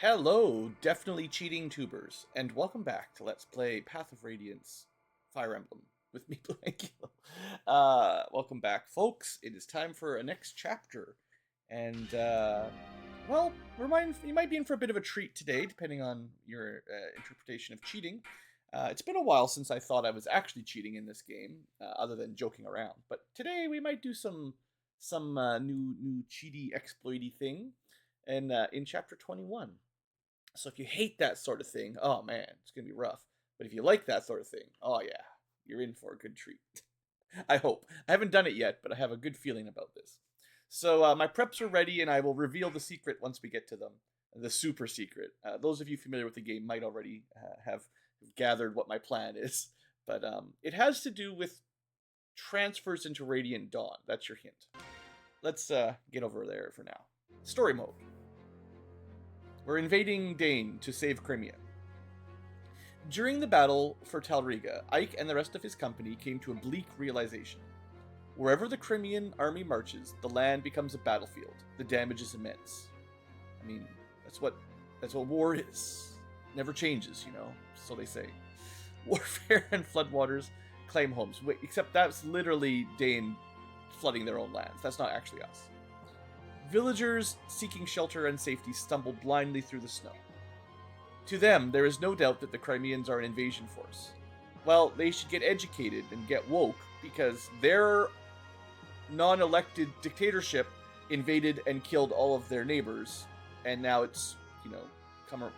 Hello, definitely cheating tubers, and welcome back to Let's Play Path of Radiance, Fire Emblem, with me, Blue Angulo. Welcome back, folks. It is time for a next chapter, and, well, you might be in for a bit of a treat today, depending on your interpretation of cheating. It's been a while since I thought I was actually cheating in this game, other than joking around, but today we might do some new cheaty exploity thing, and in Chapter 21. So if you hate that sort of thing, oh man, it's going to be rough. But if you like that sort of thing, oh yeah, you're in for a good treat. I hope. I haven't done it yet, but I have a good feeling about this. So my preps are ready, and I will reveal the secret once we get to them. The super secret. Those of you familiar with the game might already have gathered what my plan is. But it has to do with transfers into Radiant Dawn. That's your hint. Let's get over there for now. Story mode. We're invading Dane to save Crimea. During the battle for Talriga, Ike and the rest of his company came to a bleak realization. Wherever the Crimean army marches, the land becomes a battlefield. The damage is immense. I mean, that's what war is. Never changes, you know, so they say. Warfare and floodwaters claim homes. Wait, except that's literally Dane flooding their own lands. That's not actually us. Villagers seeking shelter and safety stumble blindly through the snow. To them, there is no doubt that the Crimeans are an invasion force. Well, they should get educated and get woke because their non-elected dictatorship invaded and killed all of their neighbors, and now it's, you know,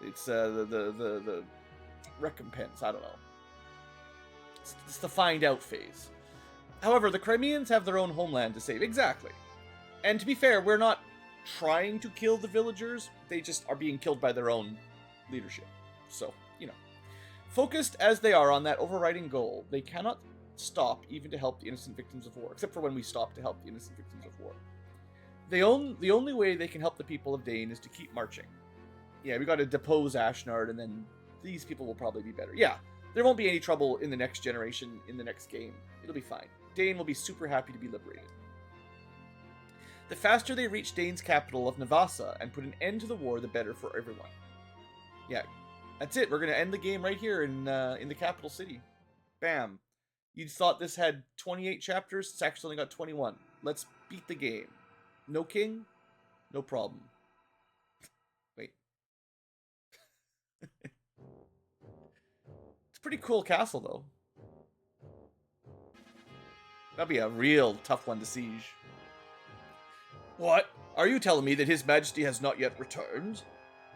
it's the recompense. I don't know. It's the find out phase. However, the Crimeans have their own homeland to save. Exactly. And to be fair, we're not trying to kill the villagers. They just are being killed by their own leadership. So, you know. Focused as they are on that overriding goal, they cannot stop even to help the innocent victims of war. Except for when we stop to help the innocent victims of war. The only way they can help the people of Dane is to keep marching. Yeah, we gotta depose Ashnard, and then these people will probably be better. Yeah, there won't be any trouble in the next generation, in the next game. It'll be fine. Dane will be super happy to be liberated. The faster they reach Dane's capital of Navasa and put an end to the war, the better for everyone. Yeah, that's it. We're going to end the game right here in the capital city. Bam. You thought this had 28 chapters? It's actually only got 21. Let's beat the game. No king? No problem. Wait. It's a pretty cool castle, though. That'll be a real tough one to siege. What? Are you telling me that His Majesty has not yet returned?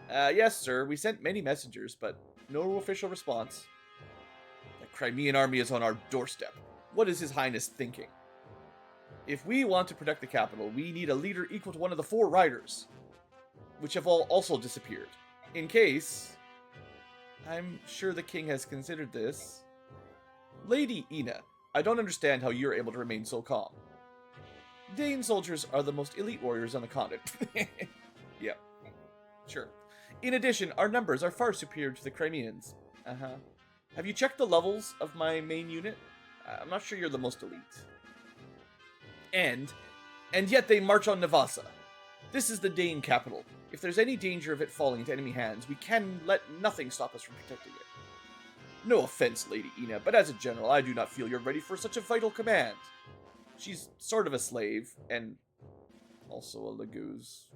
Yes, sir. We sent many messengers, but no official response. The Crimean army is on our doorstep. What is His Highness thinking? If we want to protect the capital, we need a leader equal to one of the 4 riders, which have all also disappeared. In case... I'm sure the king has considered this. Lady Ina, I don't understand how you're able to remain so calm. Dane soldiers are the most elite warriors on the continent. Yep. Sure. In addition, our numbers are far superior to the Crimeans. Have you checked the levels of my main unit? I'm not sure you're the most elite. And yet they march on Navasa. This is the Dane capital. If there's any danger of it falling into enemy hands, we can let nothing stop us from protecting it. No offense, Lady Ina, but as a general, I do not feel you're ready for such a vital command. She's sort of a slave, and also a Laguz.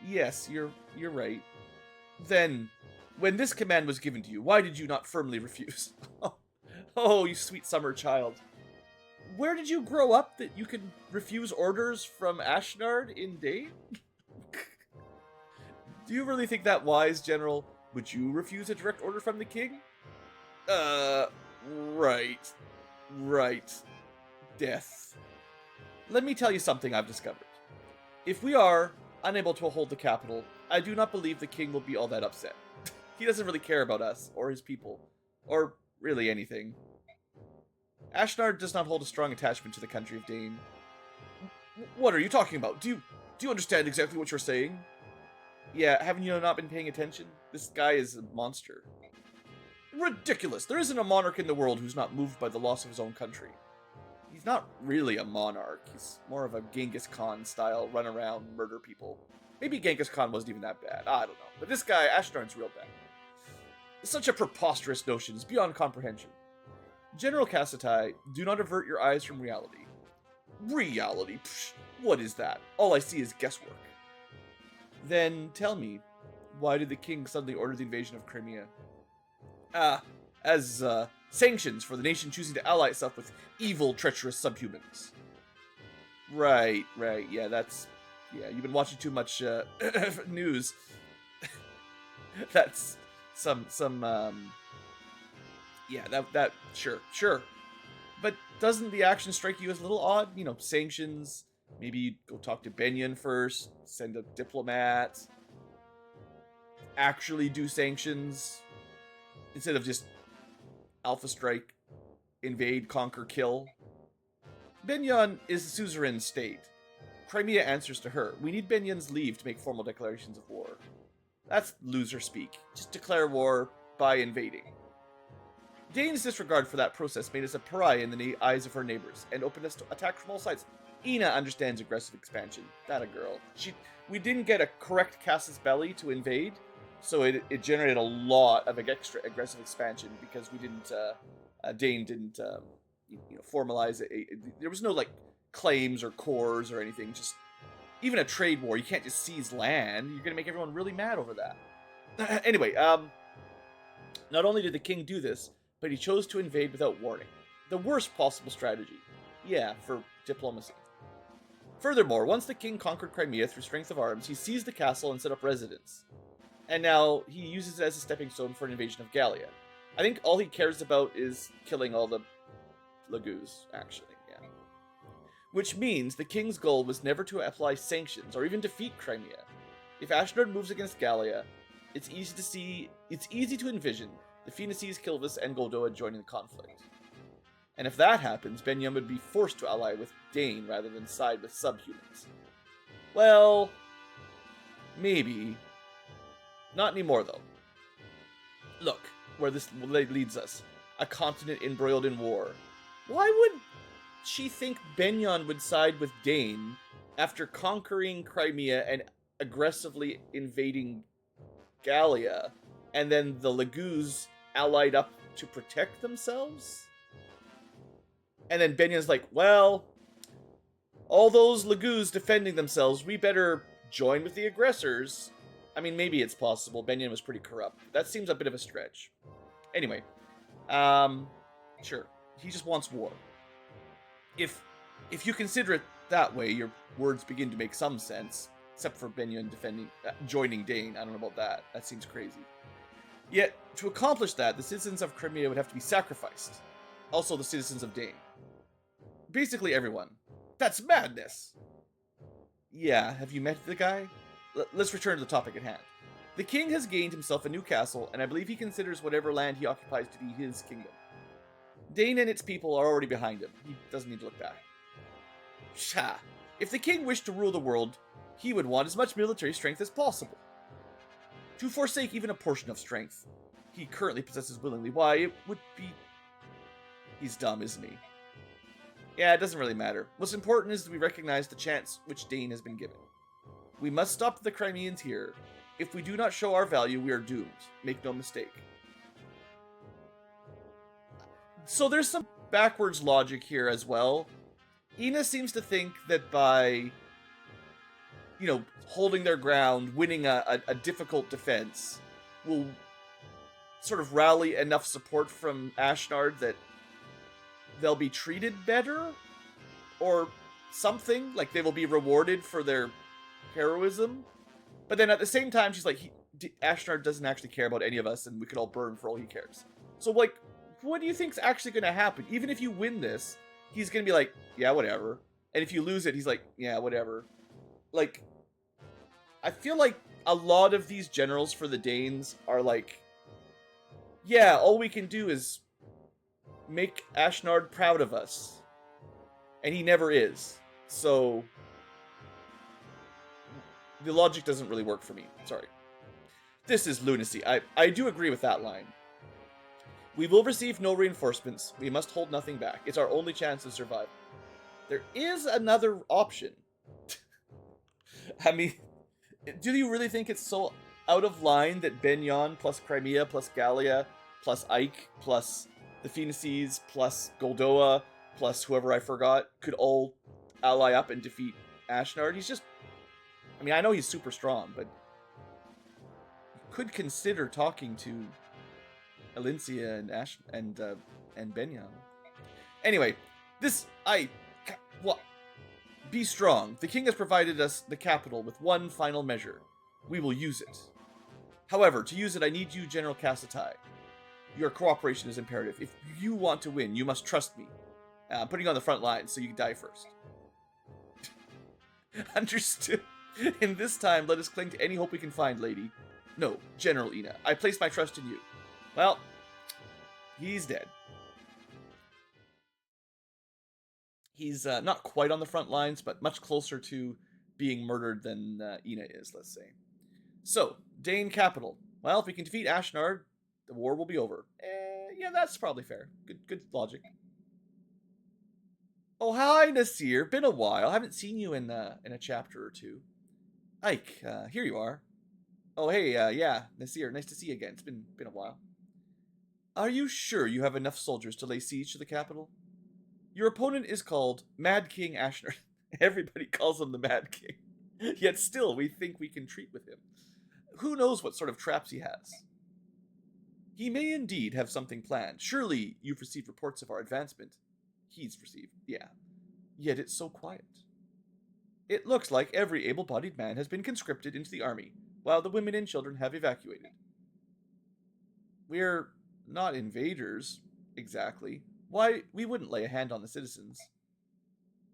Yes, you're right. Then, when this command was given to you, why did you not firmly refuse? Oh, you sweet summer child. Where did you grow up that you could refuse orders from Ashnard in Dane? Do you really think that wise, General? Would you refuse a direct order from the king? Right. Death. Let me tell you something I've discovered. If we are unable to hold the capital, I do not believe the king will be all that upset. He doesn't really care about us, or his people, or really anything. Ashnard does not hold a strong attachment to the country of Dane. What are you talking about? Do you understand exactly what you're saying? Yeah, haven't you not been paying attention? This guy is a monster. Ridiculous! There isn't a monarch in the world who's not moved by the loss of his own country. He's not really a monarch. He's more of a Genghis Khan style, run around, murder people. Maybe Genghis Khan wasn't even that bad. I don't know. But this guy, Ashnard's real bad. Such a preposterous notion is beyond comprehension. General Kassetai, do not avert your eyes from reality. Reality? Psh, what is that? All I see is guesswork. Then tell me, why did the king suddenly order the invasion of Crimea? As sanctions for the nation choosing to ally itself with evil, treacherous subhumans. Right, yeah, you've been watching too much news. That's sure. But doesn't the action strike you as a little odd? You know, sanctions, maybe you'd go talk to Benyon first, send a diplomat, actually do sanctions, instead of just Alpha Strike, invade, conquer, kill. Benyon is a suzerain state. Crimea answers to her. We need Benyon's leave to make formal declarations of war. That's loser speak. Just declare war by invading. Dane's disregard for that process made us a pariah in the eyes of her neighbors, and opened us to attack from all sides. Ina understands aggressive expansion. That a girl. We didn't get a correct casus belli to invade, so it generated a lot of extra aggressive expansion because we didn't, Dane didn't, formalize it. There was no, like, claims or cores or anything. Just, even a trade war, you can't just seize land. You're gonna make everyone really mad over that. Anyway, not only did the king do this, but he chose to invade without warning. The worst possible strategy. Yeah, for diplomacy. Furthermore, once the king conquered Crimea through strength of arms, he seized the castle and set up residence. And now he uses it as a stepping stone for an invasion of Gallia. I think all he cares about is killing all the Lagus, actually, yeah. Which means the king's goal was never to apply sanctions or even defeat Crimea. If Ashnard moves against Gallia, it's easy to envision the Phoenices, Kilvis, and Goldoa joining the conflict. And if that happens, Benyon would be forced to ally with Dane rather than side with subhumans. Well, maybe. Not anymore, though. Look, where this leads us. A continent embroiled in war. Why would she think Benyon would side with Dane after conquering Crimea and aggressively invading Gallia, and then the Lagus allied up to protect themselves? And then Benyon's like, well, all those Lagus defending themselves, we better join with the aggressors. I mean, maybe it's possible. Benyon was pretty corrupt. That seems a bit of a stretch. Anyway, sure. He just wants war. If you consider it that way, your words begin to make some sense. Except for Benyon joining Dane. I don't know about that. That seems crazy. Yet, to accomplish that, the citizens of Crimea would have to be sacrificed. Also, the citizens of Dane. Basically everyone. That's madness! Yeah, have you met the guy? Let's return to the topic at hand. The king has gained himself a new castle, and I believe he considers whatever land he occupies to be his kingdom. Dane and its people are already behind him. He doesn't need to look back. Psha! If the king wished to rule the world, he would want as much military strength as possible. To forsake even a portion of strength he currently possesses willingly, why, it would be... He's dumb, isn't he? Yeah, it doesn't really matter. What's important is that we recognize the chance which Dane has been given. We must stop the Crimeans here. If we do not show our value, we are doomed. Make no mistake. So there's some backwards logic here as well. Ina seems to think that by, holding their ground, winning a difficult defense, will sort of rally enough support from Ashnard that they'll be treated better? Or something? Like they will be rewarded for their heroism? But then at the same time, she's like, Ashnard doesn't actually care about any of us, and we could all burn for all he cares. So, like, what do you think's actually going to happen? Even if you win this, he's going to be like, yeah, whatever. And if you lose it, he's like, yeah, whatever. Like, I feel like a lot of these generals for the Danes are like, yeah, all we can do is make Ashnard proud of us. And he never is. So, the logic doesn't really work for me. Sorry. This is lunacy. I do agree with that line. We will receive no reinforcements. We must hold nothing back. It's our only chance to survive. There is another option. I mean, do you really think it's so out of line that Benyon plus Crimea plus Gallia plus Ike plus the Phoenices plus Goldoa plus whoever I forgot could all ally up and defeat Ashnard? He's just... I mean, I know he's super strong, but you could consider talking to Elincia and Benyon. Anyway, what? Be strong. The king has provided us the capital with one final measure. We will use it. However, to use it, I need you, General Kassatai. Your cooperation is imperative. If you want to win, you must trust me. I'm putting you on the front line, so you can die first. Understood. In this time, let us cling to any hope we can find, lady. No, General Ina. I place my trust in you. Well, he's dead. He's not quite on the front lines, but much closer to being murdered than Ina is, let's say. So, Dane capital. Well, if we can defeat Ashnard, the war will be over. Yeah, that's probably fair. Good logic. Oh, hi, Nasir. Been a while. Haven't seen you in a chapter or two. Ike, here you are. Oh, hey, yeah, Nasir. Nice to see you again. It's been a while. Are you sure you have enough soldiers to lay siege to the capital? Your opponent is called Mad King Ashnard. Everybody calls him the Mad King. Yet still, we think we can treat with him. Who knows what sort of traps he has? He may indeed have something planned. Surely you've received reports of our advancement. He's received, yeah. Yet it's so quiet. It looks like every able-bodied man has been conscripted into the army, while the women and children have evacuated. We're not invaders, exactly. Why, we wouldn't lay a hand on the citizens.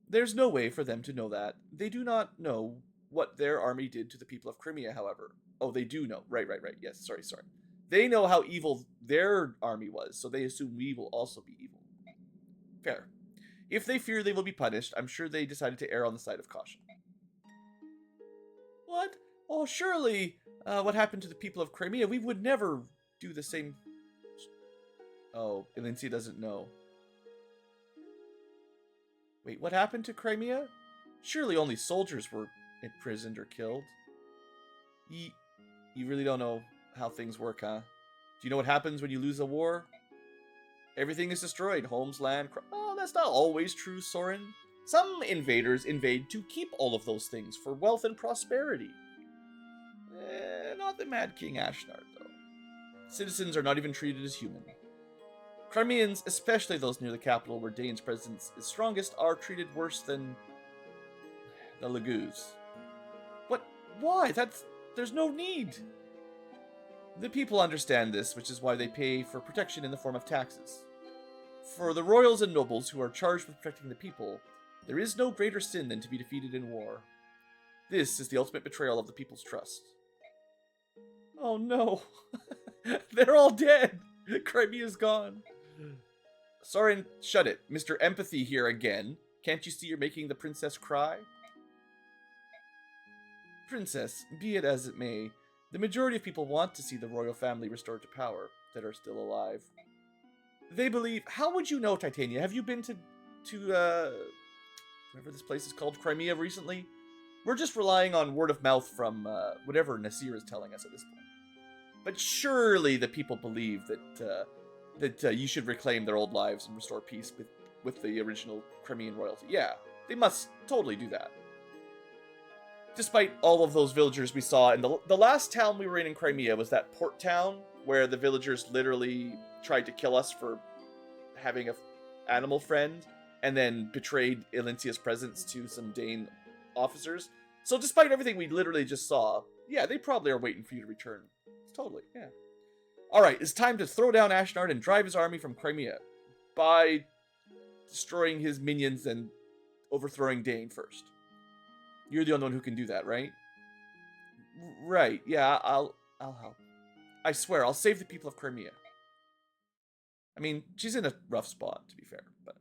There's no way for them to know that. They do not know what their army did to the people of Crimea, however. Oh, they do know. Right. Yes, sorry. They know how evil their army was, so they assume we will also be evil. Fair. If they fear they will be punished, I'm sure they decided to err on the side of caution. What? Oh, surely what happened to the people of Crimea, we would never do the same... Oh, Elincia doesn't know. Wait, what happened to Crimea? Surely only soldiers were imprisoned or killed. You really don't know how things work, huh? Do you know what happens when you lose a war? Everything is destroyed. Homes, land... Oh, that's not always true, Soren. Some invaders invade to keep all of those things for wealth and prosperity. Not the Mad King Ashnard, though. Citizens are not even treated as human. Crimeans, especially those near the capital where Dane's presence is strongest, are treated worse than the Laguz. What? Why? There's no need. The people understand this, which is why they pay for protection in the form of taxes. For the royals and nobles who are charged with protecting the people, there is no greater sin than to be defeated in war. This is the ultimate betrayal of the people's trust. Oh no. They're all dead. Crimea's gone. Soren, shut it. Mr. Empathy here again. Can't you see you're making the princess cry? Princess, be it as it may, the majority of people want to see the royal family restored to power that are still alive. They believe... How would you know, Titania? Have you been to whatever this place is called, Crimea, recently? We're just relying on word of mouth from whatever Nasir is telling us at this point. But surely the people believe that you should reclaim their old lives and restore peace with the original Crimean royalty. Yeah, they must totally do that. Despite all of those villagers we saw, and the last town we were in Crimea was that port town where the villagers literally tried to kill us for having an animal friend and then betrayed Elincia's presence to some Dane officers. So despite everything we literally just saw, yeah, they probably are waiting for you to return. Totally, yeah. Alright, it's time to throw down Ashnard and drive his army from Crimea by destroying his minions and overthrowing Dane first. You're the only one who can do that, right? Right, yeah, I'll help. I swear, I'll save the people of Crimea. I mean, she's in a rough spot, to be fair, but...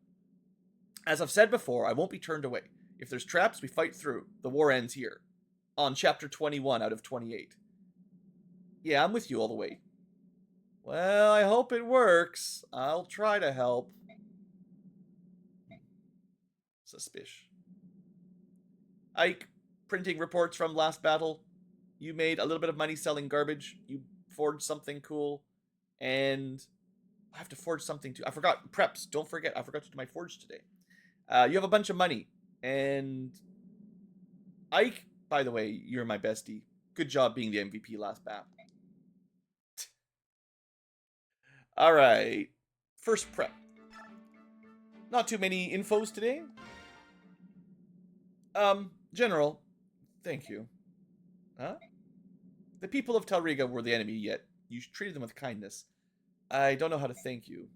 As I've said before, I won't be turned away. If there's traps, we fight through. The war ends here. On chapter 21 out of 28. Yeah, I'm with you all the way. Well, I hope it works. I'll try to help. Suspicious. Ike, printing reports from last battle. You made a little bit of money selling garbage. You forged something cool. And I have to forge something too. I forgot. Preps. Don't forget. I forgot to do my forge today. You have a bunch of money. And Ike, by the way, you're my bestie. Good job being the MVP last battle. All right. First prep. Not too many infos today. General, thank you. Huh? The people of Talriga were the enemy, yet you treated them with kindness. I don't know how to thank you.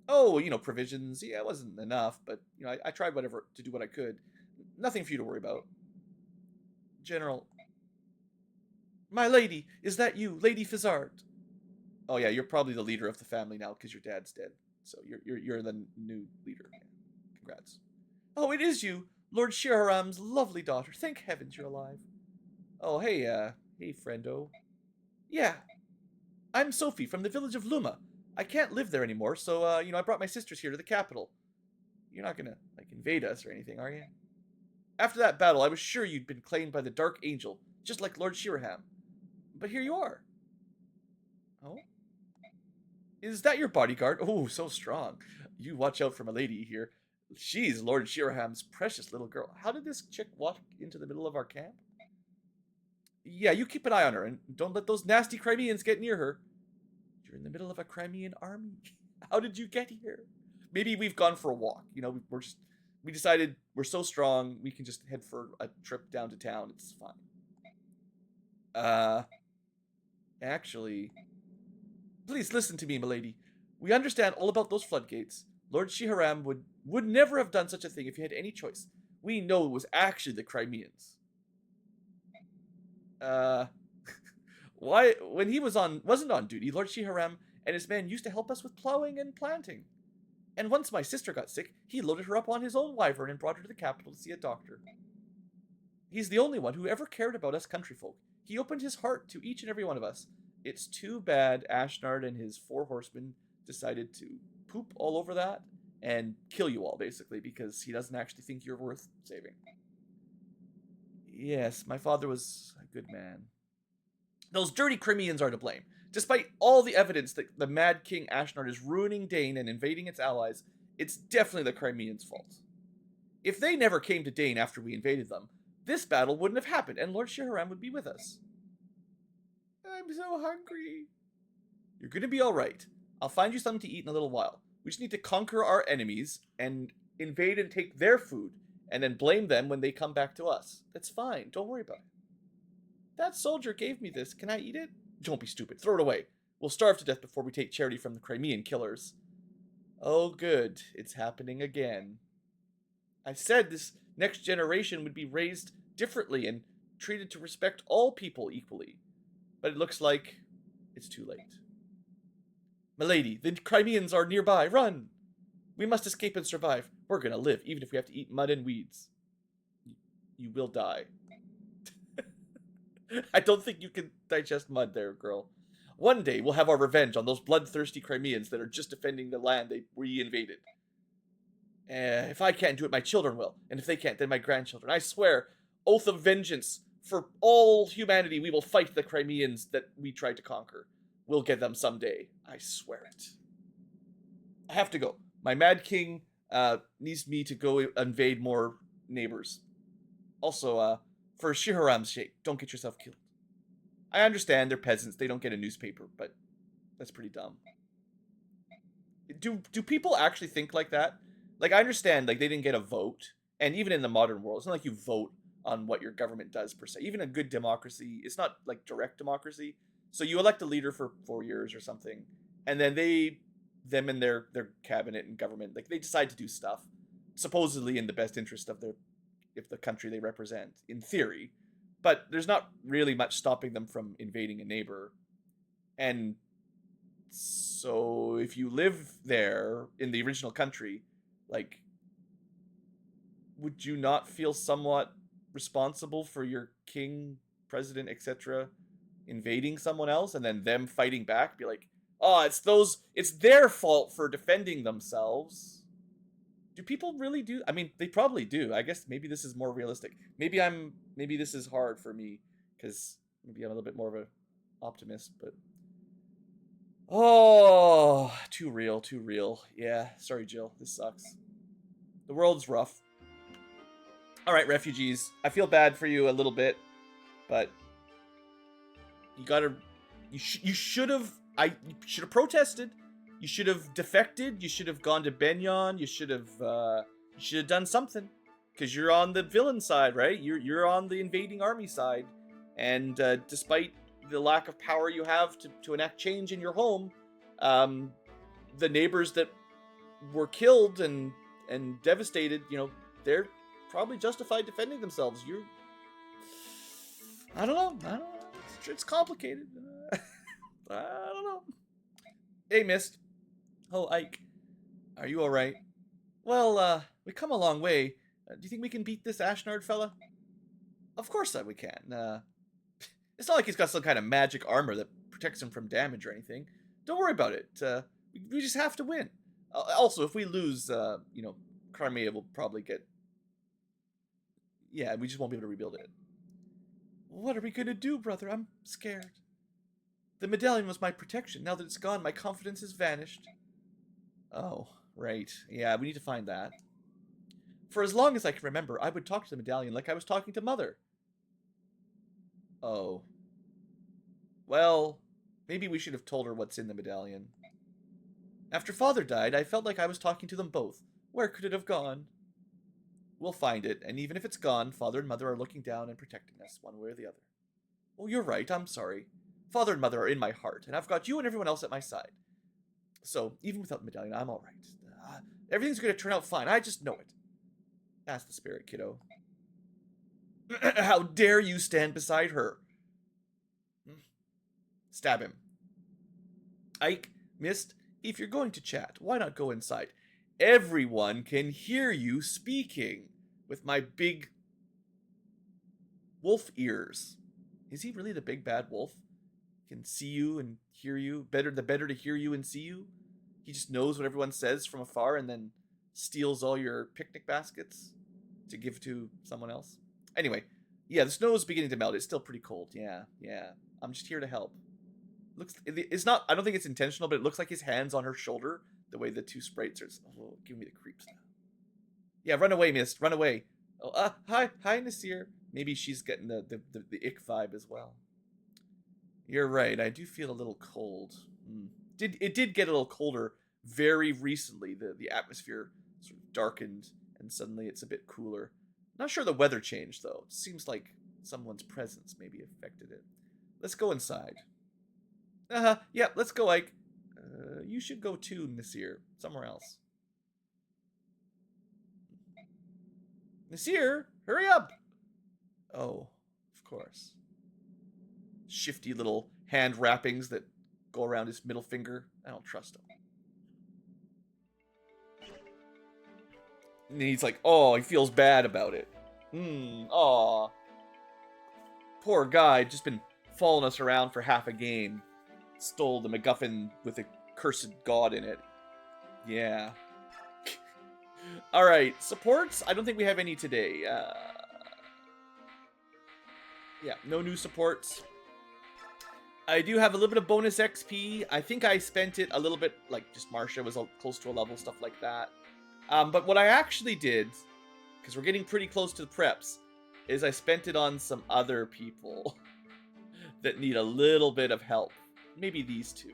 Oh, provisions. Yeah, it wasn't enough, but, I tried whatever to do what I could. Nothing for you to worry about. General. My lady, is that you, Lady Fizzard? Oh, yeah, you're probably the leader of the family now because your dad's dead. So you're the new leader. Congrats. Oh, it is you, Lord Shiraram's lovely daughter. Thank heavens you're alive. Oh, hey, friendo. Yeah, I'm Sophie from the village of Luma. I can't live there anymore, so, I brought my sisters here to the capital. You're not gonna, invade us or anything, are you? After that battle, I was sure you'd been claimed by the Dark Angel, just like Lord Shiraham. But here you are. Oh? Is that your bodyguard? Oh, so strong. You watch out for my lady here. She's Lord Shiraham's precious little girl. How did this chick walk into the middle of our camp? Yeah, you keep an eye on her, and don't let those nasty Crimeans get near her. You're in the middle of a Crimean army. How did you get here? Maybe we've gone for a walk. We decided we're so strong, we can just head for a trip down to town. It's fine. Actually, please listen to me, milady. We understand all about those floodgates. Lord Shiharam would never have done such a thing if he had any choice. We know it was actually the Crimeans. Why, when he wasn't on duty, Lord Shiharam and his men used to help us with plowing and planting. And once my sister got sick, he loaded her up on his own wyvern and brought her to the capital to see a doctor. He's the only one who ever cared about us countryfolk. He opened his heart to each and every one of us. It's too bad Ashnard and his 4 horsemen decided to poop all over that and kill you all, basically, because he doesn't actually think you're worth saving. Yes, my father was a good man. Those dirty Crimeans are to blame. Despite all the evidence that the Mad King Ashnard is ruining Dane and invading its allies, it's definitely the Crimeans' fault. If they never came to Dane after we invaded them, this battle wouldn't have happened and Lord Shiharam would be with us. I'm so hungry. You're gonna be alright. I'll find you something to eat in a little while. We just need to conquer our enemies and invade and take their food, and then blame them when they come back to us. That's fine. Don't worry about it. That soldier gave me this. Can I eat it? Don't be stupid. Throw it away. We'll starve to death before we take charity from the Crimean killers. Oh, good. It's happening again. I said this next generation would be raised differently and treated to respect all people equally. But it looks like it's too late. Milady, the Crimeans are nearby. Run! We must escape and survive. We're gonna live, even if we have to eat mud and weeds. You will die. I don't think you can digest mud there, girl. One day, we'll have our revenge on those bloodthirsty Crimeans that are just defending the land we invaded. If I can't do it, my children will. And if they can't, then my grandchildren. I swear, oath of vengeance, for all humanity, we will fight the Crimeans that we tried to conquer. We'll get them someday. I swear it. I have to go. My Mad King needs me to go invade more neighbors. Also, for Shiharam's sake, don't get yourself killed. I understand they're peasants, they don't get a newspaper, but that's pretty dumb. Do people actually think like that? I understand, they didn't get a vote, and even in the modern world, it's not like you vote on what your government does, per se. Even a good democracy, it's not like direct democracy. So you elect a leader for 4 years or something, and then them and their cabinet and government, they decide to do stuff, supposedly in the best interest of the country they represent, in theory. But there's not really much stopping them from invading a neighbor. And so if you live there in the original country, would you not feel somewhat responsible for your king, president, etc., invading someone else and then them fighting back? Be like, oh, it's their fault for defending themselves. Do people really do? I mean, they probably do. I guess maybe this is more realistic. Maybe this is hard for me because maybe I'm a little bit more of a optimist, but oh, too real, too real. Yeah, sorry, Jill. This sucks. The world's rough. All right, refugees. I feel bad for you a little bit, but you gotta. You should have. You should have protested. You should have defected. You should have gone to Benyon. You should have done something, because you're on the villain side, right? You're on the invading army side, and despite the lack of power you have to enact change in your home, the neighbors that were killed and devastated, you know, they're probably justified defending themselves. I don't know. It's complicated. I don't know. Hey, Mist. Oh, Ike. Are you alright? Well, we come a long way. Do you think we can beat this Ashnard fella? Of course we can. It's not like he's got some kind of magic armor that protects him from damage or anything. Don't worry about it. We just have to win. Also, if we lose, you know, Crimea will probably get... Yeah, we just won't be able to rebuild it. What are we gonna do, brother? I'm scared. The medallion was my protection. Now that it's gone, my confidence has vanished. Oh, right. Yeah, we need to find that. For as long as I can remember, I would talk to the medallion like I was talking to Mother. Oh. Well, maybe we should have told her what's in the medallion. After Father died, I felt like I was talking to them both. Where could it have gone? We'll find it, and even if it's gone, Father and Mother are looking down and protecting us, one way or the other. Oh, you're right, I'm sorry. Father and Mother are in my heart, and I've got you and everyone else at my side. So, even without the medallion, I'm alright. Everything's going to turn out fine, I just know it. That's the spirit, kiddo. How dare you stand beside her? Stab him. Ike, Mist, if you're going to chat, why not go inside? Everyone can hear you speaking with my big wolf ears. Is he really the big bad wolf? He can see you and hear you. The better to hear you and see you. He just knows what everyone says from afar and then steals all your picnic baskets to give to someone else. Anyway, yeah, the snow is beginning to melt. It's still pretty cold. Yeah. I'm just here to help. It's not, I don't think it's intentional, but it looks like his hand's on her shoulder, the way the two sprites are. Oh, give me the creeps now. Yeah, run away, Mist, run away. Oh, hi, Nasir. Maybe she's getting the ick vibe as well. You're right, I do feel a little cold. It did get a little colder very recently. The atmosphere sort of darkened, and suddenly it's a bit cooler. Not sure the weather changed, though. It seems like someone's presence maybe affected it. Let's go inside. Yeah, let's go, Ike. You should go too, Nasir. Somewhere else. Nasir, hurry up! Oh, of course. Shifty little hand wrappings that go around his middle finger. I don't trust him. And he's like, oh, he feels bad about it. Aw. Poor guy, just been following us around for half a game. Stole the MacGuffin with a cursed god in it. Yeah. Alright, supports? I don't think we have any today. Yeah, no new supports. I do have a little bit of bonus XP. I think I spent it a little bit, like, just Marcia was close to a level, stuff like that. But what I actually did, because we're getting pretty close to the preps, is I spent it on some other people that need a little bit of help. Maybe these two.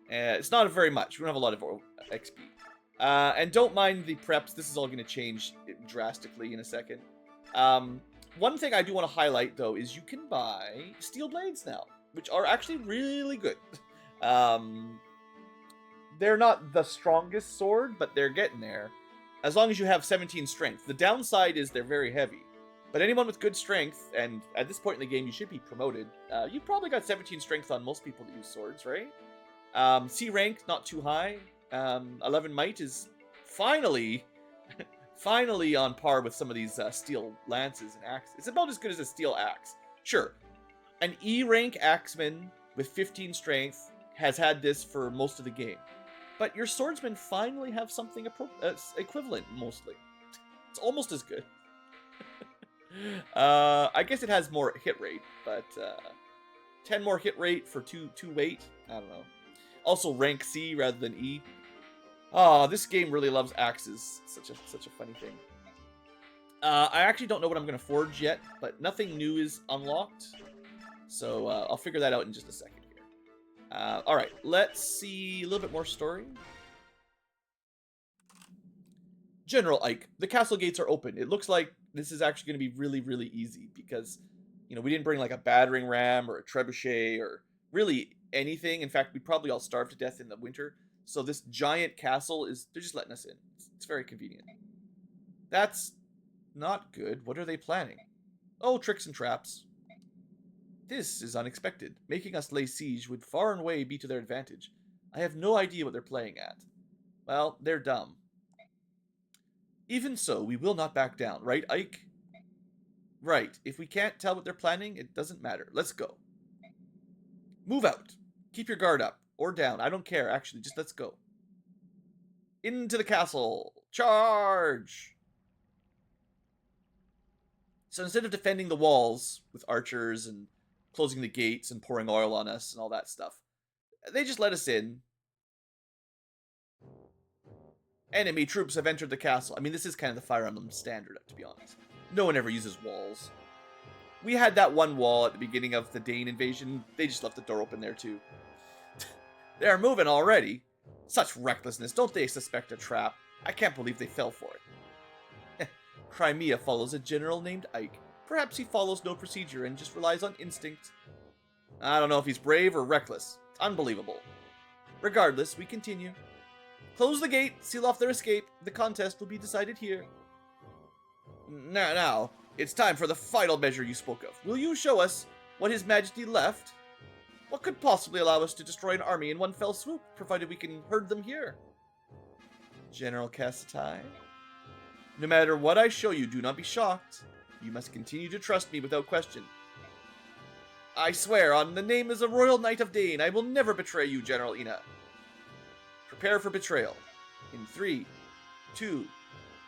It's not very much. We don't have a lot of XP. And don't mind the preps. This is all going to change drastically in a second. One thing I do want to highlight, though, is you can buy steel blades now, which are actually really good. They're not the strongest sword, but they're getting there. As long as you have 17 strength. The downside is they're very heavy. But anyone with good strength, and at this point in the game you should be promoted, you've probably got 17 strength on most people that use swords, right? C rank, not too high. 11 might is finally on par with some of these steel lances and axes. It's about as good as a steel axe. Sure, an E rank axeman with 15 strength has had this for most of the game. But your swordsmen finally have something equivalent, mostly. It's almost as good. I guess it has more hit rate, but 10 more hit rate for 2 weight. I don't know. Also rank C rather than E. Oh, this game really loves axes. Such a funny thing. I actually don't know what I'm going to forge yet, but nothing new is unlocked. So I'll figure that out in just a second here. Alright, let's see a little bit more story. General Ike, the castle gates are open. It looks like this is actually going to be really, really easy because, you know, we didn't bring like a battering ram or a trebuchet or really anything. In fact, we'd probably all starve to death in the winter. So this giant castle they're just letting us in. It's very convenient. That's not good. What are they planning? Oh, tricks and traps. This is unexpected. Making us lay siege would far and away be to their advantage. I have no idea what they're playing at. Well, they're dumb. Even so, we will not back down, right, Ike? Right. If we can't tell what they're planning, it doesn't matter. Let's go. Move out. Keep your guard up. Or down. I don't care, actually. Just let's go. Into the castle. Charge! So instead of defending the walls with archers and closing the gates and pouring oil on us and all that stuff, they just let us in. Enemy troops have entered the castle. I mean, this is kind of the Fire Emblem standard, to be honest. No one ever uses walls. We had that one wall at the beginning of the Dane invasion. They just left the door open there, too. They're moving already. Such recklessness. Don't they suspect a trap? I can't believe they fell for it. Crimea follows a general named Ike. Perhaps he follows no procedure and just relies on instinct. I don't know if he's brave or reckless. It's unbelievable. Regardless, we continue. Close the gate, seal off their escape. The contest will be decided here. Now, it's time for the final measure you spoke of. Will you show us what His Majesty left? What could possibly allow us to destroy an army in one fell swoop, provided we can herd them here? General Cassatai? No matter what I show you, do not be shocked. You must continue to trust me without question. I swear, on the name as a Royal Knight of Dane, I will never betray you, General Ina. Prepare for betrayal. In 3, 2,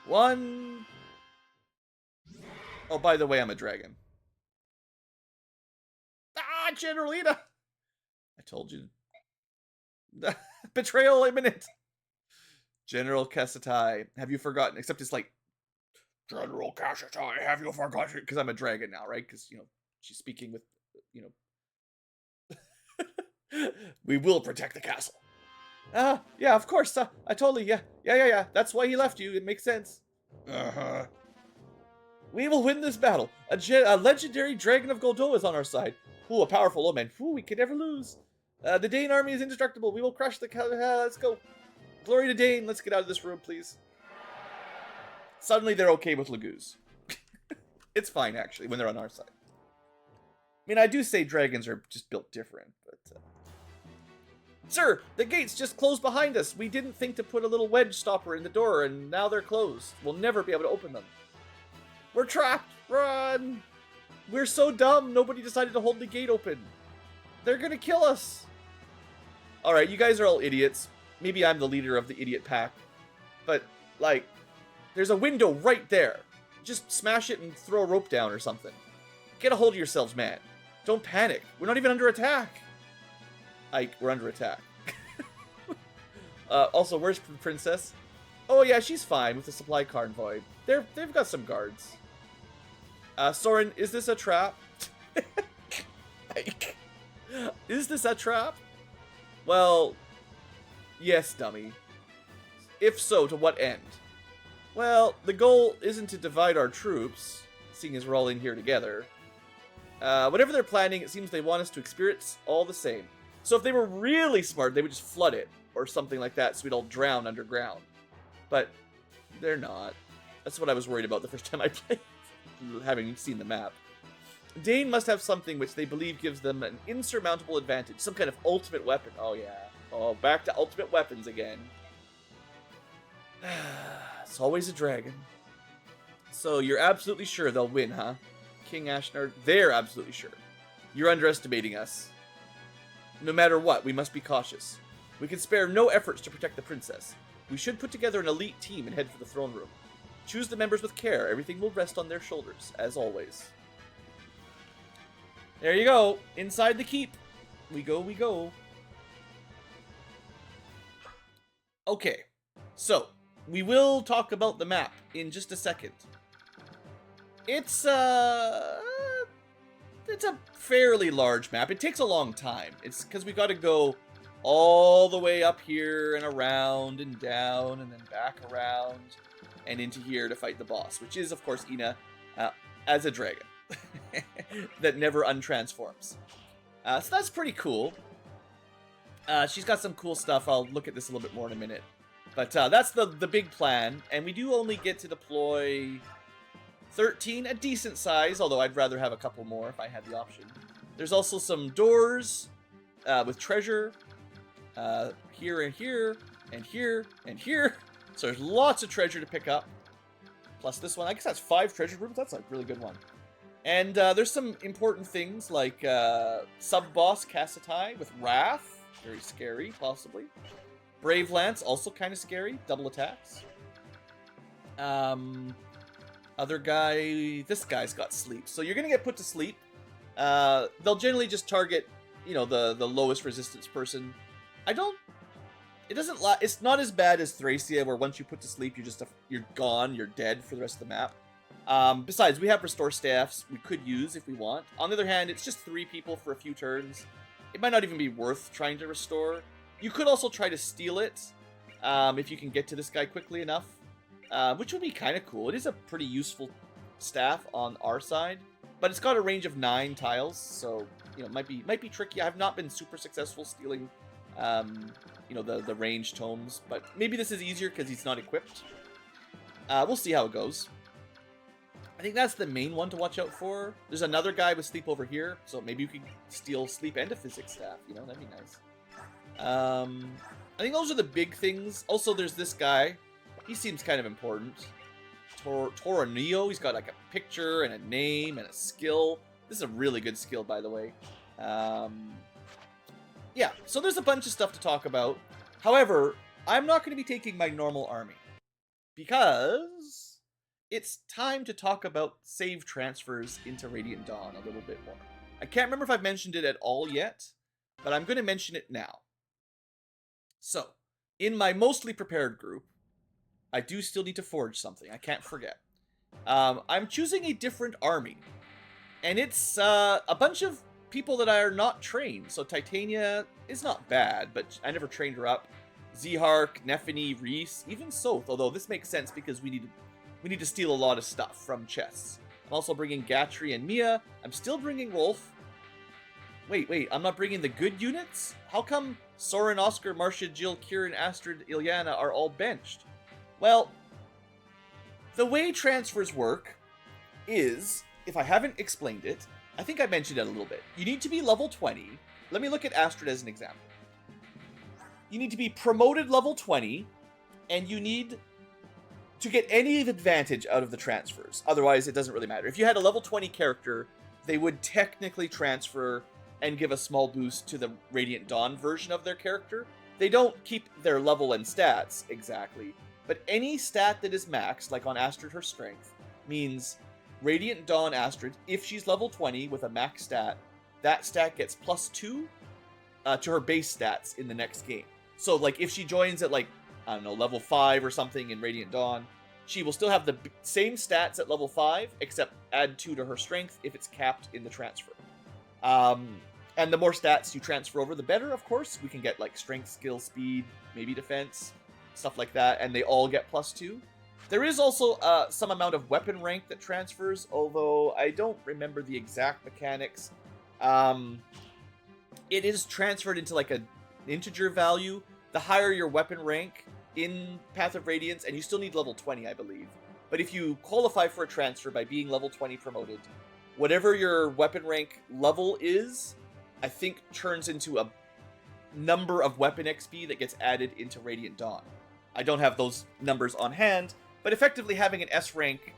1... Oh, by the way, I'm a dragon. Ah, General Ina! I told you. Betrayal imminent! General Cassatai, have you forgotten? Except it's like, General Cassatai, have you forgotten? Because I'm a dragon now, right? Because, you know, she's speaking with, you know... We will protect the castle. Yeah, of course. I totally, yeah. That's why he left you. It makes sense. Uh-huh. We will win this battle. A legendary dragon of Goldo is on our side. Ooh, a powerful omen. Ooh, we can never lose. The Dane army is indestructible. We will crush the... let's go. Glory to Dane. Let's get out of this room, please. Suddenly, they're okay with Lagoos. It's fine, actually, when they're on our side. I mean, I do say dragons are just built different, but... Sir, the gates just closed behind us. We didn't think to put a little wedge stopper in the door, and now they're closed. We'll never be able to open them. We're trapped! Run! We're so dumb, nobody decided to hold the gate open. They're gonna kill us! Alright, you guys are all idiots. Maybe I'm the leader of the idiot pack. But, like, there's a window right there. Just smash it and throw a rope down or something. Get a hold of yourselves, man. Don't panic. We're not even under attack. Ike, we're under attack. Also, where's the princess? Oh yeah, she's fine with the supply convoy. They've got some guards. Soren, is this a trap? Ike. Is this a trap? Well, yes, dummy. If so, to what end? Well, the goal isn't to divide our troops, seeing as we're all in here together. Whatever they're planning, it seems they want us to experience all the same. So if they were really smart, they would just flood it, or something like that, so we'd all drown underground. But they're not. That's what I was worried about the first time I played, having seen the map. Dane must have something which they believe gives them an insurmountable advantage, some kind of ultimate weapon. Oh yeah. Oh, back to ultimate weapons again. It's always a dragon. So you're absolutely sure they'll win, huh? King Ashnard, they're absolutely sure. You're underestimating us. No matter what, we must be cautious. We can spare no efforts to protect the princess. We should put together an elite team and head for the throne room. Choose the members with care. Everything will rest on their shoulders, as always. There you go. Inside the keep. We go, we go. Okay. So, we will talk about the map in just a second. It's a fairly large map. It takes a long time. It's because we got to go all the way up here and around and down and then back around and into here to fight the boss, which is, of course, Ina as a dragon that never untransforms. So that's pretty cool. She's got some cool stuff. I'll look at this a little bit more in a minute. But that's the big plan, and we do only get to deploy 13, a decent size, although I'd rather have a couple more if I had the option. There's also some doors with treasure here and here and here and here. So there's lots of treasure to pick up. Plus this one, I guess that's 5 treasure rooms. That's a really good one. And there's some important things like sub-boss Kassetai with Wrath. Very scary, possibly. Brave Lance, also kind of scary. Double attacks. Other guy... This guy's got sleep. So you're going to get put to sleep. They'll generally just target, you know, the lowest resistance person. It's not as bad as Thracia, where once you put to sleep, you're gone, you're dead for the rest of the map. Besides, we have restore staffs we could use if we want. On the other hand, it's just 3 people for a few turns. It might not even be worth trying to restore. You could also try to steal it, if you can get to this guy quickly enough, which would be kind of cool. It is a pretty useful staff on our side, but it's got a range of 9 tiles, so you know, might be tricky. I've not been super successful stealing, you know, the range tomes, but maybe this is easier because he's not equipped. We'll see how it goes. I think that's the main one to watch out for. There's another guy with sleep over here, so maybe you could steal sleep and a physics staff. You know, that'd be nice. I think those are the big things. Also, there's this guy. He seems kind of important. Toronio. He's got like a picture and a name and a skill. This is a really good skill, by the way. Yeah, so there's a bunch of stuff to talk about. However, I'm not going to be taking my normal army because it's time to talk about save transfers into Radiant Dawn a little bit more. I can't remember if I've mentioned it at all yet, but I'm going to mention it now. So, in my mostly prepared group, I do still need to forge something. I can't forget. I'm choosing a different army, and it's a bunch of people that are not trained. So Titania is not bad, but I never trained her up. Zehark, Nephany, Reese, even Soth, although this makes sense because we need to steal a lot of stuff from chests. I'm also bringing Gatry and Mia. I'm still bringing Rolf. Wait, I'm not bringing the good units? How come Soren, Oscar, Marcia, Jill, Kieran, Astrid, Ilyana are all benched? Well, the way transfers work is, if I haven't explained it, I think I mentioned it a little bit. You need to be level 20. Let me look at Astrid as an example. You need to be promoted level 20, and you need to get any advantage out of the transfers. Otherwise, it doesn't really matter. If you had a level 20 character, they would technically transfer and give a small boost to the Radiant Dawn version of their character. They don't keep their level and stats exactly, but any stat that is maxed, like on Astrid her strength, means Radiant Dawn Astrid, if she's level 20 with a max stat, that stat gets +2 to her base stats in the next game. So like if she joins at like, I don't know, level 5 or something in Radiant Dawn, she will still have the same stats at level 5, except add 2 to her strength if it's capped in the transfer. And the more stats you transfer over, the better, of course. We can get like strength, skill, speed, maybe defense, stuff like that, and they all get +2. There is also some amount of weapon rank that transfers, although I don't remember the exact mechanics. It is transferred into like an integer value. The higher your weapon rank in Path of Radiance, and you still need level 20, I believe. But if you qualify for a transfer by being level 20 promoted, whatever your weapon rank level is, I think turns into a number of weapon XP that gets added into Radiant Dawn. I don't have those numbers on hand, but effectively having an S rank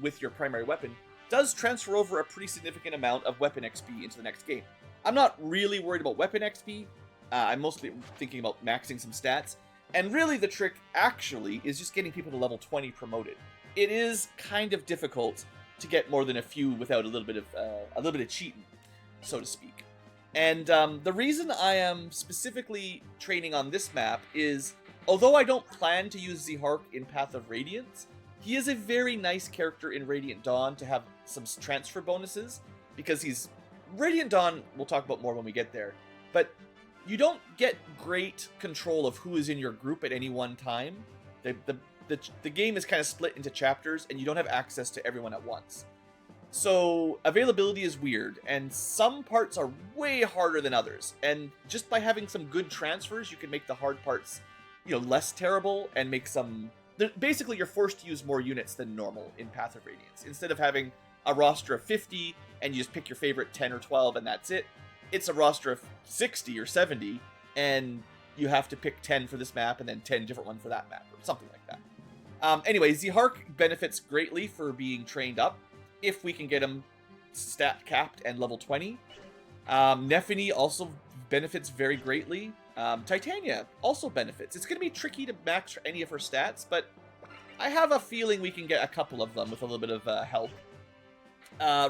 with your primary weapon does transfer over a pretty significant amount of weapon XP into the next game. I'm not really worried about weapon XP. I'm mostly thinking about maxing some stats. And really the trick, actually, is just getting people to level 20 promoted. It is kind of difficult to get more than a few without a little bit of cheating, so to speak. And the reason I am specifically training on this map is, although I don't plan to use Zehark in Path of Radiance, he is a very nice character in Radiant Dawn to have some transfer bonuses, because he's... Radiant Dawn, we'll talk about more when we get there, but you don't get great control of who is in your group at any one time. The game is kind of split into chapters, and you don't have access to everyone at once. So availability is weird, and some parts are way harder than others. And just by having some good transfers, you can make the hard parts, less terrible, and make some... Basically, you're forced to use more units than normal in Path of Radiance. Instead of having a roster of 50, and you just pick your favorite 10 or 12, and that's it, it's a roster of 60 or 70, and you have to pick 10 for this map, and then 10 different ones for that map, or something like that. Anyway, Zehark benefits greatly for being trained up, if we can get him stat capped and level 20. Nephany also benefits very greatly. Titania also benefits. It's going to be tricky to max any of her stats, but I have a feeling we can get a couple of them with a little bit of help.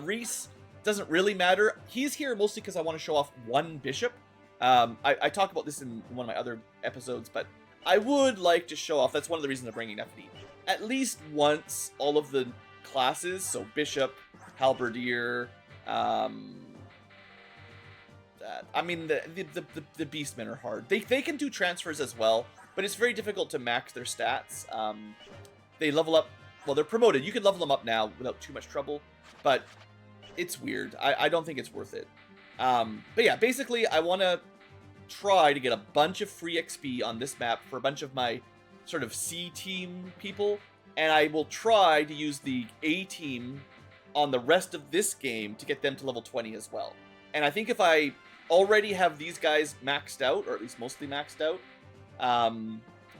Reese doesn't really matter. He's here mostly because I want to show off one bishop. I talk about this in one of my other episodes, but I would like to show off, that's one of the reasons I'm bringing Nephany, at least once all of the classes, so bishop, halberdier, I mean, the beastmen are hard. They can do transfers as well, but it's very difficult to max their stats. They level up, well, they're promoted. You can level them up now without too much trouble, but it's weird. I don't think it's worth it. But yeah, basically, I want to try to get a bunch of free XP on this map for a bunch of my sort of C team people, and I will try to use the A team on the rest of this game to get them to level 20 as well. And I think if I already have these guys maxed out, or at least mostly maxed out,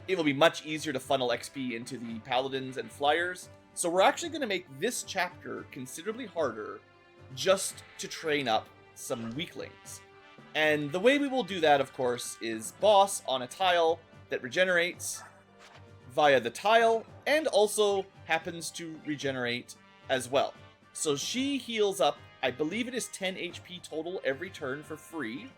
it will be much easier to funnel XP into the paladins and flyers. So we're actually going to make this chapter considerably harder just to train up some weaklings. And the way we will do that, of course, is boss on a tile that regenerates via the tile, and also happens to regenerate as well. So she heals up, I believe it is 10 HP total every turn for free.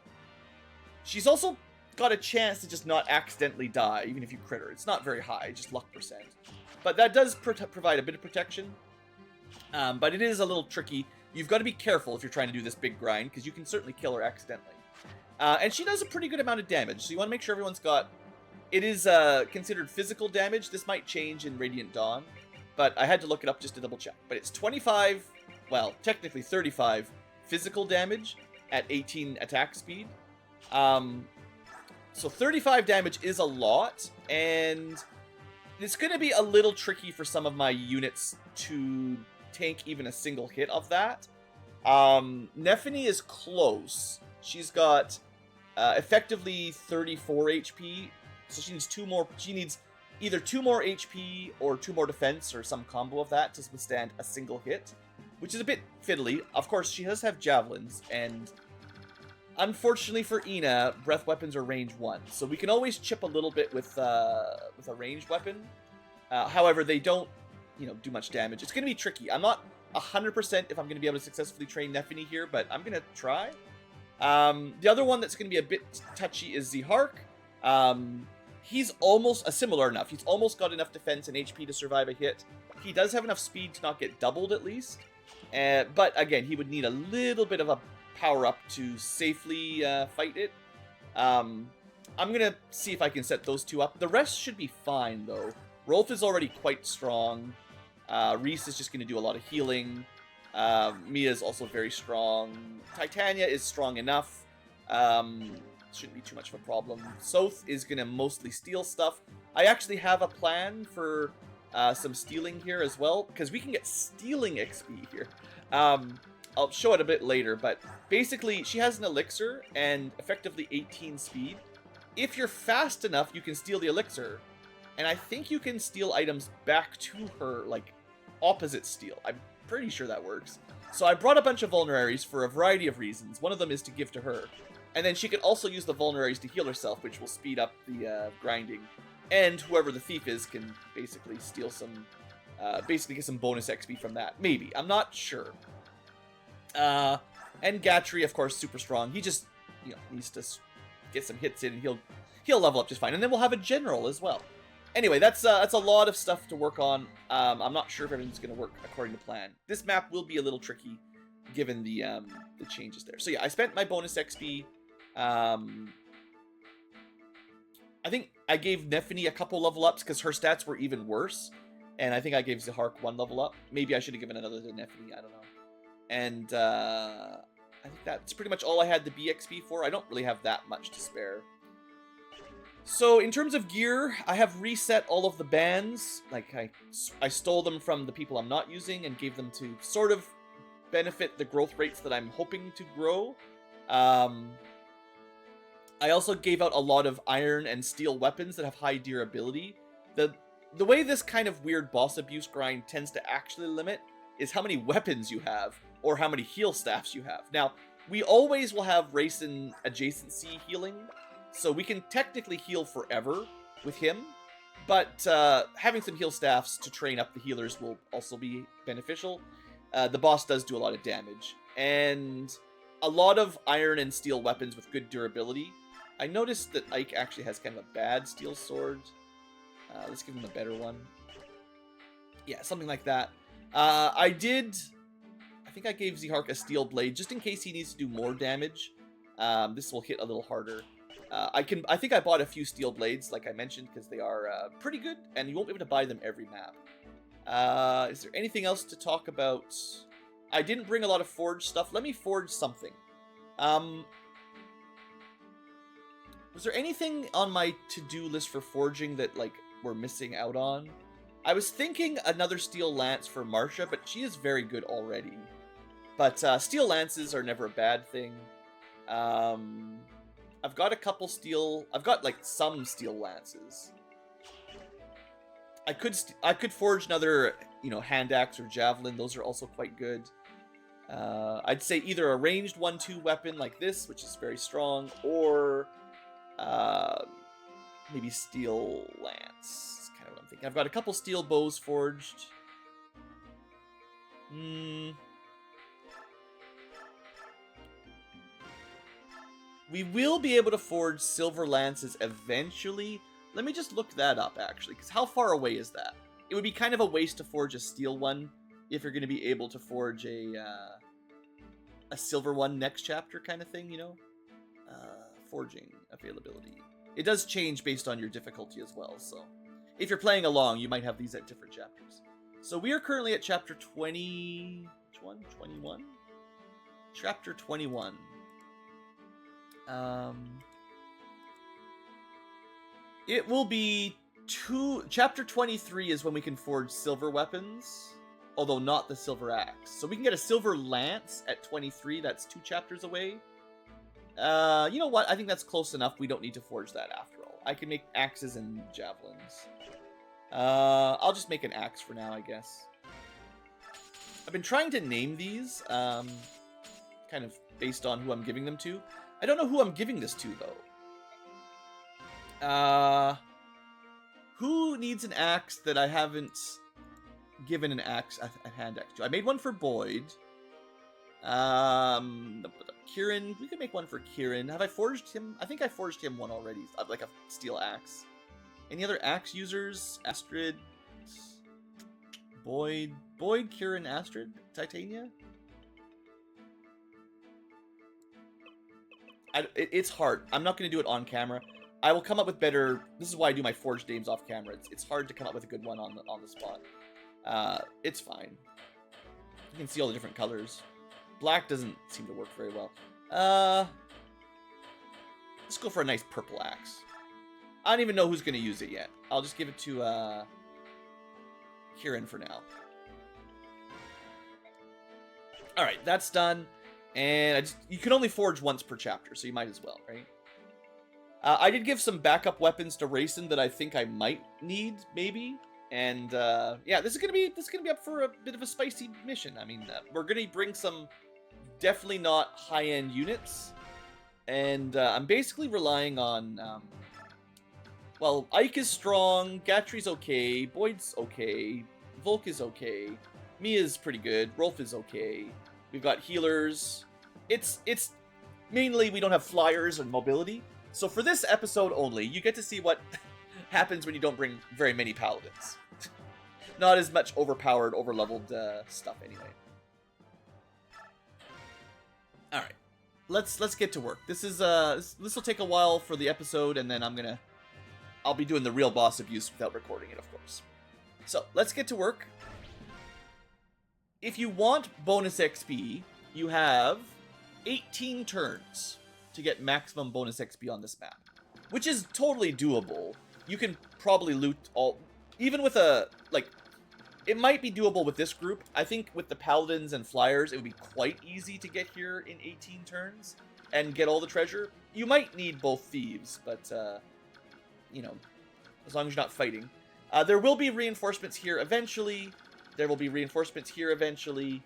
She's also got a chance to just not accidentally die, even if you crit her. It's not very high, just luck percent. But that does provide a bit of protection. But it is a little tricky. You've got to be careful if you're trying to do this big grind, because you can certainly kill her accidentally. And she does a pretty good amount of damage, so you want to make sure everyone's got... It is considered physical damage. This might change in Radiant Dawn, but I had to look it up just to double check. But it's 25, well, technically 35 physical damage at 18 attack speed. So 35 damage is a lot, and it's going to be a little tricky for some of my units to tank even a single hit of that. Nephany is close. She's got effectively 34 HP. So she needs two more. She needs either 2 more HP or 2 more defense or some combo of that to withstand a single hit, which is a bit fiddly. Of course, she does have javelins, and unfortunately for Ina, breath weapons are range 1, so we can always chip a little bit with a ranged weapon. However, they don't, do much damage. It's going to be tricky. I'm not 100% if I'm going to be able to successfully train Nephany here, but I'm going to try. The other one that's going to be a bit touchy is Zehark. He's almost similar enough. He's almost got enough defense and HP to survive a hit. He does have enough speed to not get doubled at least. But again, he would need a little bit of a power-up to safely fight it. I'm going to see if I can set those two up. The rest should be fine, though. Rolf is already quite strong. Reese is just going to do a lot of healing. Mia is also very strong. Titania is strong enough. Shouldn't be too much of a problem. Soth is going to mostly steal stuff. I actually have a plan for some stealing here as well, because we can get stealing XP here. I'll show it a bit later, but basically she has an elixir and effectively 18 speed. If you're fast enough, you can steal the elixir, and I think you can steal items back to her, like opposite steal. I'm pretty sure that works. So I brought a bunch of vulneraries for a variety of reasons. One of them is to give to her. And then she can also use the vulneraries to heal herself, which will speed up the grinding. And whoever the thief is can basically steal some, basically get some bonus XP from that. Maybe. I'm not sure. And Gatry, of course, super strong. He just, you know, needs to get some hits in, and he'll level up just fine. And then we'll have a general as well. Anyway, that's a lot of stuff to work on. I'm not sure if everything's going to work according to plan. This map will be a little tricky, given the changes there. So yeah, I spent my bonus XP. I think I gave Nephany a couple level ups because her stats were even worse. And I think I gave Zihark 1 level up. Maybe I should have given another to Nephany, I don't know. And I think that's pretty much all I had the BXP for. I don't really have that much to spare. So in terms of gear, I have reset all of the bands. Like I stole them from the people I'm not using and gave them to sort of benefit the growth rates that I'm hoping to grow. I also gave out a lot of iron and steel weapons that have high durability. The way this kind of weird boss abuse grind tends to actually limit is how many weapons you have or how many heal staffs you have. Now, we always will have race and adjacency healing, so we can technically heal forever with him, but having some heal staffs to train up the healers will also be beneficial. The boss does do a lot of damage, and a lot of iron and steel weapons with good durability. I noticed that Ike actually has kind of a bad steel sword. Let's give him a better one. Yeah, something like that. I think I gave Zihark a steel blade just in case he needs to do more damage. This will hit a little harder. I think I bought a few steel blades, like I mentioned, because they are pretty good, and you won't be able to buy them every map. Is there anything else to talk about? I didn't bring a lot of forge stuff. Let me forge something. Was there anything on my to-do list for forging that, like, we're missing out on? I was thinking another steel lance for Marsha, but she is very good already. But steel lances are never a bad thing. I've got a couple steel... I've got, like, some steel lances. I could forge another, you know, hand axe or javelin. Those are also quite good. I'd say either a ranged 1-2 weapon like this, which is very strong, or maybe steel lance. That's kind of what I'm thinking. I've got a couple steel bows forged. We will be able to forge silver lances eventually. Let me just look that up, actually, because how far away is that? It would be kind of a waste to forge a steel one if you're going to be able to forge a silver one next chapter kind of thing, you know? Forging availability. It does change based on your difficulty as well, so if you're playing along, you might have these at different chapters. So we are currently at chapter 20... Which one? 21? Chapter 21. It will be chapter 23 is when we can forge silver weapons, although not the silver axe. So we can get a silver lance at 23. That's 2 chapters away. You know what? I think that's close enough. We don't need to forge that after all. I can make axes and javelins. I'll just make an axe for now, I guess. I've been trying to name these, kind of based on who I'm giving them to. I don't know who I'm giving this to, though. Who needs an axe that I haven't given an axe, a hand axe to? I made one for Boyd. Kieran, we could make one for Kieran. Have I forged him? I think I forged him one already, like a steel axe. Any other axe users? Astrid, Boyd, Kieran, Astrid, Titania? It's hard. I'm not going to do it on camera. I will come up with better... This is why I do my forged names off camera. It's hard to come up with a good one on the spot. It's fine. You can see all the different colors. Black doesn't seem to work very well. Let's go for a nice purple axe. I don't even know who's going to use it yet. I'll just give it to Kieran for now. Alright, that's done. And you can only forge once per chapter, so you might as well, right? I did give some backup weapons to Rayson that I think I might need, maybe. And yeah, this is gonna be up for a bit of a spicy mission. I mean, we're gonna bring some definitely not high-end units, And I'm basically relying on... well, Ike is strong, Gatri's okay, Boyd's okay, Volk is okay, Mia's pretty good, Rolf is okay, we've got healers. It's mainly we don't have flyers and mobility. So for this episode only, you get to see what happens when you don't bring very many paladins. Not as much overpowered, overleveled stuff anyway. All right, let's get to work. This is this will take a while for the episode, and then I'll be doing the real boss abuse without recording it, of course. So let's get to work. If you want bonus XP, you have 18 turns to get maximum bonus XP on this map, which is totally doable. You can probably loot all, even with a, like, it might be doable with this group. I think with the paladins and flyers, it would be quite easy to get here in 18 turns and get all the treasure. You might need both thieves, but, you know, as long as you're not fighting. There will be reinforcements here eventually. There will be reinforcements here eventually.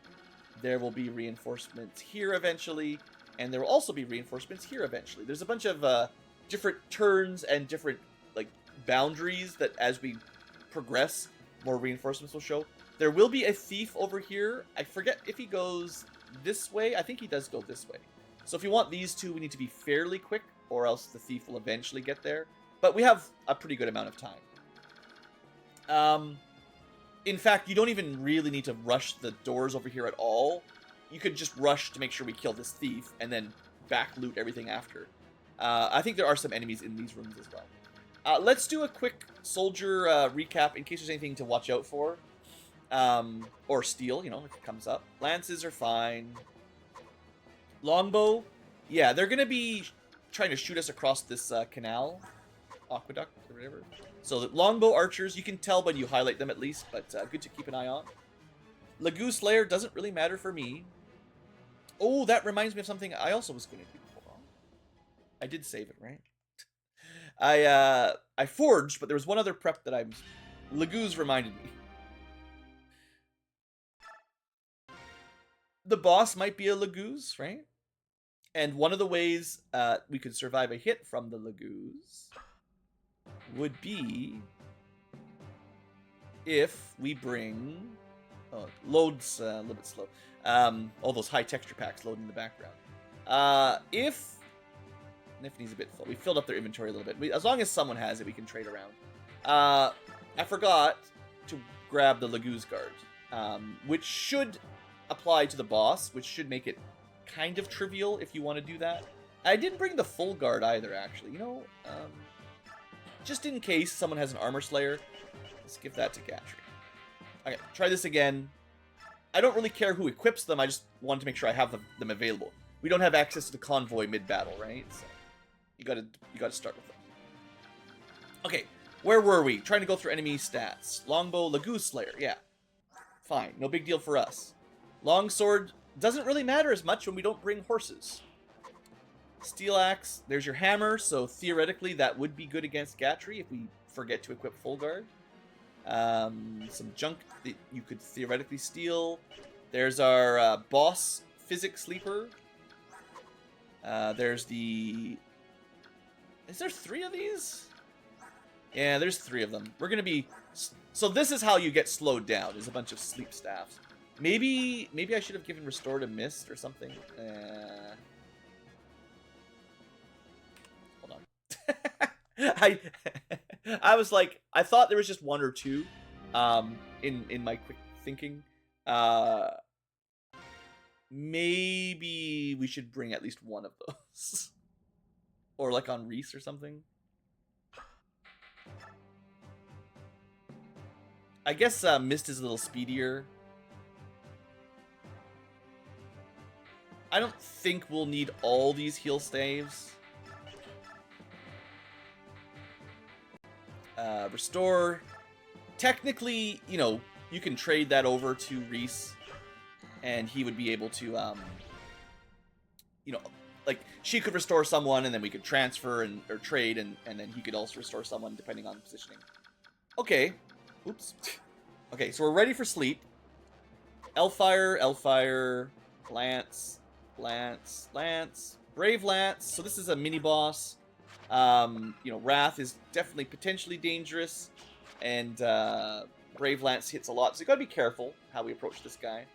There will be reinforcements here eventually. And there will also be reinforcements here eventually. There's a bunch of different turns and different, like, boundaries that as we progress, more reinforcements will show. There will be a thief over here. I forget if he goes this way. I think he does go this way. So if you want these two, we need to be fairly quick, or else the thief will eventually get there. But we have a pretty good amount of time. In fact, you don't even really need to rush the doors over here at all. You could just rush to make sure we kill this thief, and then back loot everything after. I think there are some enemies in these rooms as well. Let's do a quick soldier recap in case there's anything to watch out for. Or steal, you know, if it comes up. Lances are fine. Longbow, yeah, they're going to be trying to shoot us across this canal. Aqueduct, or whatever. So the longbow archers, you can tell when you highlight them at least, but good to keep an eye on. Lagoon Slayer doesn't really matter for me. Oh, that reminds me of something I also was going to do. Hold on. I did save it, right? I forged, but there was one other prep that Lagoos reminded me. The boss might be a Lagoos, right? And one of the ways we could survive a hit from the Lagoos would be if we bring... Oh, loads a little bit slow. All those high texture packs load in the background. If Nifty's a bit full. We filled up their inventory a little bit. As long as someone has it, we can trade around. I forgot to grab the Lagoos Guard, which should apply to the boss, which should make it kind of trivial if you want to do that. I didn't bring the full guard either, actually. You know, just in case someone has an Armor Slayer, let's give that to Gatry. Okay, try this again. I don't really care who equips them, I just want to make sure I have them available. We don't have access to the convoy mid-battle, right? So you gotta start with them. Okay, where were we? Trying to go through enemy stats. Longbow, Lagoon Slayer, yeah. Fine, no big deal for us. Longsword doesn't really matter as much when we don't bring horses. Steel Axe, there's your hammer, so theoretically that would be good against Gatry if we forget to equip full guard. Some junk that you could theoretically steal. There's our boss physics sleeper. There's the... Is there 3 of these? Yeah, there's 3 of them. We're gonna be... So this is how you get slowed down, is a bunch of sleep staffs. Maybe I should have given Restorative Mist or something. Hold on. I was like, I thought there was just 1 or 2 in my quick thinking. Maybe we should bring at least 1 of those. Or like on Reese or something. I guess Mist is a little speedier. I don't think we'll need all these heal staves. Restore. Technically, you know, you can trade that over to Reese, and he would be able to, you know, like, she could restore someone, and then we could transfer or trade, and then he could also restore someone, depending on positioning. Okay. Oops. Okay, so we're ready for sleep. Elfire, Lance, Lance, Lance. Brave Lance. So this is a mini boss. Wrath is definitely potentially dangerous, and Brave Lance hits a lot, so you gotta be careful how we approach this guy.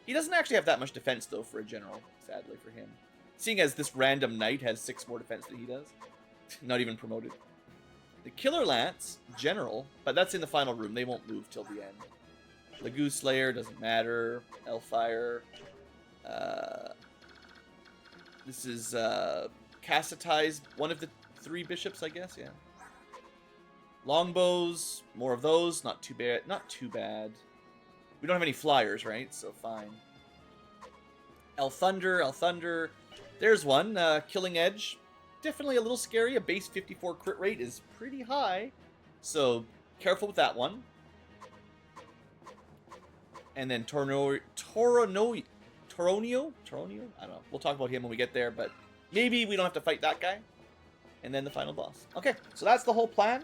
He doesn't actually have that much defense, though, for a general, sadly for him. Seeing as this random knight has 6 more defense than he does. Not even promoted. The Killer Lance, general, but that's in the final room. They won't move till the end. Lagoon Slayer, doesn't matter. Hellfire. This is Cassetize, one of the 3 bishops, I guess, yeah. Longbows, more of those, not too bad. Not too bad. We don't have any flyers, right? So fine. El Thunder. There's one. Killing Edge. Definitely a little scary. A base 54 crit rate is pretty high. So careful with that one. And then Toronio? I don't know. We'll talk about him when we get there, but maybe we don't have to fight that guy. And then the final boss. Okay, so that's the whole plan.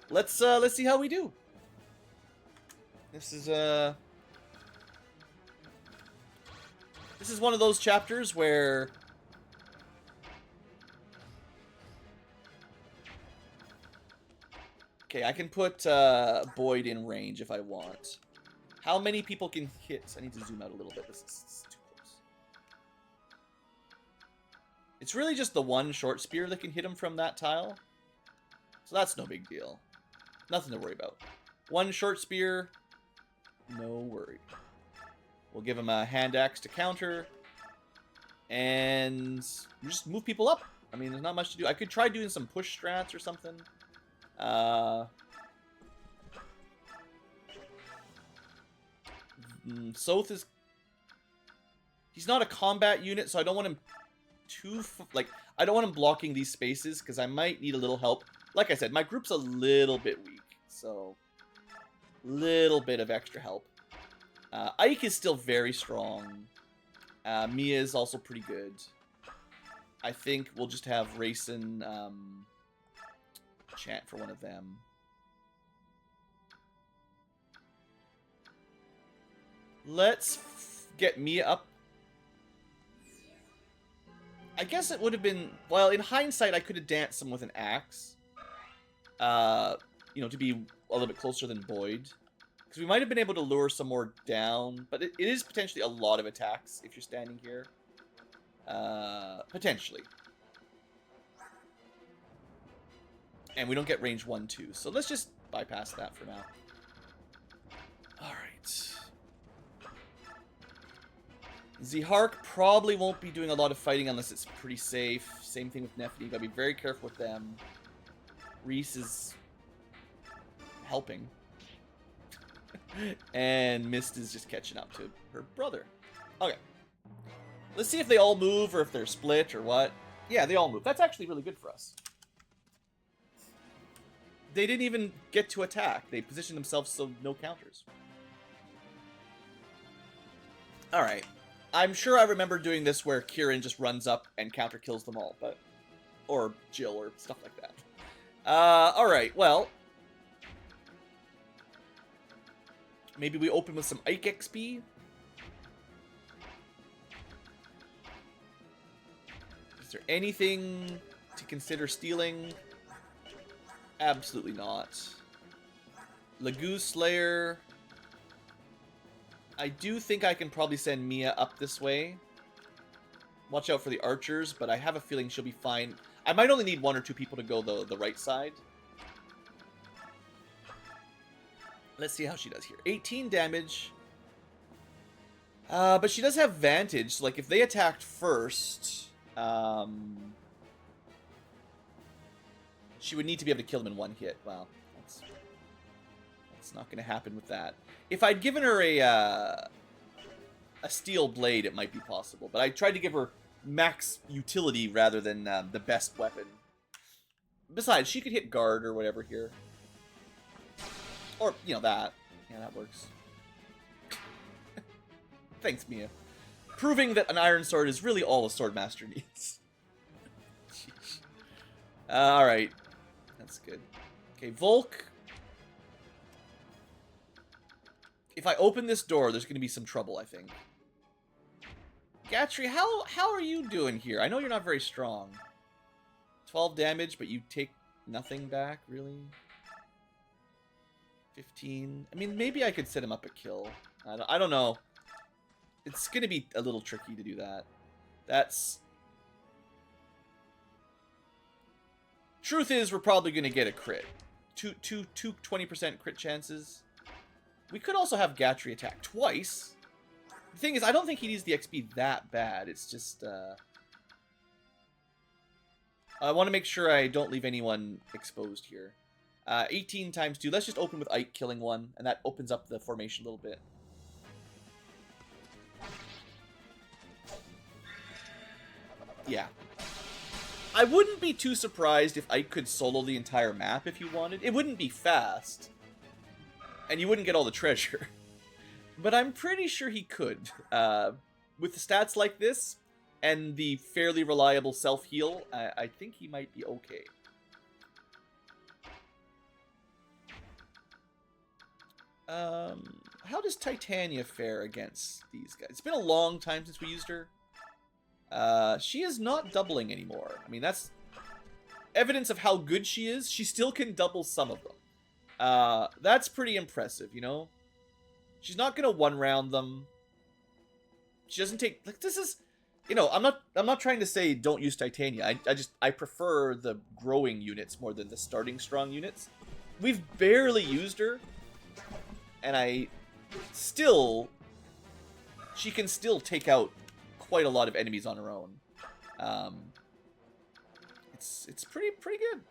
Let's see how we do. This is one of those chapters where okay, I can put Boyd in range if I want. How many people can hit? I need to zoom out a little bit. This is too close. It's really just the one short spear that can hit him from that tile. So that's no big deal. Nothing to worry about. One short spear, no worry. We'll give him a hand axe to counter. And just move people up. I mean, there's not much to do. I could try doing some push strats or something. Soth is... He's not a combat unit, so I don't want him too... I don't want him blocking these spaces, because I might need a little help. Like I said, my group's a little bit weak, so... Little bit of extra help. Ike is still very strong. Mia is also pretty good. I think we'll just have Rayson chant for one of them. Let's get Mia up. I guess it would have been... Well, in hindsight, I could have danced some with an axe. To be a little bit closer than Boyd. Because we might have been able to lure some more down. But it is potentially a lot of attacks if you're standing here. Potentially. And we don't get range 1, 2. So let's just bypass that for now. Alright. Zihark probably won't be doing a lot of fighting unless it's pretty safe. Same thing with Nephity. Gotta be very careful with them. Reese is helping. And Mist is just catching up to her brother. Okay. Let's see if they all move or if they're split or what. Yeah, they all move. That's actually really good for us. They didn't even get to attack. They positioned themselves so no counters. Alright. I'm sure I remember doing this where Kieran just runs up and counter kills them all, but... Or Jill or stuff like that. Alright, well... Maybe we open with some Ike XP? Is there anything to consider stealing? Absolutely not. Lagoon Slayer... I do think I can probably send Mia up this way. Watch out for the archers, but I have a feeling she'll be fine. I might only need 1 or 2 people to go the right side. Let's see how she does here. 18 damage. But she does have Vantage. Like, if they attacked first... she would need to be able to kill them in 1 hit. Wow. That's not going to happen with that. If I'd given her a steel blade, it might be possible. But I tried to give her max utility rather than the best weapon. Besides, she could hit guard or whatever here. Or, that. Yeah, that works. Thanks, Mia. Proving that an iron sword is really all a swordmaster needs. Alright. That's good. Okay, Volk. If I open this door, there's going to be some trouble, I think. Gatry, how are you doing here? I know you're not very strong. 12 damage, but you take nothing back, really? 15. I mean, maybe I could set him up a kill. I don't know. It's going to be a little tricky to do that. That's... Truth is, we're probably going to get a crit. Two 20% crit chances. We could also have Gatry attack twice. The thing is, I don't think he needs the XP that bad. It's just, I want to make sure I don't leave anyone exposed here. 18 times 2. Let's just open with Ike killing one, and that opens up the formation a little bit. Yeah. I wouldn't be too surprised if Ike could solo the entire map if he wanted. It wouldn't be fast. And you wouldn't get all the treasure. But I'm pretty sure he could. With the stats like this, and the fairly reliable self-heal, I think he might be okay. How does Titania fare against these guys? It's been a long time since we used her. She is not doubling anymore. I mean, that's evidence of how good she is. She still can double some of them. That's pretty impressive, you know? She's not gonna one-round them. She doesn't take... Like, this is... You know, I'm not trying to say don't use Titania. I prefer the growing units more than the starting strong units. We've barely used her. And I still... She can still take out quite a lot of enemies on her own. It's pretty good.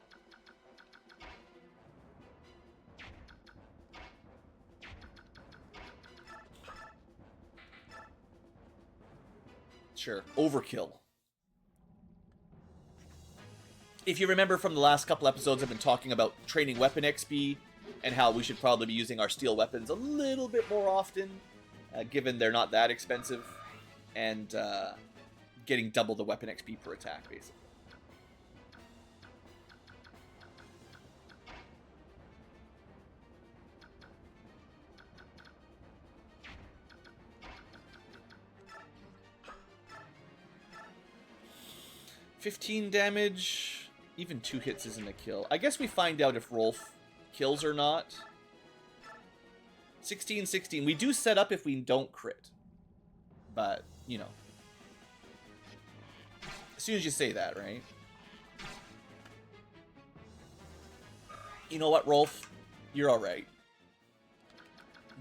Sure, overkill. If you remember from the last couple episodes, I've been talking about training weapon XP and how we should probably be using our steel weapons a little bit more often, given they're not that expensive, and getting double the weapon XP per attack, basically. $15 damage. Even 2 hits isn't a kill. I guess we find out if Rolf kills or not. 16, 16. We do set up if we don't crit. But, you know. As soon as you say that, right? You know what, Rolf? You're alright.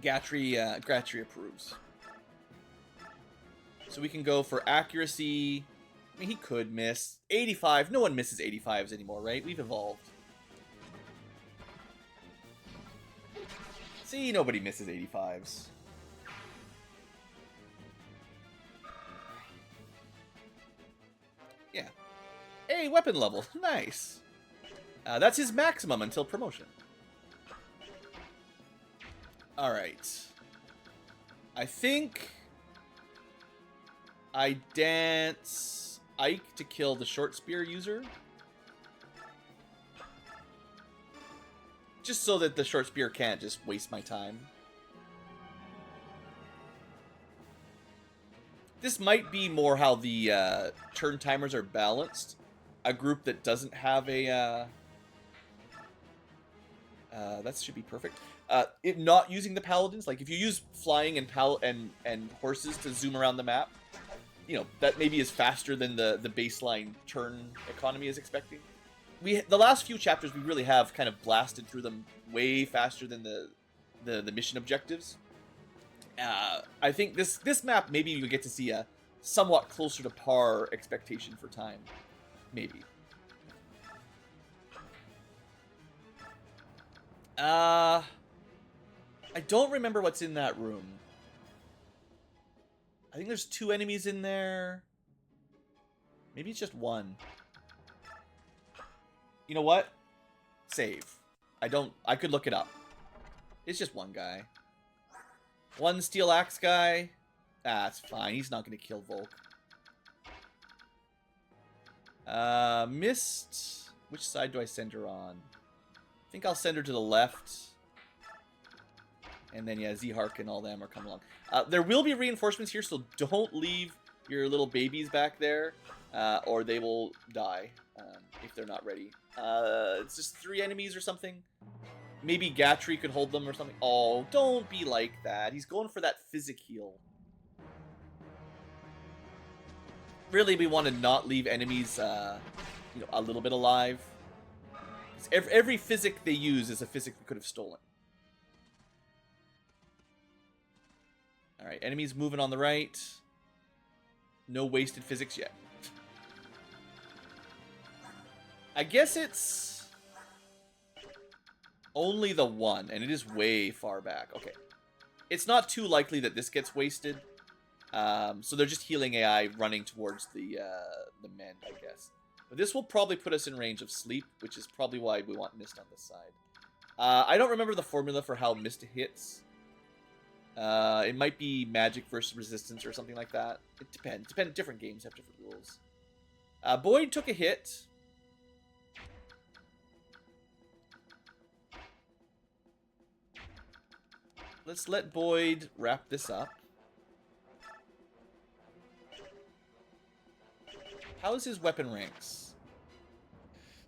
Gatry approves. So we can go for accuracy. I mean, he could miss. 85. No one misses 85s anymore, right? We've evolved. See, nobody misses 85s. Yeah. Hey, weapon level. Nice. That's his maximum until promotion. Alright. I think I dance Ike to kill the short spear user. Just so that the short spear can't just waste my time. This might be more how the turn timers are balanced. A group that doesn't have a... that should be perfect. If not using the paladins, like if you use flying and horses to zoom around the map, you know, that maybe is faster than the baseline turn economy is expecting. The last few chapters, we really have kind of blasted through them way faster than the mission objectives. I think this map, maybe you get to see a somewhat closer to par expectation for time. Maybe. I don't remember what's in that room. I think there's 2 enemies in there. Maybe it's just 1. You know what? Save. I could look it up. It's just 1 guy. 1 steel axe guy. That's fine. He's not going to kill Volk. Mist. Which side do I send her on? I think I'll send her to the left. And then, yeah, Z-Hark and all them are coming along. There will be reinforcements here, so don't leave your little babies back there, or they will die if they're not ready. It's just 3 enemies or something. Maybe Gatry could hold them or something. Oh, don't be like that. He's going for that physic heal. Really, we want to not leave enemies, you know, a little bit alive. Every physic they use is a physic we could have stolen. Alright, enemies moving on the right. No wasted physics yet. I guess it's only the one, and it is way far back. Okay. It's not too likely that this gets wasted. So they're just healing AI running towards the men, I guess. But this will probably put us in range of sleep, which is probably why we want Mist on this side. I don't remember the formula for how Mist hits. It might be magic versus resistance or something like that. It depends. Different games have different rules. Boyd took a hit. Let's let Boyd wrap this up. How's his weapon ranks?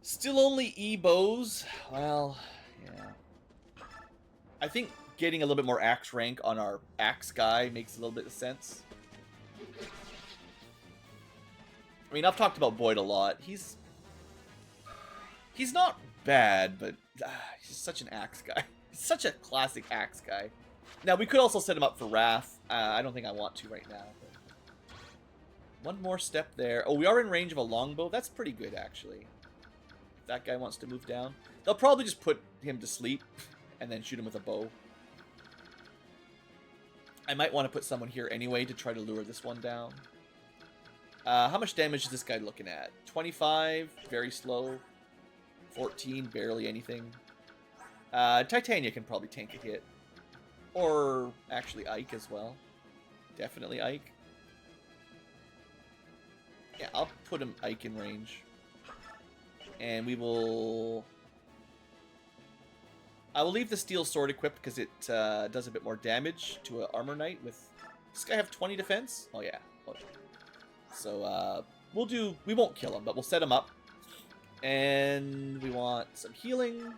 Still only E bows. Well, yeah. I think getting a little bit more axe rank on our axe guy makes a little bit of sense. I mean, I've talked about Boyd a lot. He's not bad, but he's such an axe guy. He's such a classic axe guy. Now, we could also set him up for Wrath. I don't think I want to right now. But one more step there. Oh, we are in range of a longbow. That's pretty good, actually. If that guy wants to move down. They'll probably just put him to sleep and then shoot him with a bow. I might want to put someone here anyway to try to lure this one down. How much damage is this guy looking at? 25, very slow. 14, barely anything. Titania can probably tank a hit. Or actually Ike as well. Definitely Ike. Yeah, I'll put him Ike in range. And we will... I will leave the steel sword equipped because it does a bit more damage to an armor knight with... Does this guy have 20 defense? Oh yeah. Okay. So we'll do... We won't kill him, but we'll set him up. And we want some healing.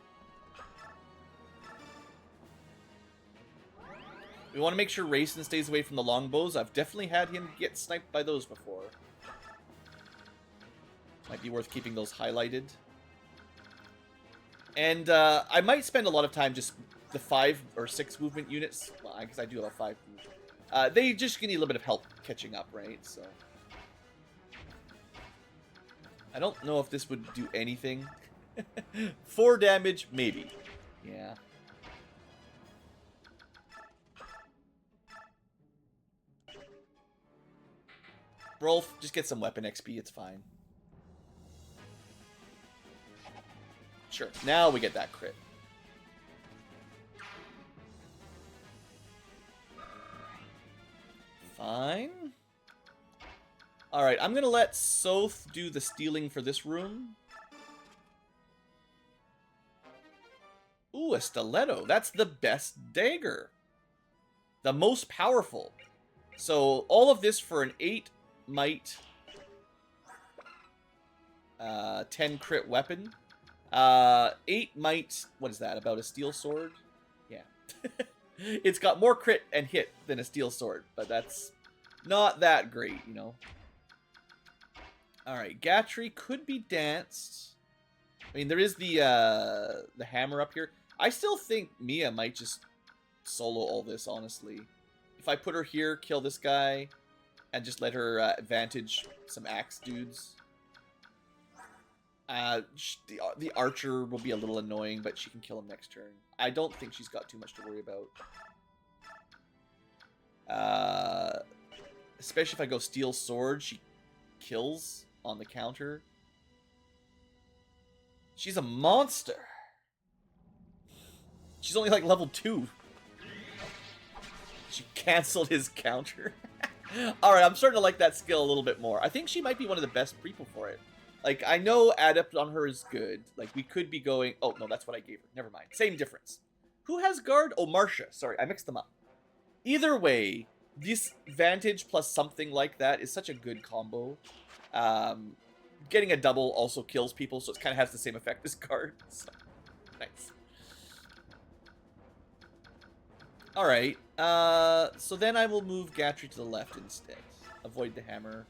We want to make sure Rayson stays away from the longbows. I've definitely had him get sniped by those before. Might be worth keeping those highlighted. And I might spend a lot of time just the 5 or 6 movement units. Well, I guess I do have a 5 movement. They just need a little bit of help catching up, right? So I don't know if this would do anything. 4 damage, maybe. Yeah. Rolf, just get some weapon XP, it's fine. Sure, now we get that crit. Fine. Alright, I'm gonna let Soth do the stealing for this room. Ooh, a stiletto. That's the best dagger. The most powerful. So, all of this for an 8 might 10 crit weapon. 8 might, what is that, about a steel sword? Yeah. It's got more crit and hit than a steel sword, but that's not that great, you know. Alright, Gatry could be danced. I mean, there is the hammer up here. I still think Mia might just solo all this, honestly. If I put her here, kill this guy, and just let her advantage some axe dudes. The archer will be a little annoying, but she can kill him next turn. I don't think she's got too much to worry about. Especially if I go steel sword, she kills on the counter. She's a monster. She's only like level 2. She canceled his counter. Alright, I'm starting to like that skill a little bit more. I think she might be one of the best people for it. Like, I know Adept on her is good. Like, we could be going... Oh, no, that's what I gave her. Never mind. Same difference. Who has guard? Oh, Marcia. Sorry, I mixed them up. Either way, this Vantage plus something like that is such a good combo. Getting a double also kills people, so it kind of has the same effect as guard. So, nice. Alright, so then I will move Gatry to the left instead. Avoid the hammer.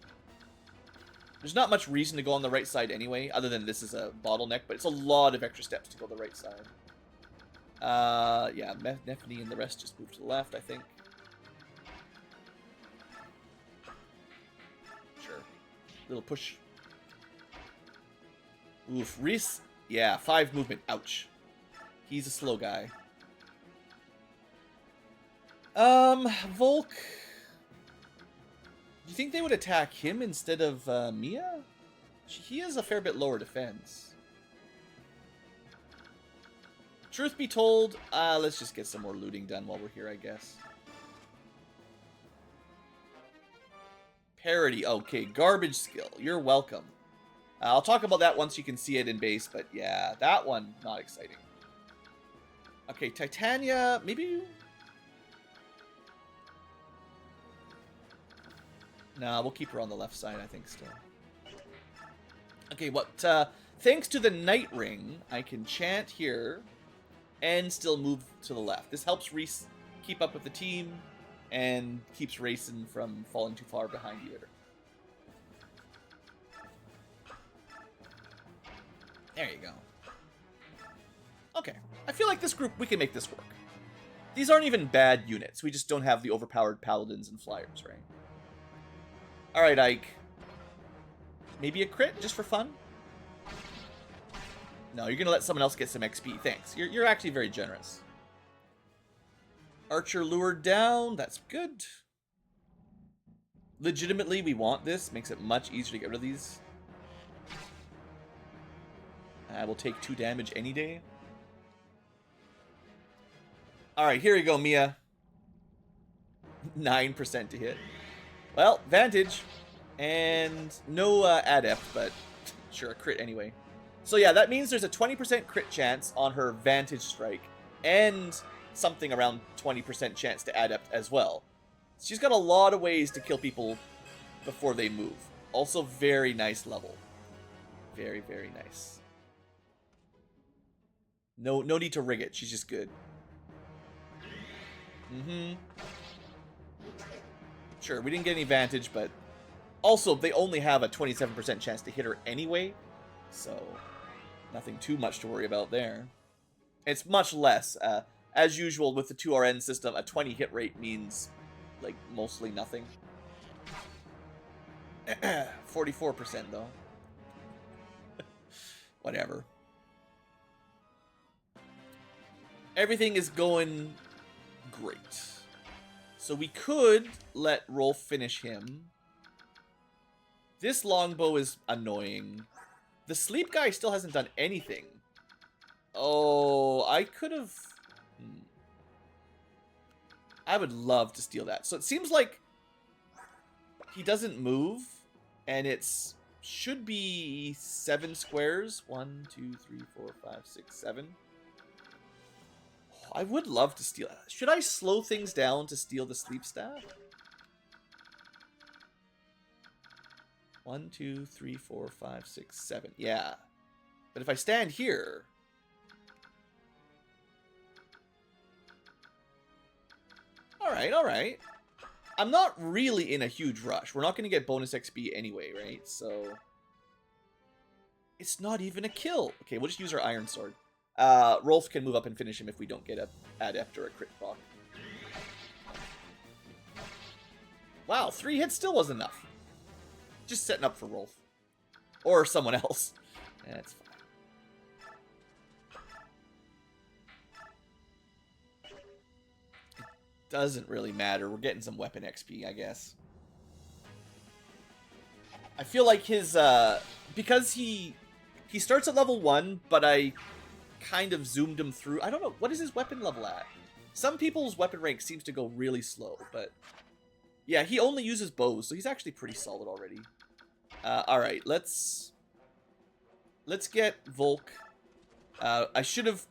There's not much reason to go on the right side anyway, other than this is a bottleneck, but it's a lot of extra steps to go the right side. Yeah, Nephany and the rest just move to the left, I think. Sure. Little push. Oof, Reese. Yeah, 5 movement. Ouch. He's a slow guy. Volk. Do you think they would attack him instead of Mia? He has a fair bit lower defense. Truth be told, let's just get some more looting done while we're here, I guess. Parody. Okay, garbage skill. You're welcome. I'll talk about that once you can see it in base, but yeah, that one, not exciting. Okay, Titania, maybe... Nah, we'll keep her on the left side, I think, still. Okay, thanks to the Night Ring, I can chant here and still move to the left. This helps Reese keep up with the team and keeps Rayson from falling too far behind either. There you go. Okay, I feel like this group, we can make this work. These aren't even bad units. We just don't have the overpowered paladins and flyers, right? Alright, Ike. Maybe a crit, just for fun? No, you're gonna let someone else get some XP. Thanks. You're actually very generous. Archer lured down. That's good. Legitimately, we want this. Makes it much easier to get rid of these. I will take 2 damage any day. Alright, here we go, Mia. 9% to hit. Well, Vantage. And no Adept, but sure, a crit anyway. So yeah, that means there's a 20% crit chance on her Vantage Strike. And something around 20% chance to Adept as well. She's got a lot of ways to kill people before they move. Also very nice level. Very, very nice. No need to rig it. She's just good. Sure, we didn't get any Vantage, but also they only have a 27% chance to hit her anyway, so nothing too much to worry about there. It's much less. As usual with the 2RN system, a 20 hit rate means like mostly nothing. 44% though. Whatever. Everything is going great. So we could let Rolf finish him. This longbow is annoying. The sleep guy still hasn't done anything. Oh, I could have... I would love to steal that. So it seems like he doesn't move, and it's should be 7 squares. 1, 2, 3, 4, 5, 6, 7. I would love to steal that. Should I slow things down to steal the sleep staff? 1, 2, 3, 4, 5, 6, 7. Yeah. But if I stand here... Alright, alright. I'm not really in a huge rush. We're not going to get bonus XP anyway, right? So... It's not even a kill. Okay, we'll just use our Iron Sword. Rolf can move up and finish him if we don't get a Adept or a crit proc. Wow, 3 hits still wasn't enough. Just setting up for Rolf. Or someone else. That's fine. It doesn't really matter. We're getting some weapon XP, I guess. I feel like his, because he starts at level 1, but I kind of zoomed him through. I don't know, what is his weapon level at? Some people's weapon rank seems to go really slow, but yeah, he only uses bows, so he's actually pretty solid already. Alright, let's get Volk. I should have,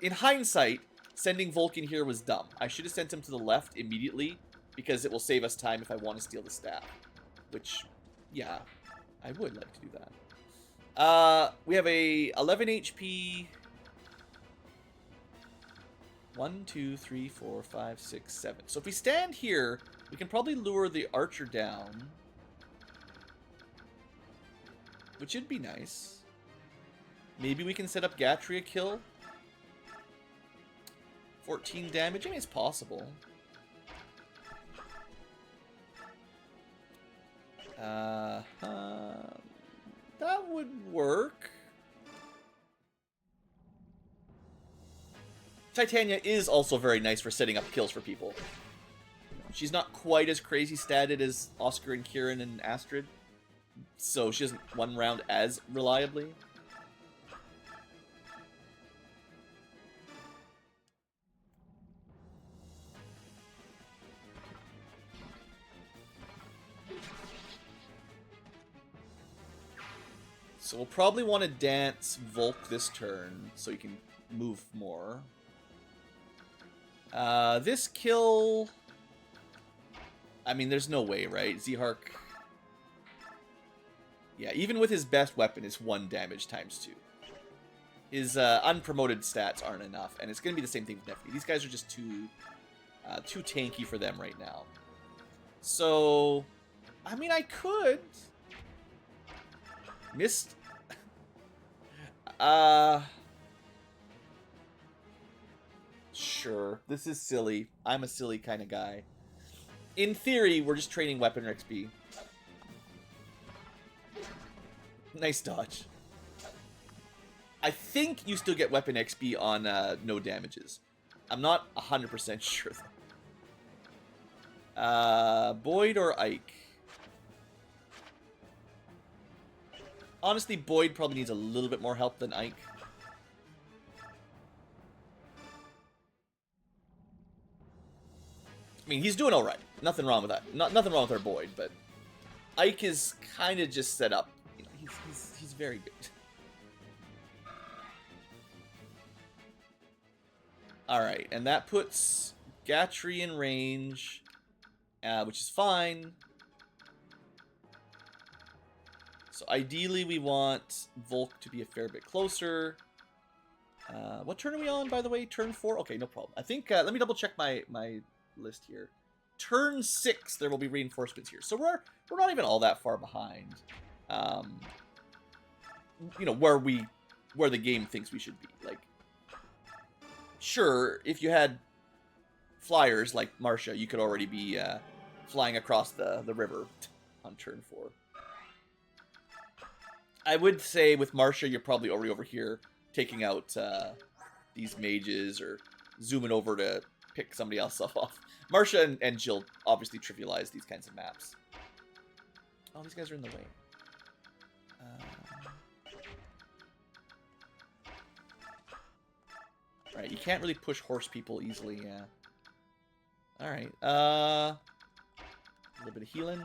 in hindsight, sending Volk in here was dumb. I should have sent him to the left immediately, because it will save us time if I want to steal the staff. Which, yeah, I would like to do that. We have a 11 HP. 1, 2, 3, 4, 5, 6, 7. So if we stand here, we can probably lure the archer down, which would be nice. Maybe we can set up Gatria kill. 14 damage. I mean, it's possible. That would work. Titania is also very nice for setting up kills for people. She's not quite as crazy statted as Oscar and Kieran and Astrid, so she doesn't one round as reliably. So we'll probably want to dance Volk this turn so you can move more. This kill... I mean, there's no way, right? Zehark... Yeah, even with his best weapon, it's 1 damage times 2. His unpromoted stats aren't enough, and it's going to be the same thing with Nephi. These guys are just too tanky for them right now. So, I mean, I could... Missed... Sure. This is silly. I'm a silly kind of guy. In theory, we're just training weapon XP. Nice dodge. I think you still get weapon XP on no damages. I'm not 100% sure, though. Boyd or Ike? Honestly, Boyd probably needs a little bit more help than Ike. I mean, he's doing all right. Nothing wrong with that. Nothing wrong with our Boyd, but Ike is kind of just set up. You know, he's very good. All right, and that puts Gatry in range, which is fine. So ideally, we want Volk to be a fair bit closer. What turn are we on, by the way? Turn 4? Okay, no problem. I think, let me double check my list here. Turn 6, there will be reinforcements here. So we're not even all that far behind. You know, where the game thinks we should be. Like, sure, if you had flyers like Marcia, you could already be flying across the river on turn 4. I would say with Marcia, you're probably already over here taking out these mages or zooming over to pick somebody else off. Marcia and Jill obviously trivialize these kinds of maps. Oh, these guys are in the way. Right, you can't really push horse people easily, yeah. Alright, a little bit of healing.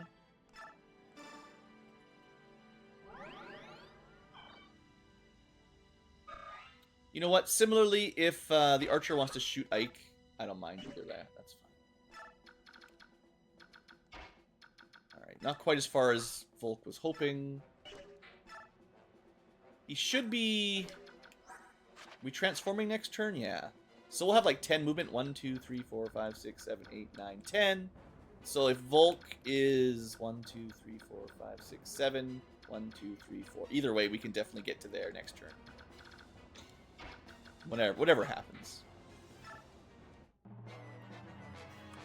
You know what? Similarly, if the archer wants to shoot Ike, I don't mind either way. That's fine. Alright, not quite as far as Volk was hoping. He should be... We transforming next turn? Yeah. So we'll have like 10 movement. 1, 2, 3, 4, 5, 6, 7, 8, 9, 10. So if Volk is 1, 2, 3, 4, 5, 6, 7. 1, 2, 3, 4. Either way, we can definitely get to there next turn. Whatever happens.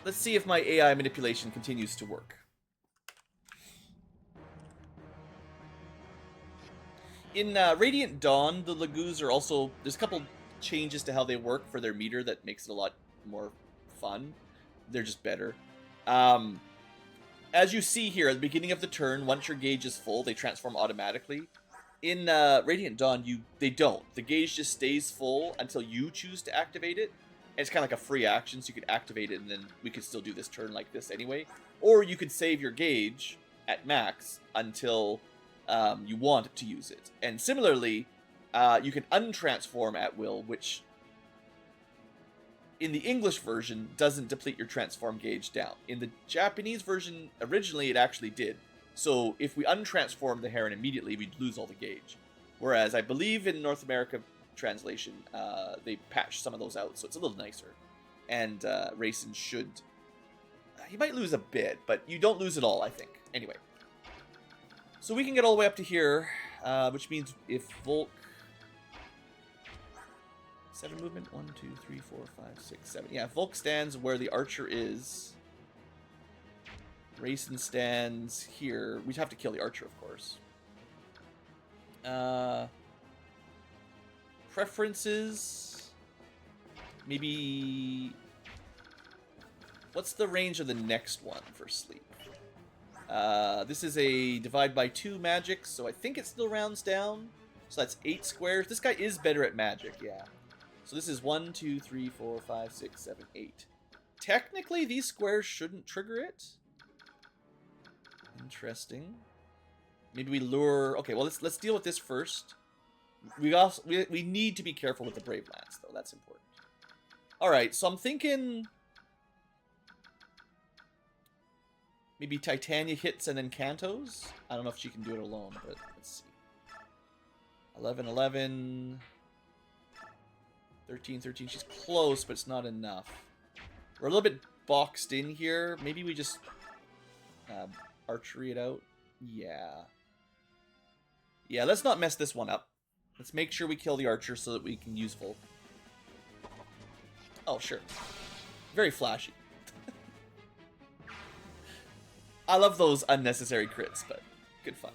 Let's see if my AI manipulation continues to work. In Radiant Dawn, the Lagoos are also... There's a couple changes to how they work for their meter that makes it a lot more fun. They're just better. As you see here, at the beginning of the turn, once your gauge is full, they transform automatically. In Radiant Dawn, they don't. The gauge just stays full until you choose to activate it. And it's kind of like a free action, so you could activate it, and then we could still do this turn like this anyway. Or you could save your gauge at max until you want to use it. And similarly, you can untransform at will, which in the English version, doesn't deplete your transform gauge down. In the Japanese version, originally it actually did. So if we untransform the Heron immediately, we'd lose all the gauge. Whereas I believe in North America translation, they patched some of those out, so it's a little nicer. And Racing should... he might lose a bit, but you don't lose it all, I think. Anyway. So we can get all the way up to here, which means if Volk... 7 movement? 1, 2, 3, 4, 5, 6, 7. Yeah, Volk stands where the archer is. Racing stands here. We'd have to kill the archer, of course. Preferences? Maybe... what's the range of the next one for sleep? This is a divide by 2 magic, so I think it still rounds down. So that's 8 squares. This guy is better at magic, yeah. So this is 1, 2, 3, 4, 5, 6, 7, 8. Technically, these squares shouldn't trigger it. Interesting. Maybe we lure... okay, well, let's deal with this first. We need to be careful with the Brave Lance, though. That's important. Alright, so I'm thinking... maybe Titania hits and then Cantos? I don't know if she can do it alone, but let's see. 11, 11... 13, 13. She's close, but it's not enough. We're a little bit boxed in here. Maybe we just archery it out. Yeah. Yeah, let's not mess this one up. Let's make sure we kill the archer so that we can use Volk. Oh, sure. Very flashy. I love those unnecessary crits, but good fun.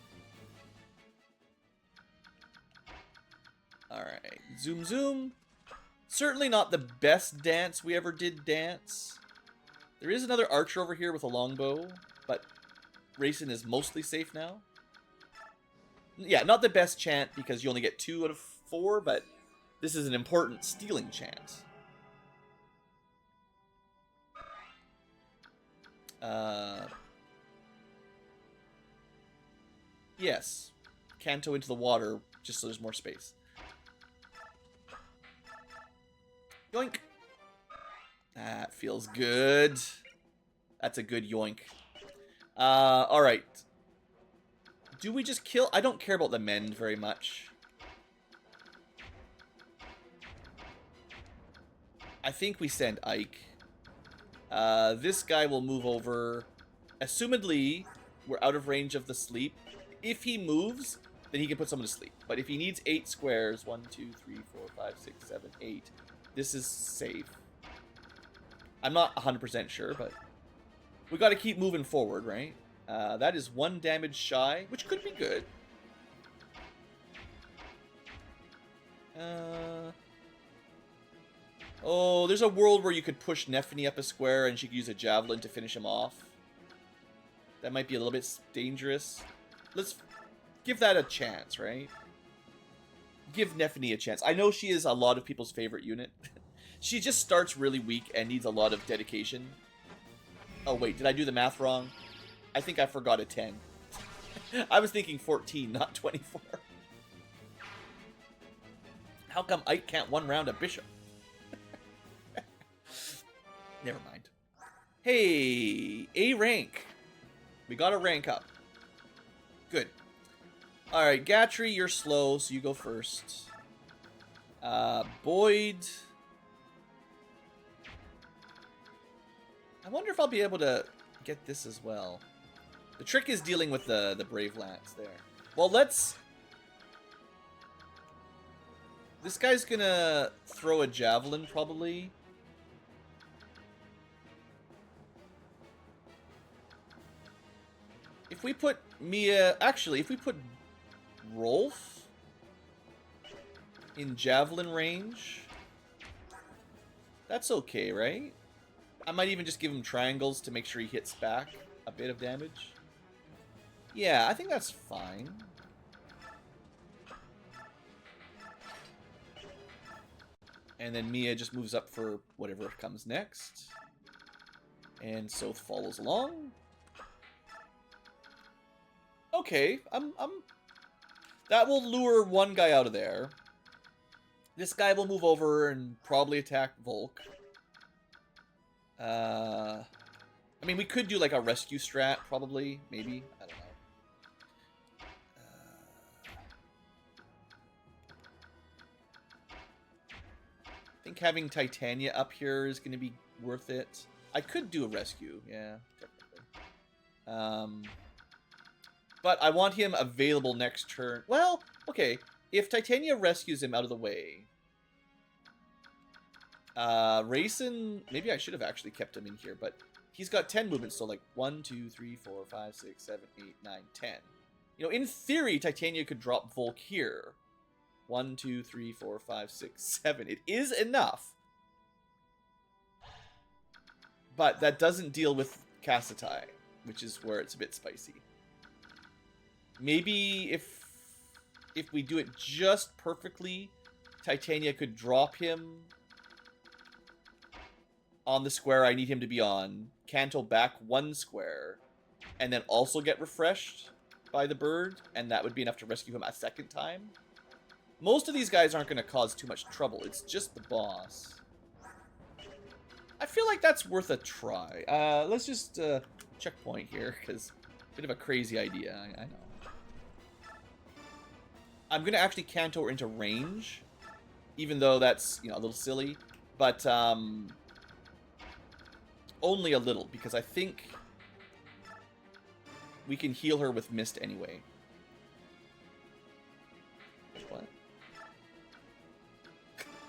Alright. Zoom, zoom. Certainly not the best dance we ever did dance. There is another archer over here with a longbow, but Racing is mostly safe now. Yeah, not the best chant because you only get 2 out of 4, but this is an important stealing chant. Yes. Canto into the water, just so there's more space. Yoink! That feels good. That's a good yoink. Alright. Do we just kill? I don't care about the mend very much. I think we send Ike. This guy will move over. Assumedly, we're out of range of the sleep. If he moves, then he can put someone to sleep. But if he needs 8 squares, 1, 2, 3, 4, 5, 6, 7, 8, this is safe. I'm not 100% sure, but we got to keep moving forward, right? That is 1 damage shy, which could be good. Oh, there's a world where you could push Nephany up a square and she could use a javelin to finish him off. That might be a little bit dangerous. Let's give that a chance, right? Give Nephany a chance. I know she is a lot of people's favorite unit. She just starts really weak and needs a lot of dedication. Oh, wait, did I do the math wrong? I think I forgot a 10. I was thinking 14, not 24. How come Ike can't one-round a bishop? Never mind. Hey, A rank. We got a rank up. Good. Alright, Gatry, you're slow, so you go first. Boyd. I wonder if I'll be able to get this as well. The trick is dealing with the Brave Lance there. Well, let's... this guy's gonna throw a javelin, probably. If we put Mia... actually, if we put Rolf in javelin range, that's okay, right? I might even just give him triangles to make sure he hits back a bit of damage. Yeah, I think that's fine. And then Mia just moves up for whatever comes next. And Soth follows along. Okay, that will lure one guy out of there. This guy will move over and probably attack Volk. I mean, we could do like a rescue strat, probably, maybe. I don't know. I think having Titania up here is going to be worth it. I could do a rescue, yeah, technically. But I want him available next turn. Well, okay, if Titania rescues him out of the way, Rayson, maybe I should have actually kept him in here, but he's got 10 movements, so like 1, 2, 3, 4, 5, 6, 7, 8, 9, 10. You know, in theory, Titania could drop Volk here. 1, 2, 3, 4, 5, 6, 7. It is enough. But that doesn't deal with Kassetai, which is where it's a bit spicy. Maybe if we do it just perfectly, Titania could drop him on the square I need him to be on, Canto back 1 square, and then also get refreshed by the bird, and that would be enough to rescue him a second time. Most of these guys aren't going to cause too much trouble. It's just the boss. I feel like that's worth a try. Let's just checkpoint here, because a bit of a crazy idea, I know. I'm going to actually Canto into range, even though that's, you know, a little silly. But only a little, because I think we can heal her with Mist anyway. What?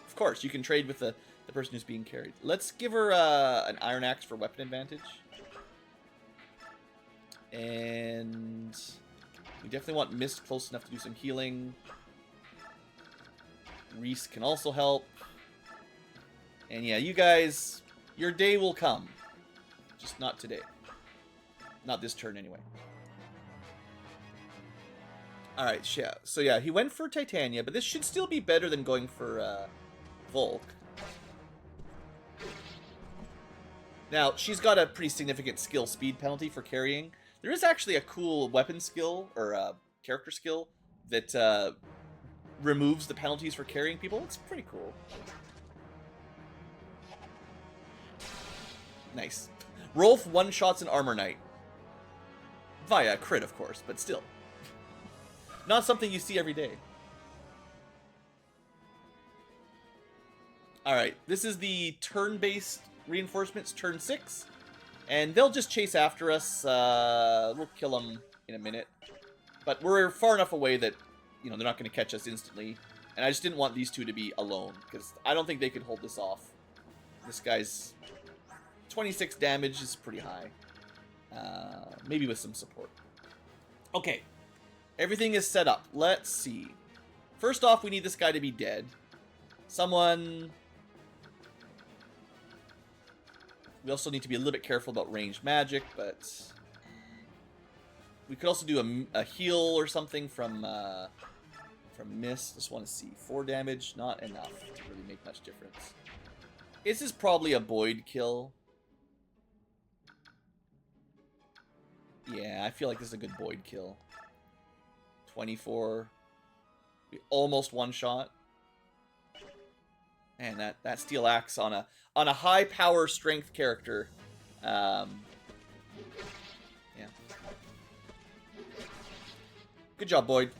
Of course, you can trade with the person who's being carried. Let's give her an Iron Axe for weapon advantage. And we definitely want Mist close enough to do some healing. Reese can also help. And yeah, you guys, your day will come. Just not today. Not this turn, anyway. Alright, yeah. So yeah, he went for Titania, but this should still be better than going for Volk. Now, she's got a pretty significant skill speed penalty for carrying. There is actually a cool weapon skill, or character skill, that removes the penalties for carrying people. It's pretty cool. Nice. Rolf one-shots an Armor Knight. Via a crit, of course, but still. Not something you see every day. Alright, this is the turn-based reinforcements, turn 6. And they'll just chase after us. We'll kill them in a minute. But we're far enough away that, you know, they're not going to catch us instantly. And I just didn't want these two to be alone, because I don't think they could hold this off. This guy's 26 damage is pretty high. Maybe with some support. Okay. Everything is set up. Let's see. First off, we need this guy to be dead. Someone... We also need to be a little bit careful about ranged magic, but... We could also do a heal or something from Mist. Just want to see. 4 damage, not enough to really make much difference. This is probably a Boyd kill. Yeah, I feel like this is a good Boyd kill. 24. We almost one shot. And that steel axe on a high power strength character. Yeah. Good job, Boyd.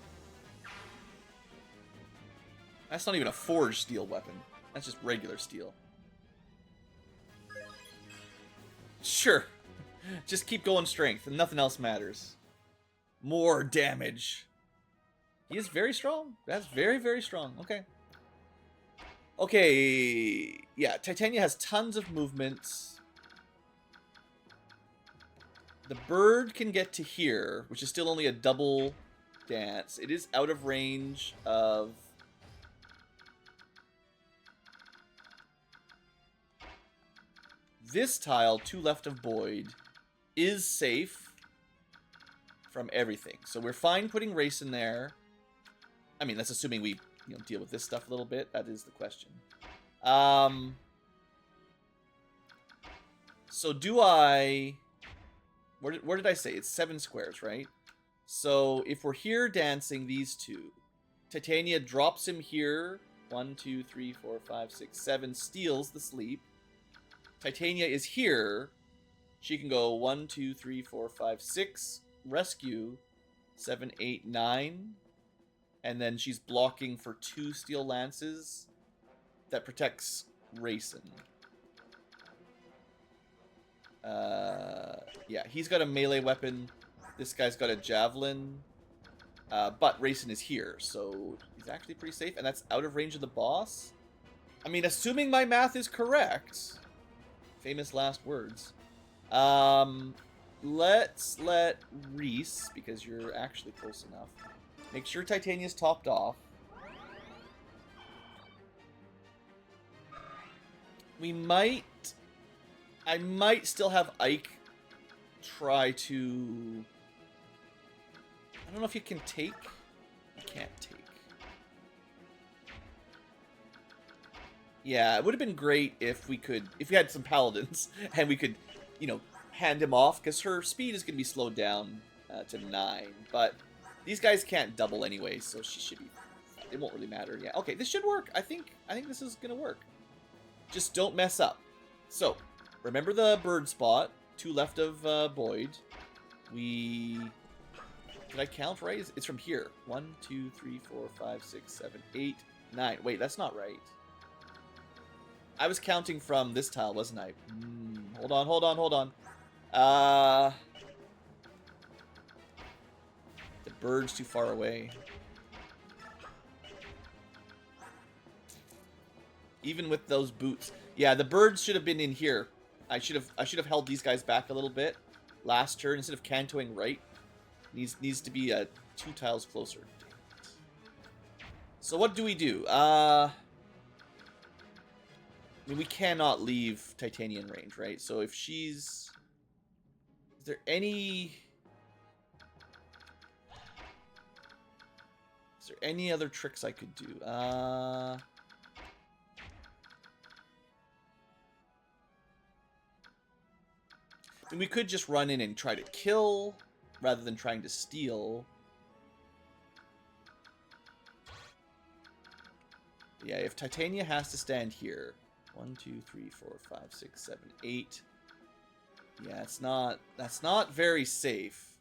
That's not even a forged steel weapon. That's just regular steel. Sure. Just keep going strength, and nothing else matters. More damage. He is very strong. That's very, very strong. Okay. Okay. Yeah, Titania has tons of movements. The bird can get to here, which is still only a double dance. It is out of range of... This tile, 2 left of Boyd, is safe from everything. So we're fine putting race in there. I mean, that's assuming we deal with this stuff a little bit. That is the question. So do I... Where did I say? It's 7 squares, right? So if we're here dancing these two, Titania drops him here. 1, 2, 3, 4, 5, 6, 7. Steals the sleep. Titania is here, she can go 1, 2, 3, 4, 5, 6, rescue, 7, 8, 9, and then she's blocking for 2 steel lances that protects Rayson. Yeah, he's got a melee weapon. This guy's got a javelin. But Rayson is here, so he's actually pretty safe, and that's out of range of the boss. I mean, assuming my math is correct. Famous last words. Let's let Reese, because you're actually close enough, make sure Titania's topped off. I might still have Ike try to... I don't know if you can take. You can't take. Yeah, it would have been great if we had some paladins and we could, you know, hand him off, because her speed is going to be slowed down to 9. But these guys can't double anyway, so she should be. It won't really matter. Yeah. Okay, this should work. I think this is going to work. Just don't mess up. So, remember the bird spot. 2 left of Boyd. Did I count right? It's from here. 1, 2, 3, 4, 5, 6, 7, 8, 9. Wait, that's not right. I was counting from this tile, wasn't I? Hold on. The bird's too far away. Even with those boots. Yeah, the birds should have been in here. I should have held these guys back a little bit last turn instead of cantoing right. Needs to be 2 tiles closer. So what do we do? I mean, we cannot leave Titania in range, right? So if she's... Is there any other tricks I could do? I mean, we could just run in and try to kill rather than trying to steal. Yeah, if Titania has to stand here. 1, 2, 3, 4, 5, 6, 7, 8. Yeah, that's not very safe.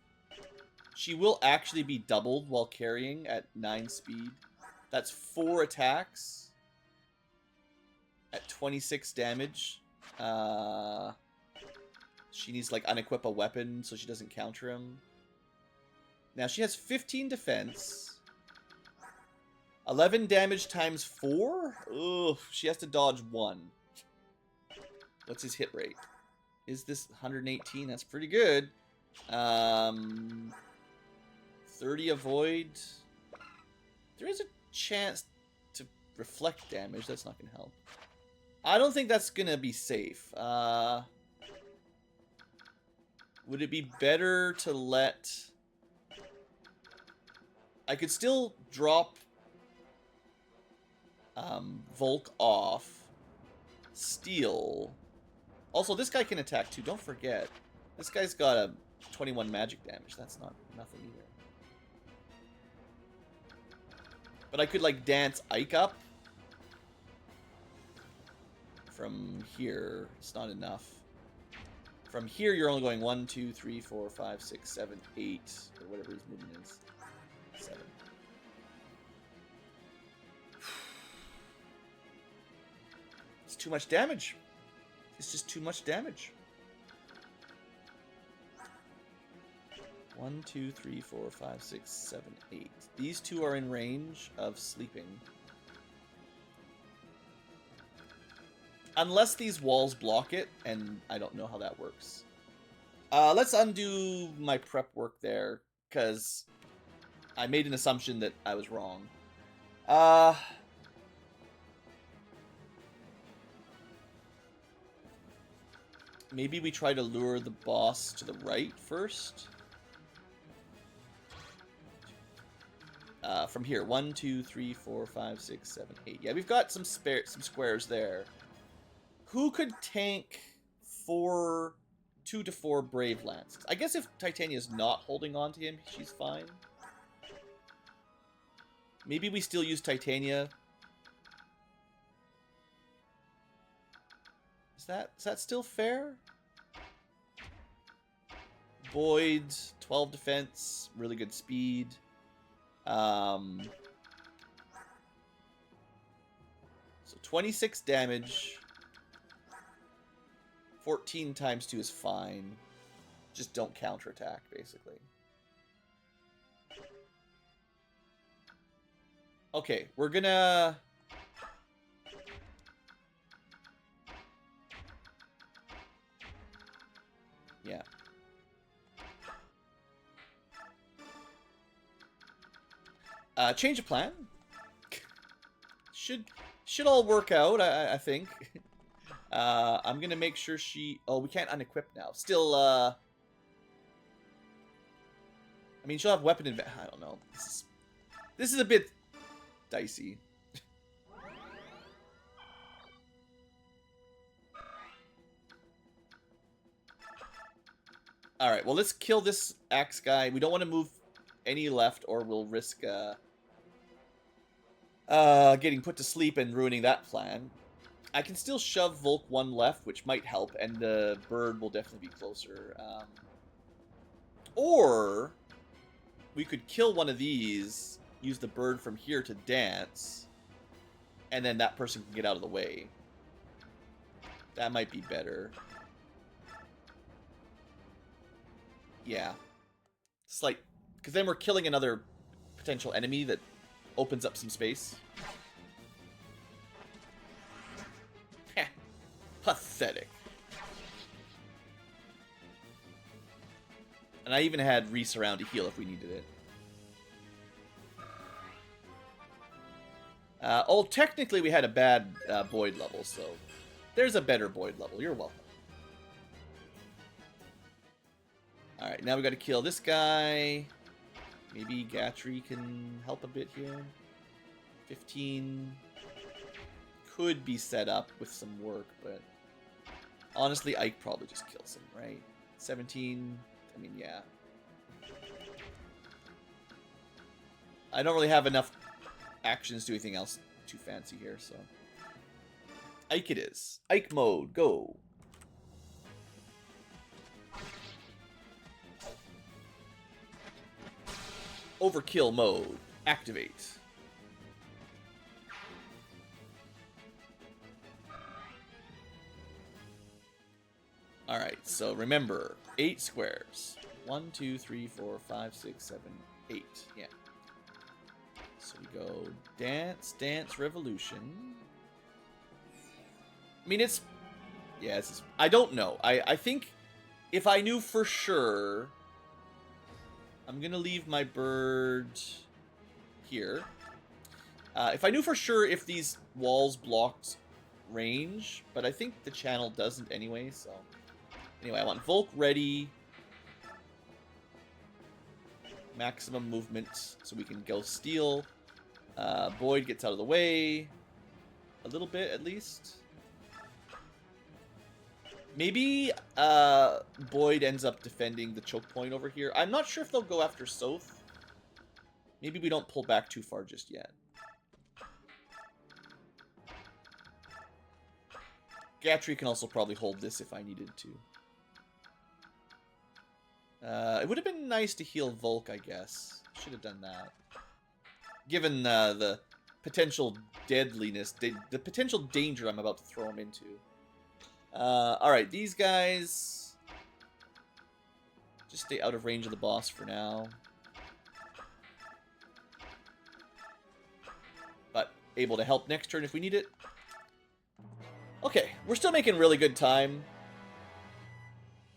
She will actually be doubled while carrying at 9 speed. That's 4 attacks at 26 damage. She needs like unequip a weapon so she doesn't counter him. Now she has 15 defense. 11 damage times 4? Ugh, she has to dodge 1. What's his hit rate? Is this 118? That's pretty good. 30 avoid. There is a chance to reflect damage. That's not going to help. I don't think that's going to be safe. Would it be better to let... I could still drop Volk off. Steal. Also, this guy can attack too. Don't forget. This guy's got a 21 magic damage. That's not nothing either. But I could, like, dance Ike up. From here. It's not enough. From here, you're only going 1, 2, 3, 4, 5, 6, 7, 8, or whatever his movement is. 7. It's too much damage. It's just too much damage. 1, 2, 3, 4, 5, 6, 7, 8. These two are in range of sleeping. Unless these walls block it, and I don't know how that works. Let's undo my prep work there, because I made an assumption that I was wrong. Maybe we try to lure the boss to the right first. From here, 1, 2, 3, 4, 5, 6, 7, 8. Yeah, we've got some squares there. Who could tank 2 to 4 Brave Lance? I guess if Titania's not holding on to him, she's fine. Maybe we still use Titania. Is that still fair? Void, 12 defense, really good speed. So 26 damage. 14 times 2 is fine. Just don't counterattack, basically. Okay, we're gonna... Yeah. Change of plan. Should all work out, I think. I'm gonna make sure she... Oh, we can't unequip now. Still, I mean, she'll have weapon advantage. I don't know. This is a bit dicey. Alright, well, let's kill this axe guy. We don't want to move any left, or we'll risk getting put to sleep and ruining that plan. I can still shove Volk one left, which might help, and the bird will definitely be closer. Or we could kill one of these, use the bird from here to dance, and then that person can get out of the way. That might be better. Yeah. It's like, because then we're killing another potential enemy that opens up some space. Heh. Pathetic. And I even had Reese around to heal if we needed it. Oh, technically we had a bad Boyd level, so there's a better Boyd level. You're welcome. Alright, now we gotta kill this guy. Maybe Gatry can help a bit here. 15 could be set up with some work, but honestly, Ike probably just kills him, right? 17, I mean, yeah. I don't really have enough actions to do anything else too fancy here, so. Ike it is. Ike mode, go. Overkill mode, activate. Alright, so remember, 8 squares. 1, 2, 3, 4, 5, 6, 7, 8. Yeah. So we go dance, dance, revolution. I mean, it's... Yeah, it's... I don't know. I think if I knew for sure... I'm gonna leave my bird here. If I knew for sure if these walls blocked range, but I think the channel doesn't anyway, so... Anyway, I want Volk ready. Maximum movement, so we can go steal. Boyd gets out of the way. A little bit, at least. Maybe Boyd ends up defending the choke point over here. I'm not sure if they'll go after Soth. Maybe we don't pull back too far just yet. Gatry can also probably hold this if I needed to. It would have been nice to heal Volk, I guess. Should have done that. Given the potential deadliness, the potential danger I'm about to throw him into. Alright, these guys... Just stay out of range of the boss for now. But able to help next turn if we need it. Okay, we're still making really good time.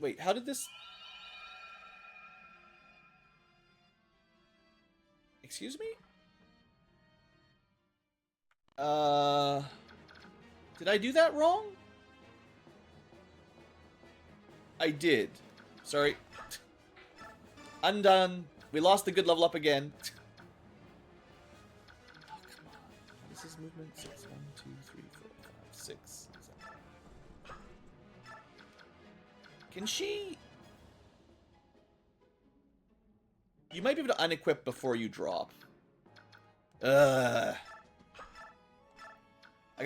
Wait, how did this... Excuse me? Did I do that wrong? I did. Sorry. Undone. We lost the good level up again. Oh, come on. This is movement 6. 1, 2, 3, 4, 5, 6, 7. Can she... You might be able to unequip before you drop. I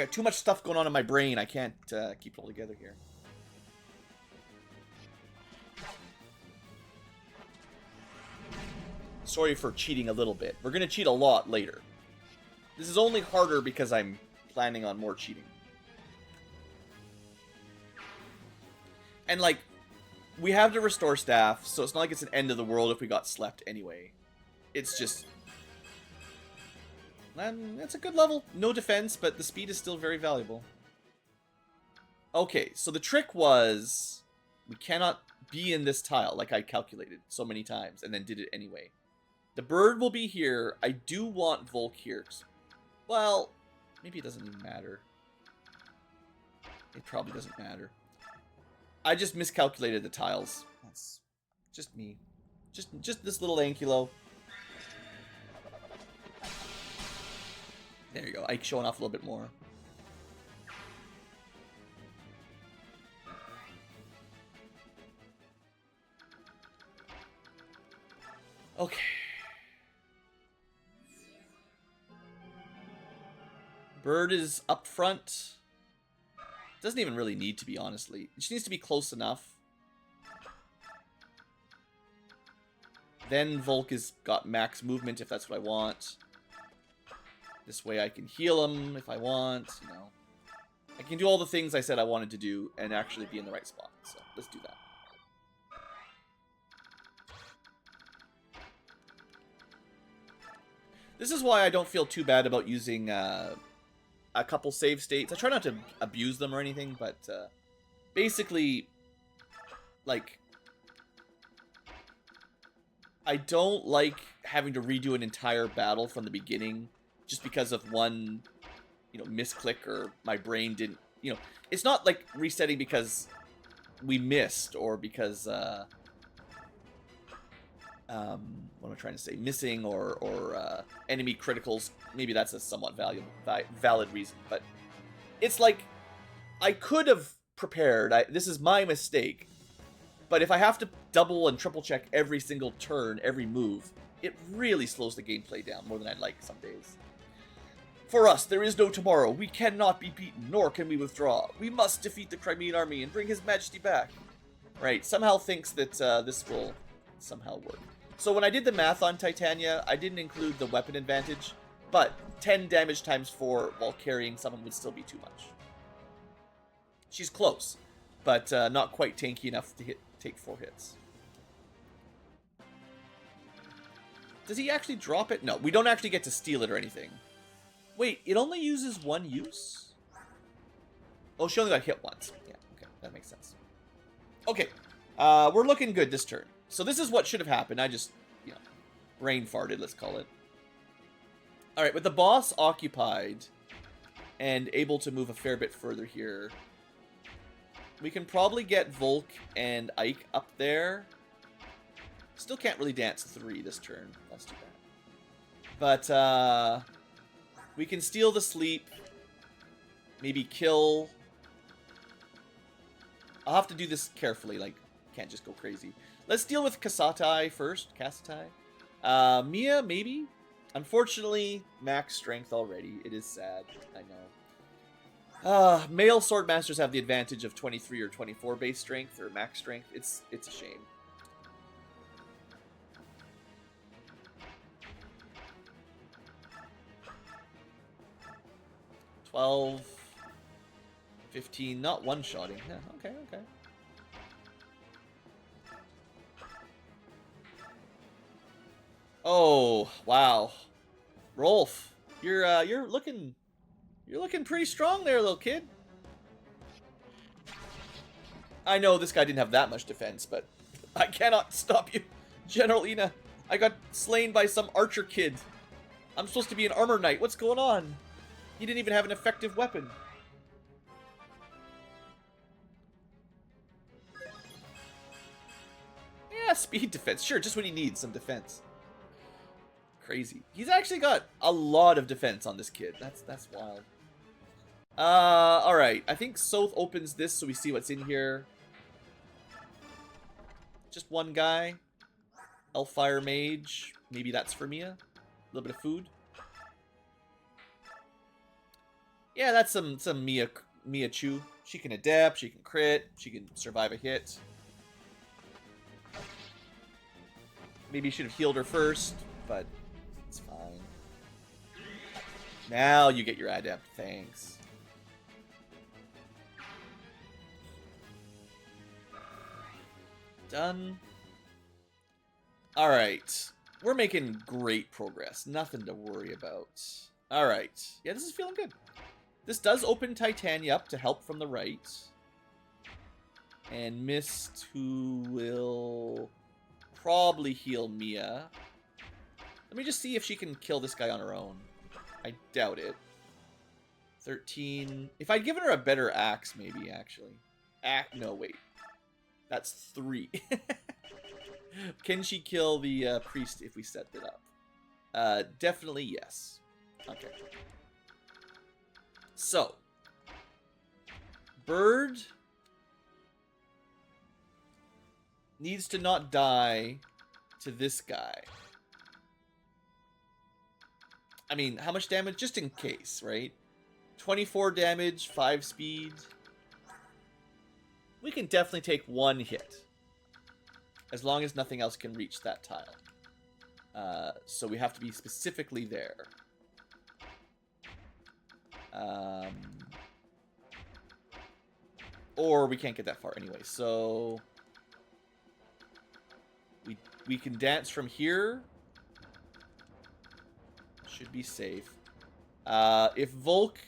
got too much stuff going on in my brain. I can't keep it all together here. Sorry for cheating a little bit. We're going to cheat a lot later. This is only harder because I'm planning on more cheating. And, like, we have to restore staff, so it's not like it's an end of the world if we got slept anyway. It's just... it's a good level. No defense, but the speed is still very valuable. Okay, so the trick was... we cannot be in this tile, like I calculated so many times, and then did it anyway. The bird will be here. I do want Volk here. Well, maybe it doesn't even matter. It probably doesn't matter. I just miscalculated the tiles. That's just me. Just this little Ankylo. There you go. Ike showing off a little bit more. Okay. Bird is up front. Doesn't even really need to be, honestly. It just needs to be close enough. Then Volk has got max movement if that's what I want. This way I can heal him if I want, you know. I can do all the things I said I wanted to do and actually be in the right spot. So let's do that. This is why I don't feel too bad about using a couple save states. I try not to abuse them or anything, but basically, like, I don't like having to redo an entire battle from the beginning just because of one, you know, misclick or my brain didn't, you know, it's not like resetting because we missed or because, what am I trying to say? Missing or enemy criticals. Maybe that's a somewhat valid reason, but it's like I could have prepared. This is my mistake, but if I have to double and triple check every single turn, every move, it really slows the gameplay down more than I'd like some days. For us, there is no tomorrow. We cannot be beaten, nor can we withdraw. We must defeat the Crimean army and bring His Majesty back. Right, somehow thinks that this will somehow work. So when I did the math on Titania, I didn't include the weapon advantage, but 10 damage times 4 while carrying someone would still be too much. She's close, but not quite tanky enough to take 4 hits. Does he actually drop it? No, we don't actually get to steal it or anything. Wait, it only uses 1 use? Oh, she only got hit once. Yeah, okay, that makes sense. Okay, we're looking good this turn. So this is what should have happened. I just, you know, brain farted, let's call it. Alright, with the boss occupied and able to move a fair bit further here, we can probably get Volk and Ike up there. Still can't really dance 3 this turn. That's too bad. But, we can steal the sleep. Maybe kill. I'll have to do this carefully, like, can't just go crazy. Let's deal with Kasatai first. Kasatai. Mia, maybe? Unfortunately, max strength already. It is sad. I know. Male swordmasters have the advantage of 23 or 24 base strength or max strength. It's a shame. $12, $15, not one-shotting. Yeah, okay, okay. Oh, wow. Rolf, you're looking pretty strong there, little kid. I know this guy didn't have that much defense, but I cannot stop you. General Ina, I got slain by some archer kid. I'm supposed to be an armor knight. What's going on? He didn't even have an effective weapon. Yeah, speed defense. Sure, just when he needs some defense. Crazy. He's actually got a lot of defense on this kid. That's wild. Alright. I think Soth opens this so we see what's in here. Just one guy. Elfire Mage. Maybe that's for Mia. A little bit of food. Yeah, that's some Mia Chu. She can adapt, she can crit, she can survive a hit. Maybe you should have healed her first, but it's fine. Now you get your adept, thanks. Done. Alright. We're making great progress. Nothing to worry about. Alright. Yeah, this is feeling good. This does open Titania up to help from the right. And Mist, who will probably heal Mia. Let me just see if she can kill this guy on her own. I doubt it. 13. If I'd given her a better axe, maybe, actually. No, wait. That's 3. Can she kill the priest if we set it up? Definitely yes. Okay. So. Bird needs to not die to this guy. I mean, how much damage? Just in case, right? 24 damage, 5 speed. We can definitely take 1 hit. As long as nothing else can reach that tile. So we have to be specifically there. Or we can't get that far anyway. So we can dance from here. Should be safe. If Volk...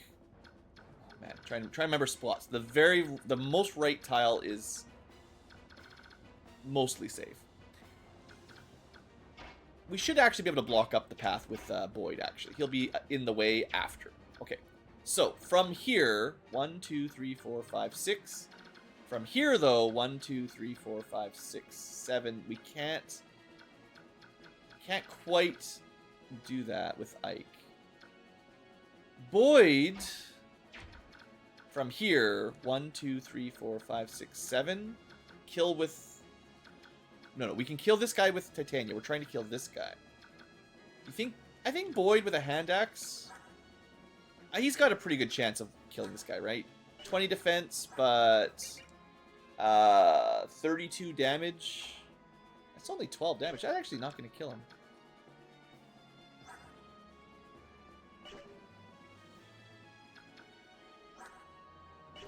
Man, trying to remember spots. The most right tile is mostly safe. We should actually be able to block up the path with Boyd, actually. He'll be in the way after. Okay. So, from here, 1, 2, 3, 4, 5, 6. From here, though, 1, 2, 3, 4, 5, 6, 7. We can't quite do that with Ike. Boyd, from here, 1, 2, 3, 4, 5, 6, 7. Kill with... No, we can kill this guy with Titania. We're trying to kill this guy. You think... I think Boyd with a hand axe... He's got a pretty good chance of killing this guy, right? 20 defense, but... 32 damage. That's only 12 damage. That's actually not going to kill him.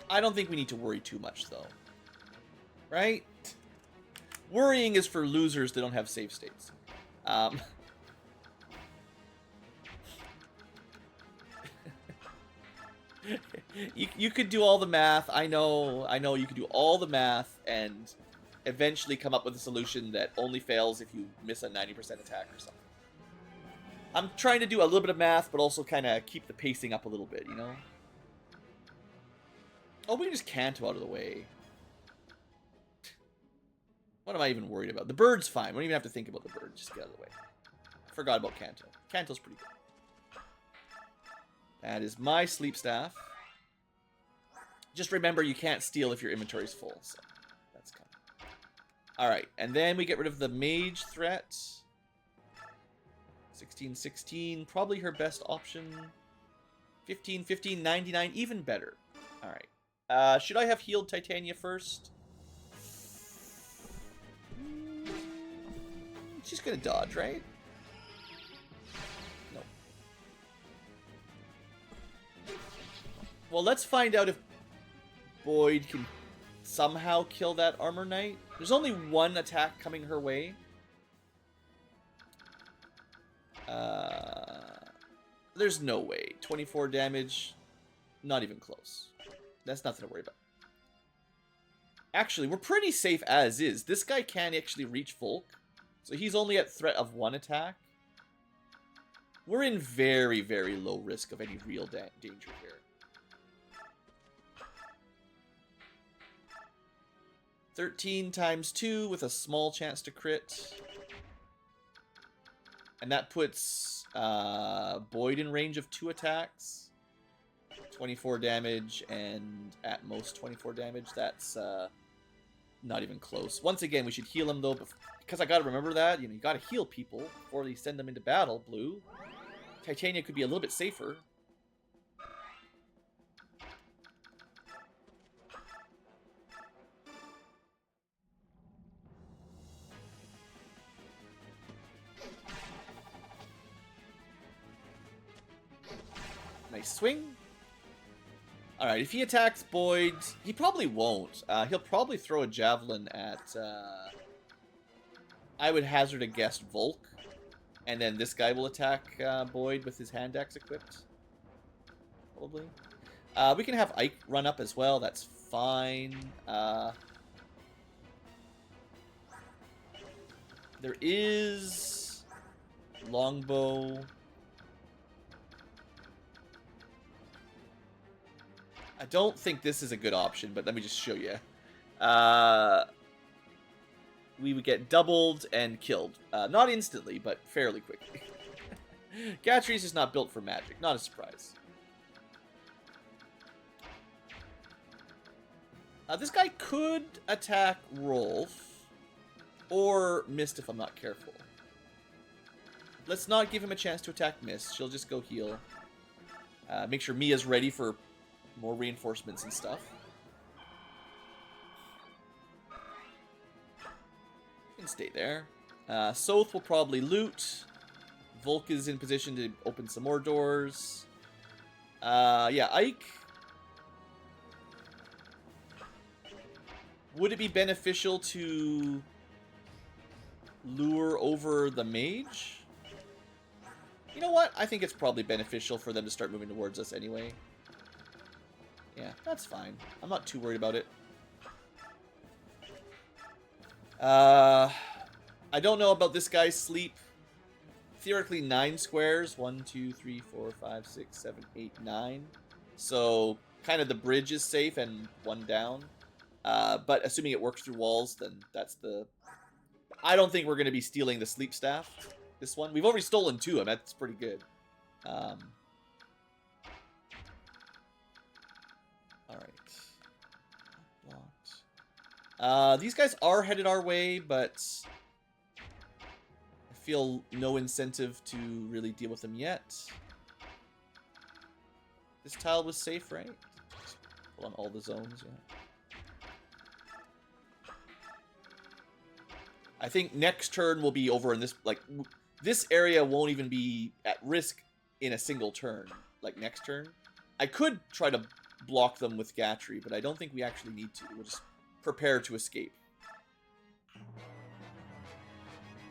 I don't think we need to worry too much, though. Right? Worrying is for losers that don't have save states. You could do all the math. I know you could do all the math and eventually come up with a solution that only fails if you miss a 90% attack or something. I'm trying to do a little bit of math, but also kind of keep the pacing up a little bit, you know? Oh, we can just Canto out of the way. What am I even worried about? The bird's fine. We don't even have to think about the bird. Just get out of the way. Forgot about Canto. Canto's pretty good. That is my sleep staff. Just remember you can't steal if your inventory's full. So that's coming. Alright, and then we get rid of the mage threat. 16-16, probably her best option. 15-15, 99, even better. Alright. Should I have healed Titania first? She's gonna dodge, right? No. Well, let's find out if Boyd can somehow kill that Armor Knight. There's only one attack coming her way. There's no way. 24 damage. Not even close. That's nothing to worry about. Actually, we're pretty safe as is. This guy can actually reach Volk. So he's only at threat of 1 attack. We're in very, very low risk of any real danger here. 13 times 2 with a small chance to crit. And that puts Boyd in range of 2 attacks. 24 damage and at most 24 damage. That's not even close. Once again, we should heal him though, because I gotta remember that. You know, you gotta heal people before you send them into battle, Blue. Titania could be a little bit safer. Nice. Swing. Alright, if he attacks Boyd, he probably won't. He'll probably throw a javelin at, I would hazard a guess, Volk. And then this guy will attack Boyd with his hand axe equipped. Probably. We can have Ike run up as well, that's fine. There is longbow. I don't think this is a good option, but let me just show you. We would get doubled and killed. Not instantly, but fairly quickly. Gatry's is not built for magic. Not a surprise. This guy could attack Rolf. Or Mist if I'm not careful. Let's not give him a chance to attack Mist. She'll just go heal. Make sure Mia's ready for more reinforcements and stuff. Can stay there. Soth will probably loot. Volk is in position to open some more doors. Yeah, Ike. Would it be beneficial to lure over the mage? You know what? I think it's probably beneficial for them to start moving towards us anyway. Yeah, that's fine. I'm not too worried about it. I don't know about this guy's sleep. Theoretically, 9 squares. 1, 2, 3, 4, 5, 6, 7, 8, 9. So, kind of the bridge is safe and 1 down. But assuming it works through walls, then that's the... I don't think we're going to be stealing the sleep staff. This one. We've already stolen 2 of them. That's pretty good. Alright. These guys are headed our way, but I feel no incentive to really deal with them yet. This tile was safe, right? Pull on all the zones, yeah. I think next turn will be over in this, like, this area won't even be at risk in a single turn, like next turn. I could try to block them with Gatry, but I don't think we actually need to. We'll just prepare to escape.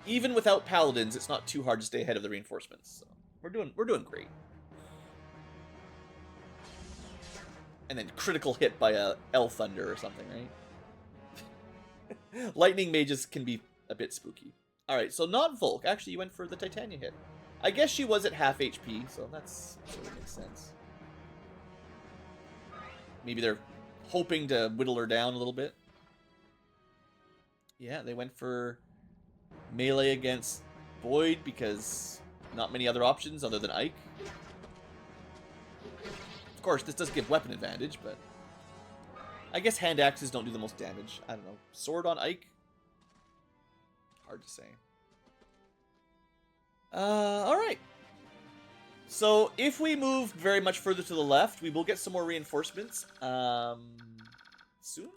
Even without paladins, it's not too hard to stay ahead of the reinforcements. So we're doing great. And then critical hit by a L Thunder or something, right? Lightning mages can be a bit spooky. Alright, so not Volk. Actually, you went for the Titania hit. I guess she was at half HP, so that's sort of makes sense. Maybe they're hoping to whittle her down a little bit. Yeah, they went for melee against Boyd because not many other options other than Ike. Of course, this does give weapon advantage, but I guess hand axes don't do the most damage. I don't know. Sword on Ike? Hard to say. Alright. So, if we move very much further to the left, we will get some more reinforcements. Soon?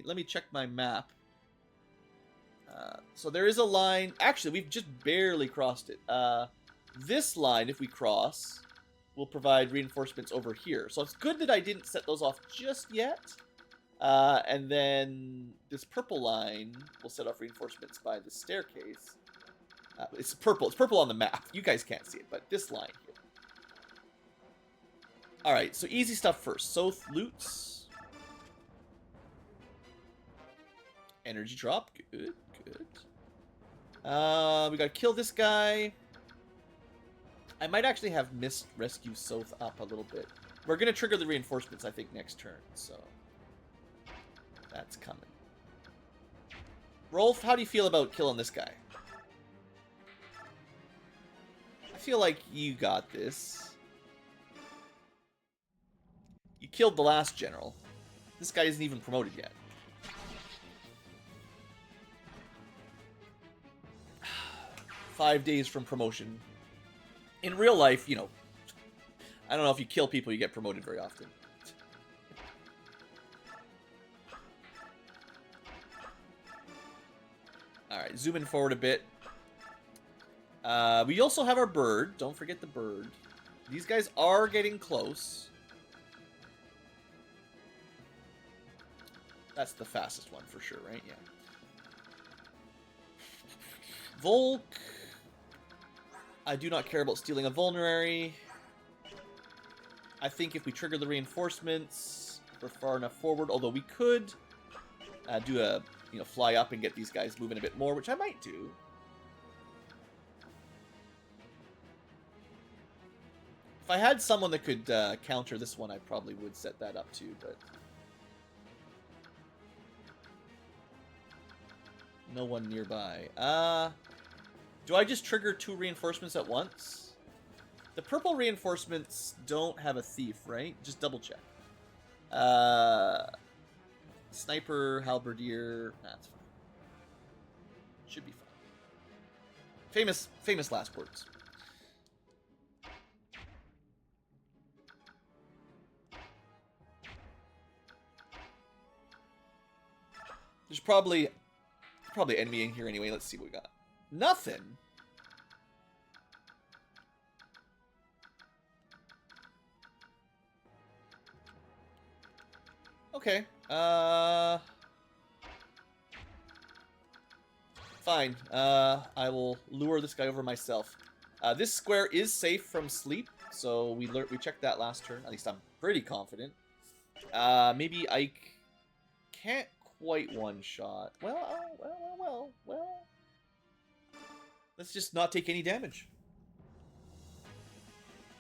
Let me check my map. So there is a line... Actually, we've just barely crossed it. This line, if we cross, will provide reinforcements over here. So it's good that I didn't set those off just yet. And then this purple line will set off reinforcements by the staircase. It's purple. It's purple on the map. You guys can't see it, but this line here. Alright, so easy stuff first. Soth loots. Energy drop. Good, good. We gotta kill this guy. I might actually have Mist rescue Soth up a little bit. We're gonna trigger the reinforcements, I think, next turn, so... That's coming. Rolf, how do you feel about killing this guy? I feel like you got this. You killed the last general. This guy isn't even promoted yet. "5 days from promotion." In real life, you know, I don't know if you kill people, you get promoted very often. Alright, zoom in forward a bit. We also have our bird. Don't forget the bird. These guys are getting close. That's the fastest one for sure, right? Yeah. Volk. I do not care about stealing a vulnerary. I think if we trigger the reinforcements, we're far enough forward. Although we could do a, fly up and get these guys moving a bit more, which I might do. If I had someone that could counter this one, I probably would set that up too, but no one nearby. Do I just trigger 2 reinforcements at once? The purple reinforcements don't have a thief, right? Just double check. Sniper, halberdier, that's fine. Should be fine. Famous last words. There's probably enemy in here anyway. Let's see what we got. Nothing. Okay. Fine. I will lure this guy over myself. This square is safe from sleep, so we checked that last turn. At least I'm pretty confident. Maybe Ike can't quite one-shot. Well. Let's just not take any damage.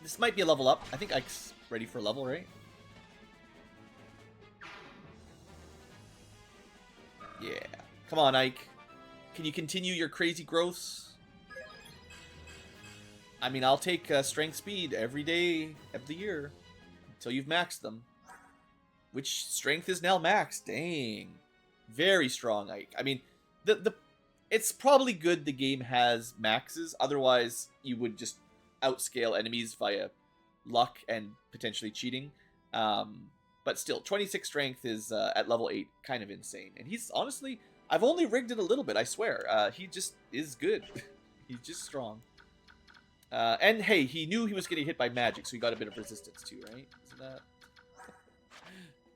This might be a level up. I think Ike's ready for a level, right? Yeah. Come on, Ike. Can you continue your crazy growths? I mean, I'll take strength speed every day of the year until you've maxed them. Which strength is now maxed? Dang. Very strong, Ike. I mean, it's probably good the game has maxes. Otherwise, you would just outscale enemies via luck and potentially cheating. But still, 26 strength is, at level 8, kind of insane. And he's, honestly, I've only rigged it a little bit, I swear. He just is good. He's just strong. And, hey, he knew he was getting hit by magic, so he got a bit of resistance, too, right? Isn't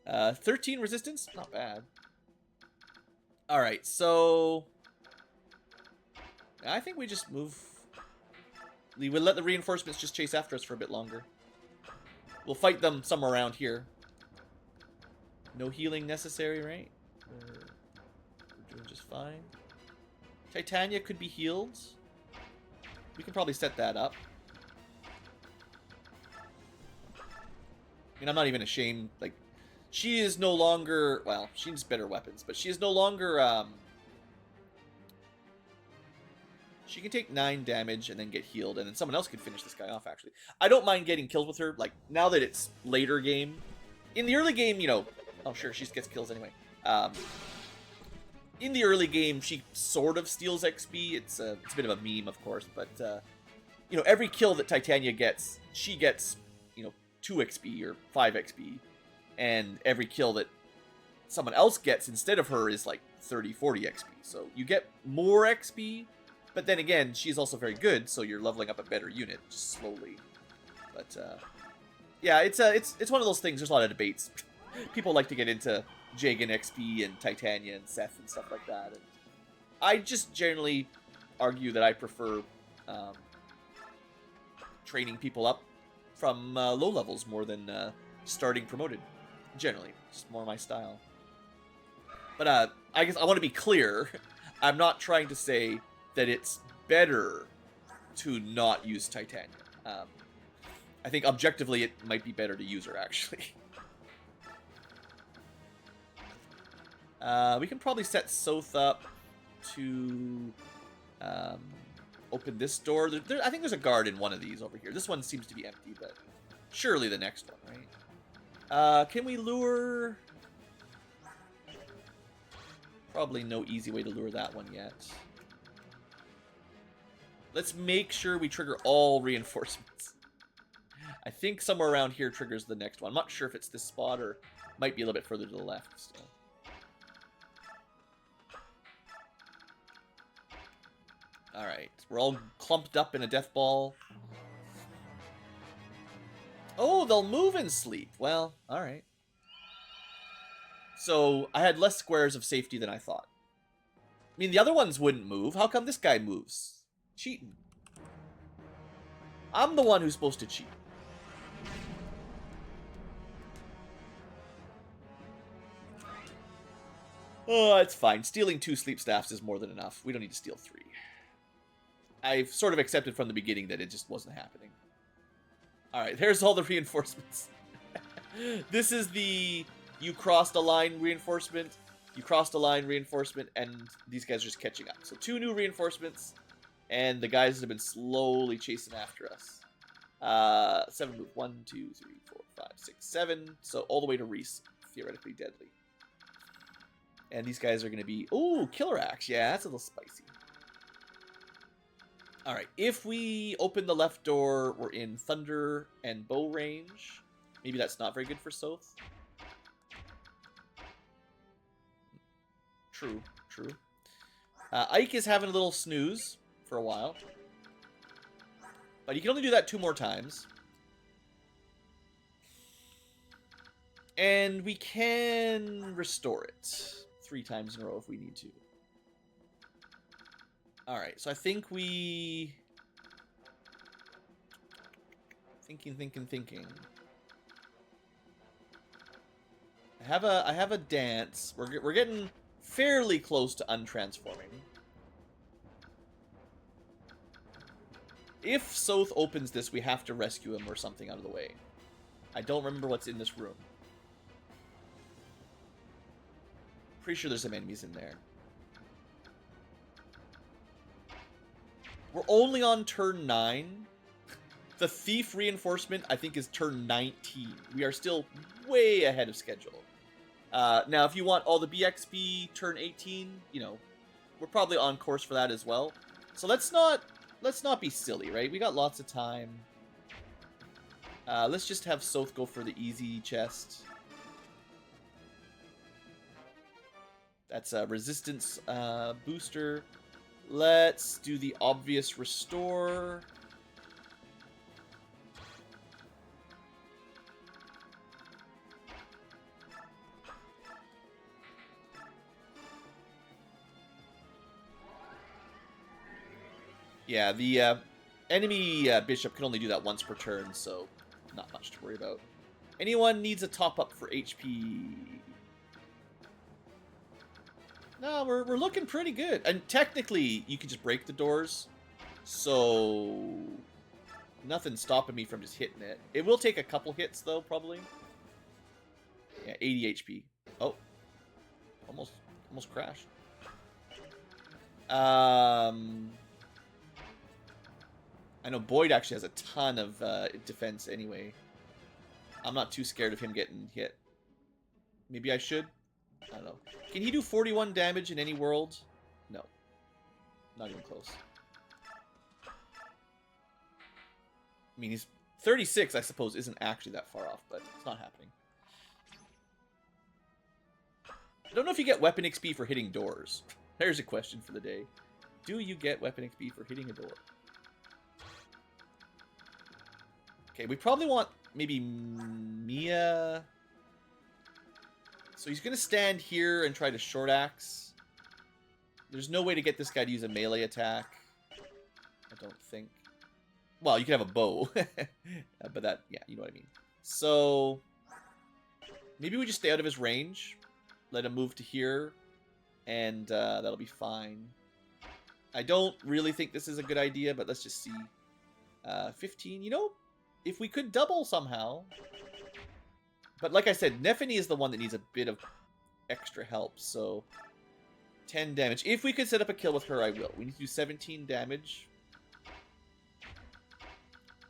that... 13 resistance? Not bad. Alright, so... I think we just move... We will let the reinforcements just chase after us for a bit longer. We'll fight them somewhere around here. No healing necessary, right? We're doing just fine. Titania could be healed. We can probably set that up. I mean, I'm not even ashamed. Like, she is no longer... Well, she needs better weapons, but she is no longer... She can take 9 damage and then get healed, and then someone else can finish this guy off, actually. I don't mind getting kills with her, like, now that it's later game. In the early game, oh, sure, she gets kills anyway. In the early game, she sort of steals XP. It's a bit of a meme, of course, but, every kill that Titania gets, she gets, 2 XP or 5 XP. And every kill that someone else gets instead of her is, like, 30, 40 XP. So you get more XP. But then again, she's also very good, so you're leveling up a better unit, just slowly. But, yeah, it's one of those things, there's a lot of debates. People like to get into Jagan XP and Titania and Seth and stuff like that. And I just generally argue that I prefer training people up from low levels more than starting promoted. Generally, just more my style. But I guess I want to be clear. I'm not trying to say that it's better to not use Titania. I think objectively it might be better to use her, actually. We can probably set Soth up to open this door. I think there's a guard in one of these over here. This one seems to be empty, but surely the next one, right? Can we lure... Probably no easy way to lure that one yet. Let's make sure we trigger all reinforcements. I think somewhere around here triggers the next one. I'm not sure if it's this spot or might be a little bit further to the left still. Alright, we're all clumped up in a death ball. Oh, they'll move and sleep. Well, alright. So, I had less squares of safety than I thought. I mean, the other ones wouldn't move. How come this guy moves? Cheating. I'm the one who's supposed to cheat. Oh, it's fine. Stealing 2 sleep staffs is more than enough. We don't need to steal 3. I've sort of accepted from the beginning that it just wasn't happening. Alright, there's all the reinforcements. This is the you crossed a line reinforcement, you crossed a line reinforcement, and these guys are just catching up. So 2 new reinforcements, and the guys have been slowly chasing after us. 7 move. 1, 2, 3, 4, 5, 6, 7. So all the way to Reese. Theoretically deadly. And these guys are going to be... Ooh, Killer Axe. Yeah, that's a little spicy. Alright, if we open the left door, we're in Thunder and Bow range. Maybe that's not very good for Soth. True, true. Ike is having a little snooze for a while. But you can only do that 2 more times. And we can restore it 3 times in a row if we need to. Alright, so I think we... Thinking. I have a dance. We're getting fairly close to untransforming. If Soth opens this, we have to rescue him or something out of the way. I don't remember what's in this room. Pretty sure there's some enemies in there. We're only on turn 9. The Thief reinforcement, I think, is turn 19. We are still way ahead of schedule. Now, if you want all the BXP turn 18, you know, we're probably on course for that as well. So let's not be silly, right? We got lots of time. Let's just have Soth go for the easy chest. That's a resistance booster. Let's do the obvious restore. Yeah, the enemy bishop can only do that once per turn, so not much to worry about. Anyone needs a top-up for HP? No, we're looking pretty good. And technically, you can just break the doors, so nothing's stopping me from just hitting it. It will take a couple hits, though, probably. Yeah, 80 HP. Oh. Almost crashed. I know Boyd actually has a ton of defense anyway. I'm not too scared of him getting hit. Maybe I should? I don't know. Can he do 41 damage in any world? No. Not even close. I mean, he's 36, I suppose, isn't actually that far off, but it's not happening. I don't know if you get weapon XP for hitting doors. There's a question for the day. Do you get weapon XP for hitting a door? Okay, we probably want maybe Mia. So he's going to stand here and try to short axe. There's no way to get this guy to use a melee attack. I don't think. Well, you can have a bow. But that, yeah, you know what I mean. So maybe we just stay out of his range. Let him move to here. And that'll be fine. I don't really think this is a good idea, but let's just see. 15, you know, if we could double somehow. But like I said, Nephany is the one that needs a bit of extra help, so 10 damage. If we could set up a kill with her, I will. We need to do 17 damage.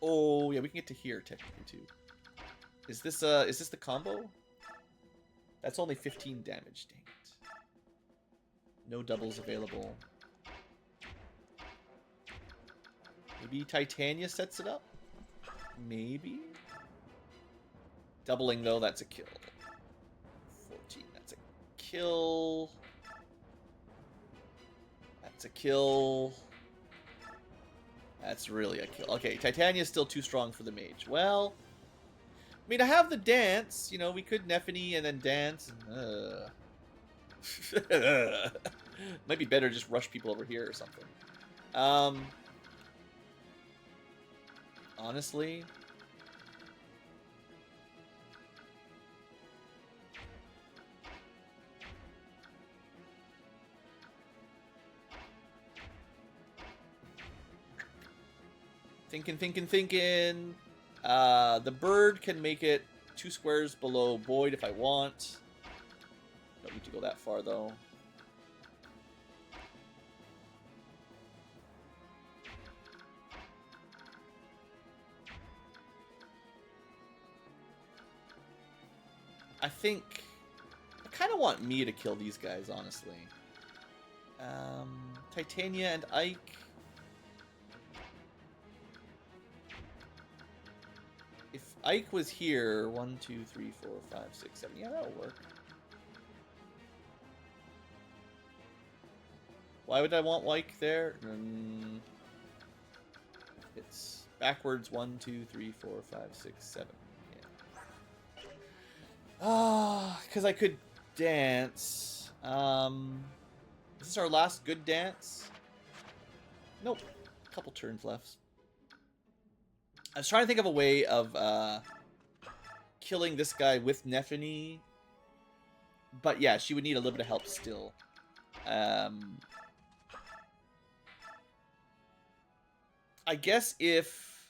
Oh, yeah, we can get to here, technically, too. Is this the combo? That's only 15 damage, dang it. No doubles available. Maybe Titania sets it up? Maybe? Doubling, though, that's a kill. 14, that's a kill. That's a kill. That's really a kill. Okay, Titania's still too strong for the mage. Well, I mean, I have the dance. You know, we could Nephany and then dance. Might be better just rush people over here or something. Honestly. Thinking. The bird can make it 2 squares below Boyd if I want. Don't need to go that far, though. I think I kind of want Mia to kill these guys, honestly. Titania and Ike. If Ike was here, 1, 2, 3, 4, 5, 6, 7. Yeah, that'll work. Why would I want Ike there? It's backwards. 1, 2, 3, 4, 5, 6, 7. Because I could dance. Is this our last good dance? Nope. A couple turns left. I was trying to think of a way of killing this guy with Nephany. But yeah, she would need a little bit of help still. I guess if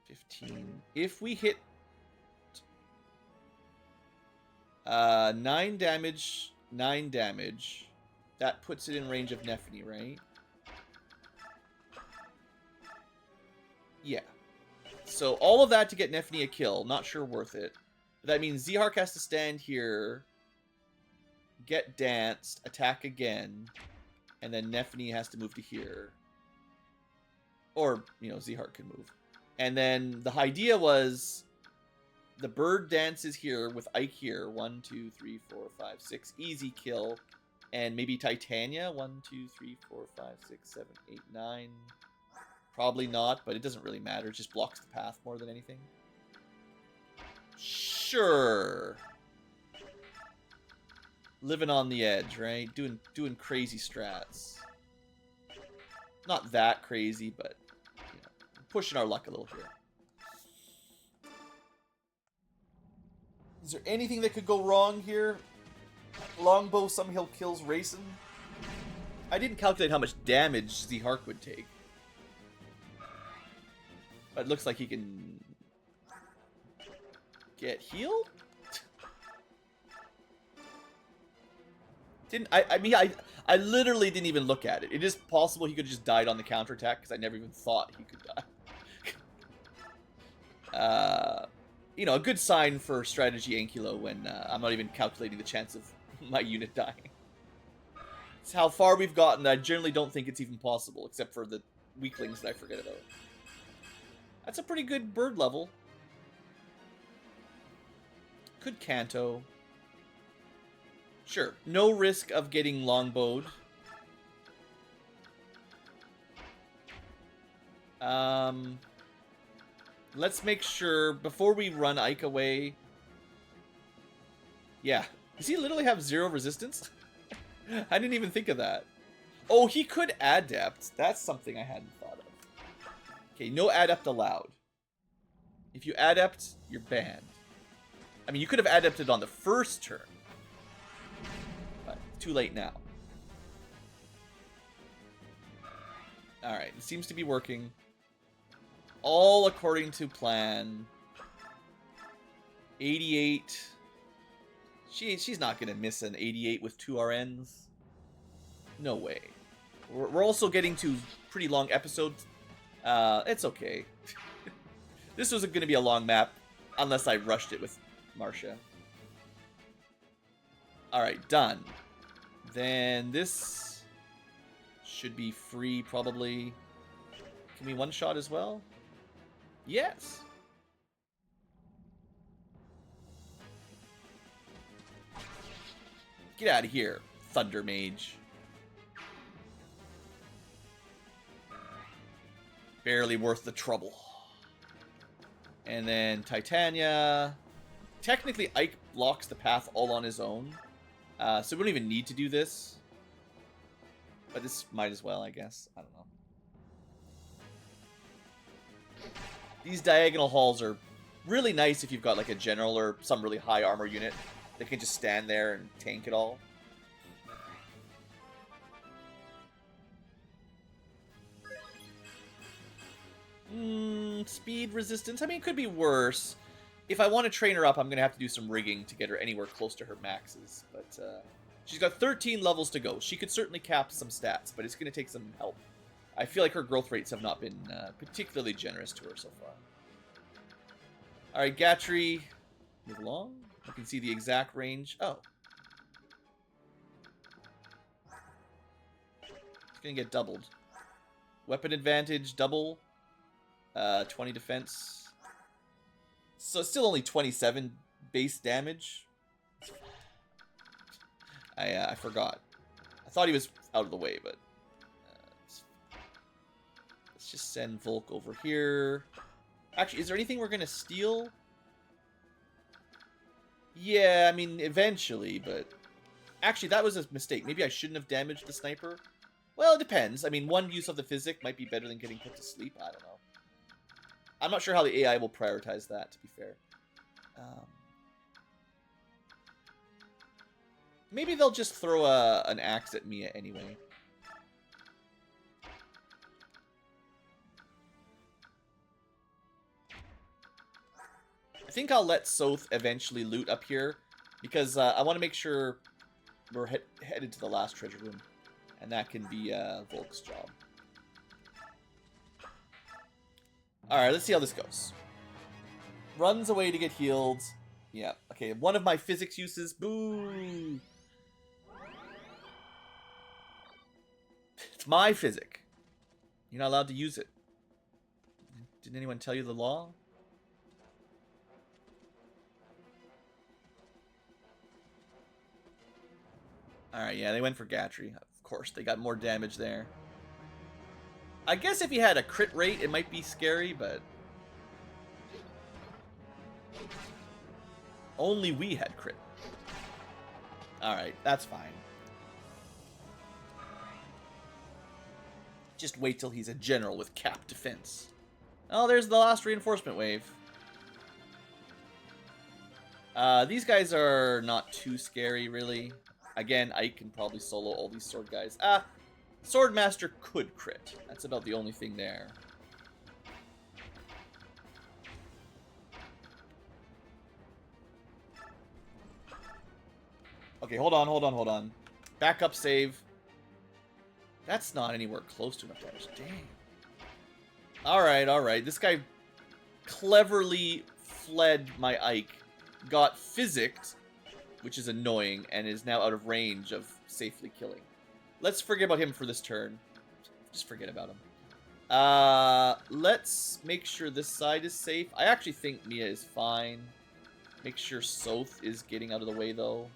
15, if we hit 9 damage, 9 damage, that puts it in range of Nephany, right? Yeah. So all of that to get Nephany a kill, not sure worth it. But that means Zihark has to stand here, get danced, attack again, and then Nephany has to move to here. Or, you know, Zihark can move. And then the idea was the bird dances here with Ike here. 1, 2, 3, 4, 5, 6. Easy kill. And maybe Titania. 1, 2, 3, 4, 5, 6, 7, 8, 9. Probably not, but it doesn't really matter. It just blocks the path more than anything. Sure. Living on the edge, right? Doing crazy strats. Not that crazy, but you know, pushing our luck a little here. Is there anything that could go wrong here? Longbow somehow kills Rayson. I didn't calculate how much damage Zihark would take. But it looks like he can get healed? I literally didn't even look at it. It is possible he could have just died on the counterattack, because I never even thought he could die. You know, a good sign for strategy Ankylo when I'm not even calculating the chance of my unit dying. It's how far we've gotten. I generally don't think it's even possible, except for the weaklings that I forget about. That's a pretty good bird level. Could Canto. Sure. No risk of getting longbowed. Let's make sure, before we run Ike away... Yeah. Does he literally have 0 resistance? I didn't even think of that. Oh, he could adept. That's something I hadn't thought of. Okay, no adept allowed. If you adept, you're banned. I mean, you could have adepted on the first turn. But too late now. Alright, it seems to be working. All according to plan. 88. She's not going to miss an 88 with 2 RNs. No way. We're also getting to pretty long episodes. It's okay. This was going to be a long map, unless I rushed it with Marcia. Alright, done. Then this should be free, probably. Can we one-shot as well? Yes. Get out of here, Thunder Mage. Barely worth the trouble. And then Titania. Technically, Ike blocks the path all on his own. So we don't even need to do this. But this might as well, I guess. I don't know. These diagonal halls are really nice if you've got like a general or some really high armor unit that can just stand there and tank it all. Speed resistance. I mean, it could be worse. If I want to train her up, I'm going to have to do some rigging to get her anywhere close to her maxes. But she's got 13 levels to go. She could certainly cap some stats, but it's going to take some help. I feel like her growth rates have not been particularly generous to her so far. Alright, Gatry. Move along. You can see the exact range. Oh. It's going to get doubled. Weapon advantage, double. 20 defense. So it's still only 27 base damage. I forgot. I thought he was out of the way, but... let's just send Volk over here. Actually, is there anything we're going to steal? Yeah, I mean, eventually, but... Actually, that was a mistake. Maybe I shouldn't have damaged the sniper. Well, it depends. I mean, one use of the physic might be better than getting put to sleep. I don't know. I'm not sure how the AI will prioritize that, to be fair. Maybe they'll just throw an axe at Mia anyway. I think I'll let Soth eventually loot up here, because I want to make sure we're headed to the last treasure room, and that can be Volk's job. Alright, let's see how this goes. Runs away to get healed. Yeah, okay, one of my physics uses. Boo! It's my physic. You're not allowed to use it. Didn't anyone tell you the law? Alright, yeah, they went for Gatry. Of course, they got more damage there. I guess if you had a crit rate, it might be scary, but... Only we had crit. Alright, that's fine. Just wait till he's a general with cap defense. Oh, there's the last reinforcement wave. These guys are not too scary, really. Again, Ike can probably solo all these sword guys. Swordmaster could crit. That's about the only thing there. Okay, hold on. Backup save. That's not anywhere close to enough damage. Dang. Alright. This guy cleverly fled my Ike, got physicked, which is annoying, and is now out of range of safely killing. Let's forget about him for this turn. Just forget about him. Let's make sure this side is safe. I actually think Mia is fine. Make sure Soth is getting out of the way, though.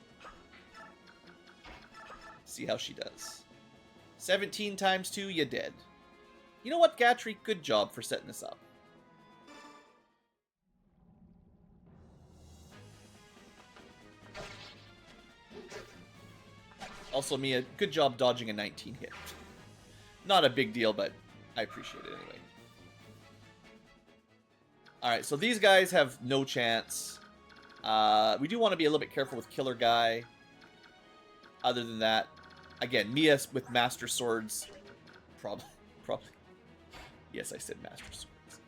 See how she does. 17 times 2, you're dead. You know what, Gatry? Good job for setting this up. Also, Mia, good job dodging a 19 hit. Not a big deal, but I appreciate it anyway. Alright, so these guys have no chance. We do want to be a little bit careful with Killer Guy. Other than that, again, Mia with Master Swords. Probably. Yes, I said Master Swords.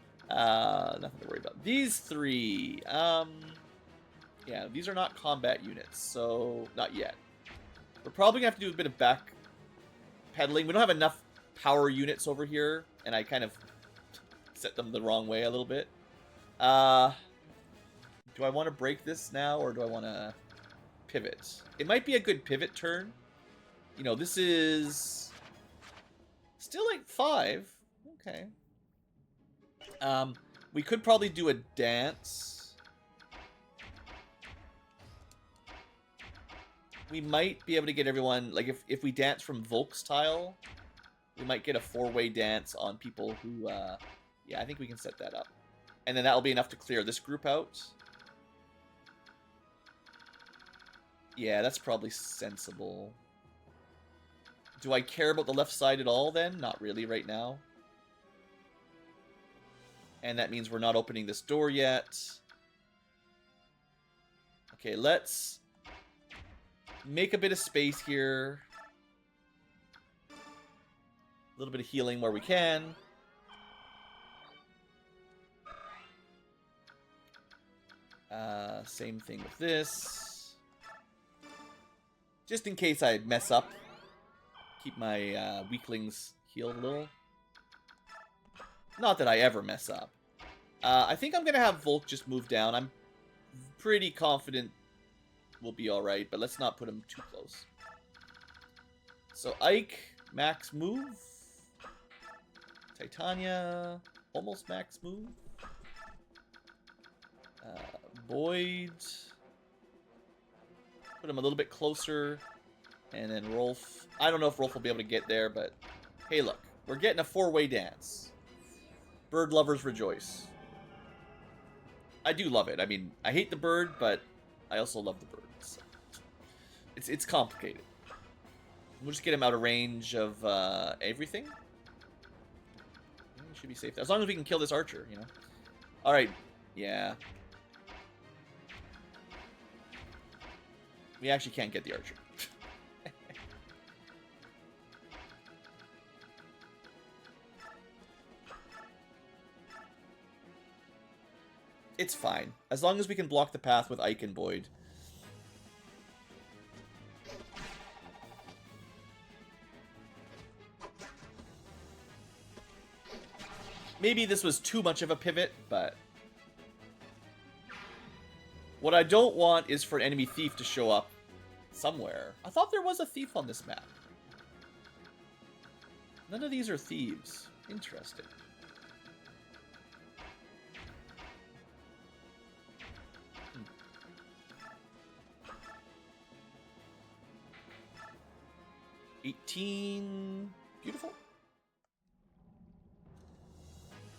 Nothing to worry about. These three. Yeah, these are not combat units, so not yet. We're probably going to have to do a bit of back pedaling. We don't have enough power units over here, and I kind of set them the wrong way a little bit. Do I want to break this now, or do I want to pivot? It might be a good pivot turn. You know, this is still like 5. Okay. We could probably do a dance. We might be able to get everyone, like, if we dance from Volk's tile, we might get a 4-way dance on people who, yeah, I think we can set that up. And then that'll be enough to clear this group out. Yeah, that's probably sensible. Do I care about the left side at all then? Not really right now. And that means we're not opening this door yet. Okay, let's make a bit of space here. A little bit of healing where we can. Same thing with this. Just in case I mess up. Keep my weaklings healed a little. Not that I ever mess up. I think I'm going to have Volk just move down. I'm pretty confident we'll be alright, but let's not put him too close. So Ike, max move. Titania, almost max move. Boyd. Put him a little bit closer. And then Rolf. I don't know if Rolf will be able to get there, but hey, look. We're getting a four-way dance. Bird lovers rejoice. I do love it. I mean, I hate the bird, but I also love the bird. So it's complicated. We'll just get him out of range of everything. Should be safe. As long as we can kill this archer, you know. Alright. Yeah. We actually can't get the archer. It's fine. As long as we can block the path with Ike and Boyd. Maybe this was too much of a pivot, but... What I don't want is for an enemy thief to show up somewhere. I thought there was a thief on this map. None of these are thieves. Interesting. Hmm. $18. Beautiful.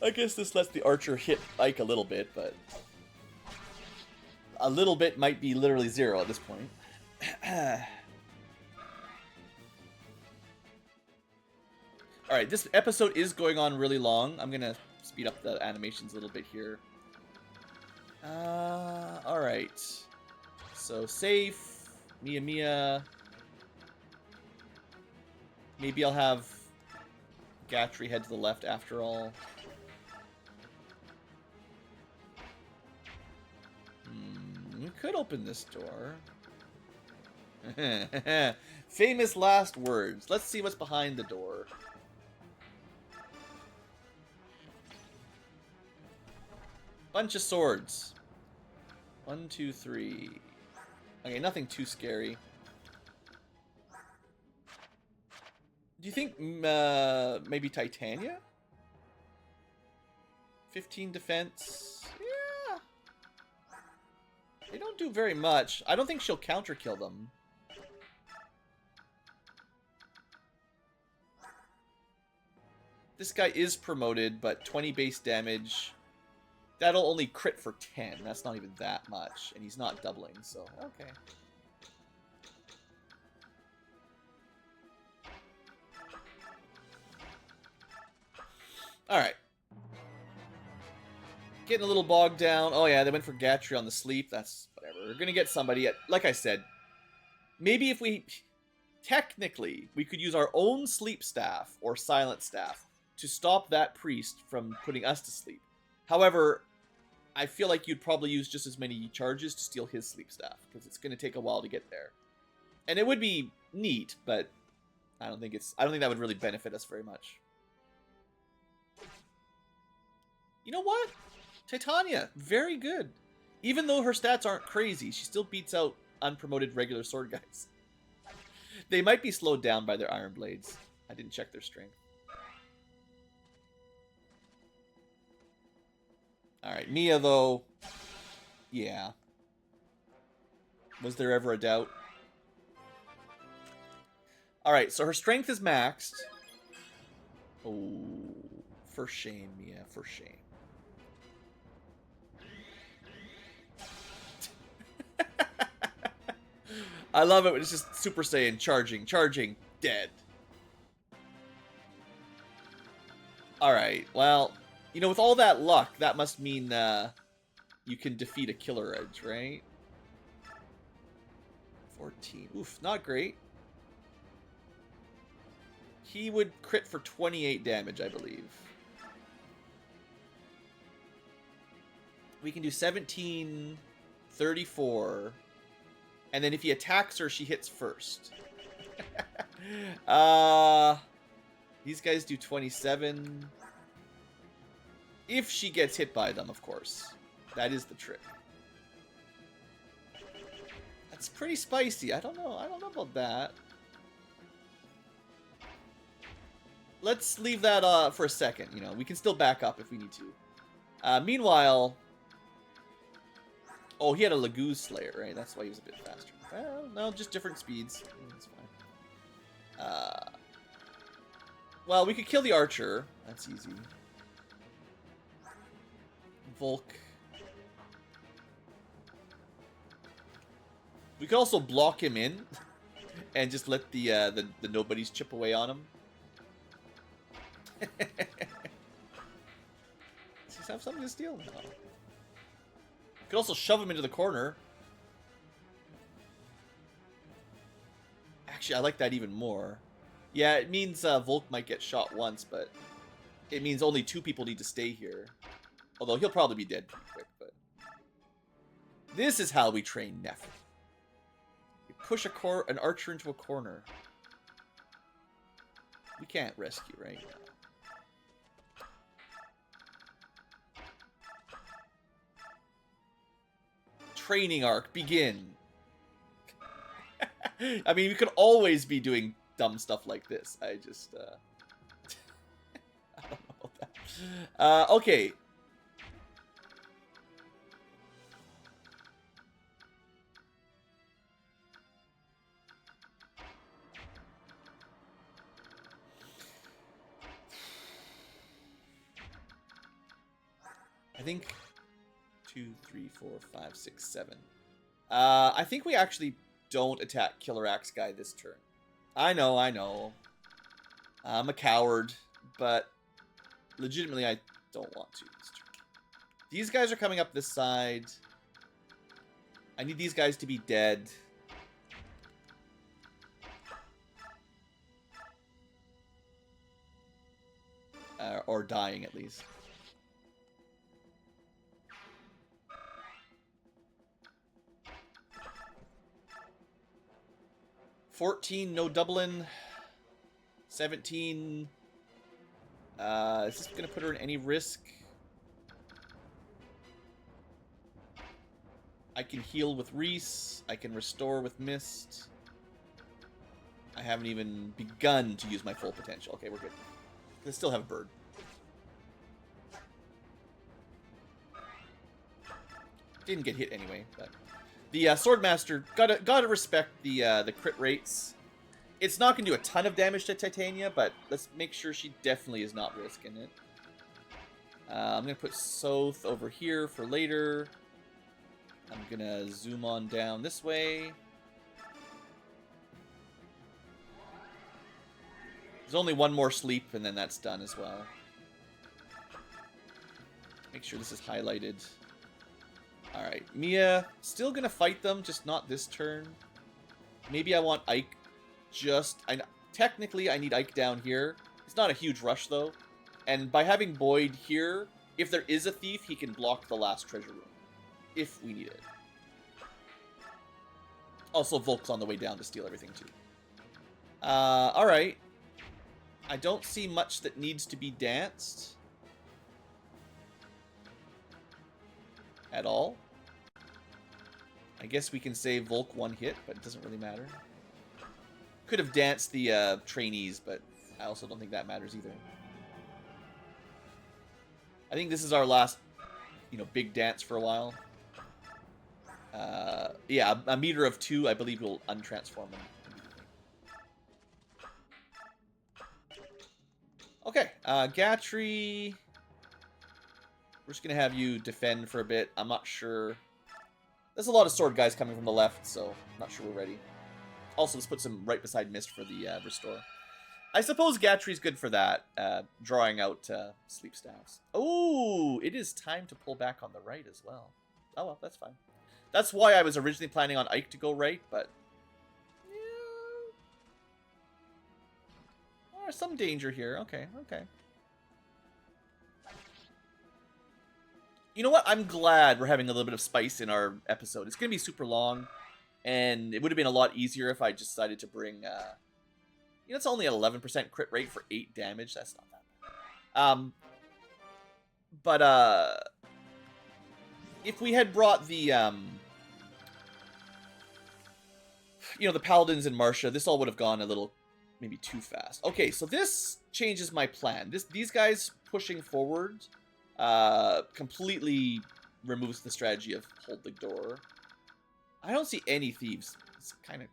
I guess this lets the archer hit Ike a little bit, but... A little bit might be literally 0 at this point. Alright, this episode is going on really long. I'm gonna speed up the animations a little bit here. Alright. So, safe. Mia. Maybe I'll have Gatry head to the left after all. We could open this door. Famous last words. Let's see what's behind the door. Bunch of swords. 1, 2, 3. Okay, nothing too scary. Do you think maybe Titania? 15 defense. Yeah. They don't do very much. I don't think she'll counter kill them. This guy is promoted, but 20 base damage. That'll only crit for 10. That's not even that much. And he's not doubling, so okay. Alright. Getting a little bogged down. Oh yeah, they went for Gatry on the sleep. That's whatever. We're gonna get somebody at, like I said, maybe if we technically we could use our own sleep staff or silent staff to stop that priest from putting us to sleep. However, I feel like you'd probably use just as many charges to steal his sleep staff, because it's gonna take a while to get there. And it would be neat, but I don't think that would really benefit us very much. You know what? Titania, very good. Even though her stats aren't crazy, she still beats out unpromoted regular sword guys. They might be slowed down by their iron blades. I didn't check their strength. Alright, Mia though, yeah. Was there ever a doubt? Alright, so her strength is maxed. Oh, for shame, Mia, for shame. I love it when it's just Super Saiyan charging, dead. Alright, well, you know, with all that luck, that must mean you can defeat a Killer Edge, right? 14. Oof, not great. He would crit for 28 damage, I believe. We can do 17, 34, and then if he attacks her, she hits first. These guys do 27. If she gets hit by them, of course. That is the trick. That's pretty spicy. I don't know about that. Let's leave that for a second. You know, we can still back up if we need to. Meanwhile... Oh, he had a Laguz Slayer, right? That's why he was a bit faster. Well, no, just different speeds. That's fine. Well, we could kill the Archer. That's easy. Volk. We could also block him in and just let the nobodies chip away on him. Does he have something to steal? No. Could also shove him into the corner. Actually, I like that even more. Yeah, it means Volk might get shot once, but it means only 2 people need to stay here. Although he'll probably be dead pretty quick, but... This is how we train Neff. You push an archer into a corner. We can't rescue, right? Training arc, begin. I mean, we could always be doing dumb stuff like this. I just, I don't know about that. Okay. I think 2, 3, 4, 5, 6, 7. I think we actually don't attack Killer Axe guy this turn. I know. I'm a coward, but legitimately I don't want to this turn. These guys are coming up this side. I need these guys to be dead. Or dying, at least. $14, no doubling. 17. Is this going to put her in any risk? I can heal with Reese. I can restore with Mist. I haven't even begun to use my full potential. Okay, we're good. I still have Bird. Didn't get hit anyway, but... The Swordmaster, gotta respect the crit rates. It's not going to do a ton of damage to Titania, but let's make sure she definitely is not risking it. I'm going to put Soth over here for later. I'm going to zoom on down this way. There's only one more sleep, and then that's done as well. Make sure this is highlighted. Alright, Mia, still gonna fight them, just not this turn. Maybe I want Ike technically, I need Ike down here. It's not a huge rush, though. And by having Boyd here, if there is a thief, he can block the last treasure room. If we need it. Also, Volk's on the way down to steal everything, too. Alright. I don't see much that needs to be danced. At all. I guess we can save Volk 1 hit, but it doesn't really matter. Could have danced the trainees, but I also don't think that matters either. I think this is our last, big dance for a while. Yeah, a meter of 2, I believe, will untransform him. Okay, Gatry... We're just going to have you defend for a bit. I'm not sure. There's a lot of sword guys coming from the left, so I'm not sure we're ready. Also, let's put some right beside Mist for the restore. I suppose Gatry's good for that, drawing out sleep staffs. Oh, it is time to pull back on the right as well. Oh well, that's fine. That's why I was originally planning on Ike to go right, but yeah, there's some danger here. Okay, okay. You know what? I'm glad we're having a little bit of spice in our episode. It's gonna be super long, and it would have been a lot easier if I just decided to bring. You know, it's only an 11% crit rate for 8 damage. That's not that bad. But if we had brought the you know, the Paladins and Marcia, this all would have gone a little maybe too fast. Okay, so this changes my plan. These guys pushing forward completely removes the strategy of hold the door. I don't see any thieves. It's kind of...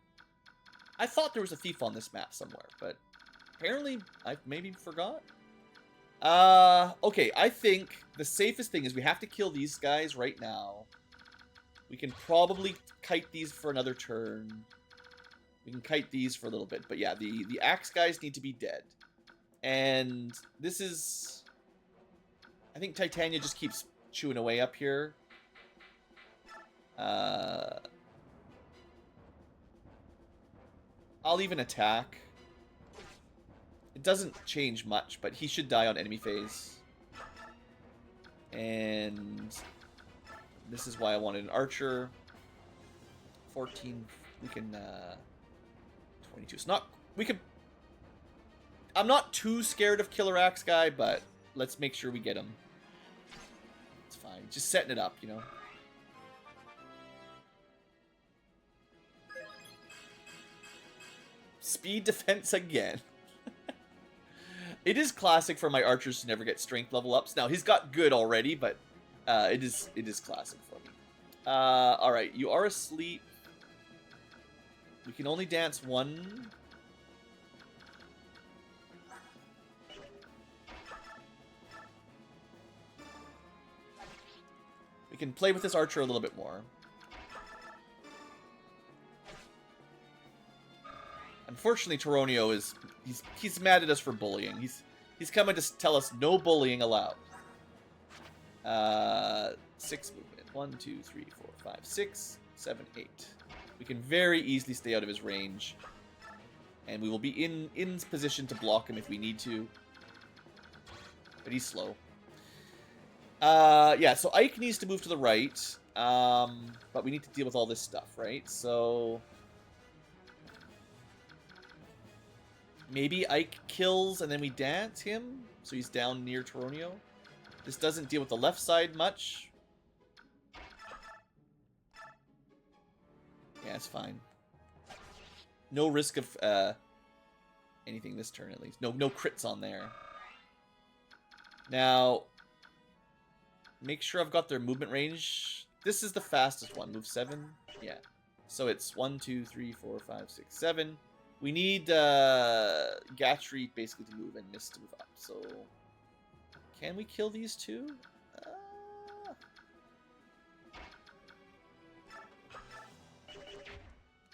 I thought there was a thief on this map somewhere, but apparently I maybe forgot. Okay, I think the safest thing is we have to kill these guys right now. We can probably kite these for another turn. We can kite these for a little bit. But yeah, the axe guys need to be dead. And this is... I think Titania just keeps chewing away up here. I'll even attack. It doesn't change much, but he should die on enemy phase. And this is why I wanted an archer. 14, we can, 22. It's not, we could, I'm not too scared of Killer Axe guy, but let's make sure we get him. It's fine. Just setting it up, you know. Speed defense again. It is classic for my archers to never get strength level ups. Now, he's got good already, but it is classic for me. Alright, you are asleep. We can only dance one. We can play with this archer a little bit more. Unfortunately, Toronio is he's mad at us for bullying. He's coming to tell us no bullying allowed. 6 movement. 1, 2, 3, 4, 5, 6, 7, 8. We can very easily stay out of his range, and we will be in position to block him if we need to. But he's slow. Yeah. So Ike needs to move to the right, but we need to deal with all this stuff, right? So. Maybe Ike kills and then we dance him, so he's down near Toronio. This doesn't deal with the left side much. Yeah, it's fine. No risk of anything this turn, at least. No crits on there. Now, make sure I've got their movement range. This is the fastest one. Move 7. Yeah. So it's 1, 2, 3, 4, 5, 6, 7. We need Gatry basically to move and Mist to move up. So, can we kill these two?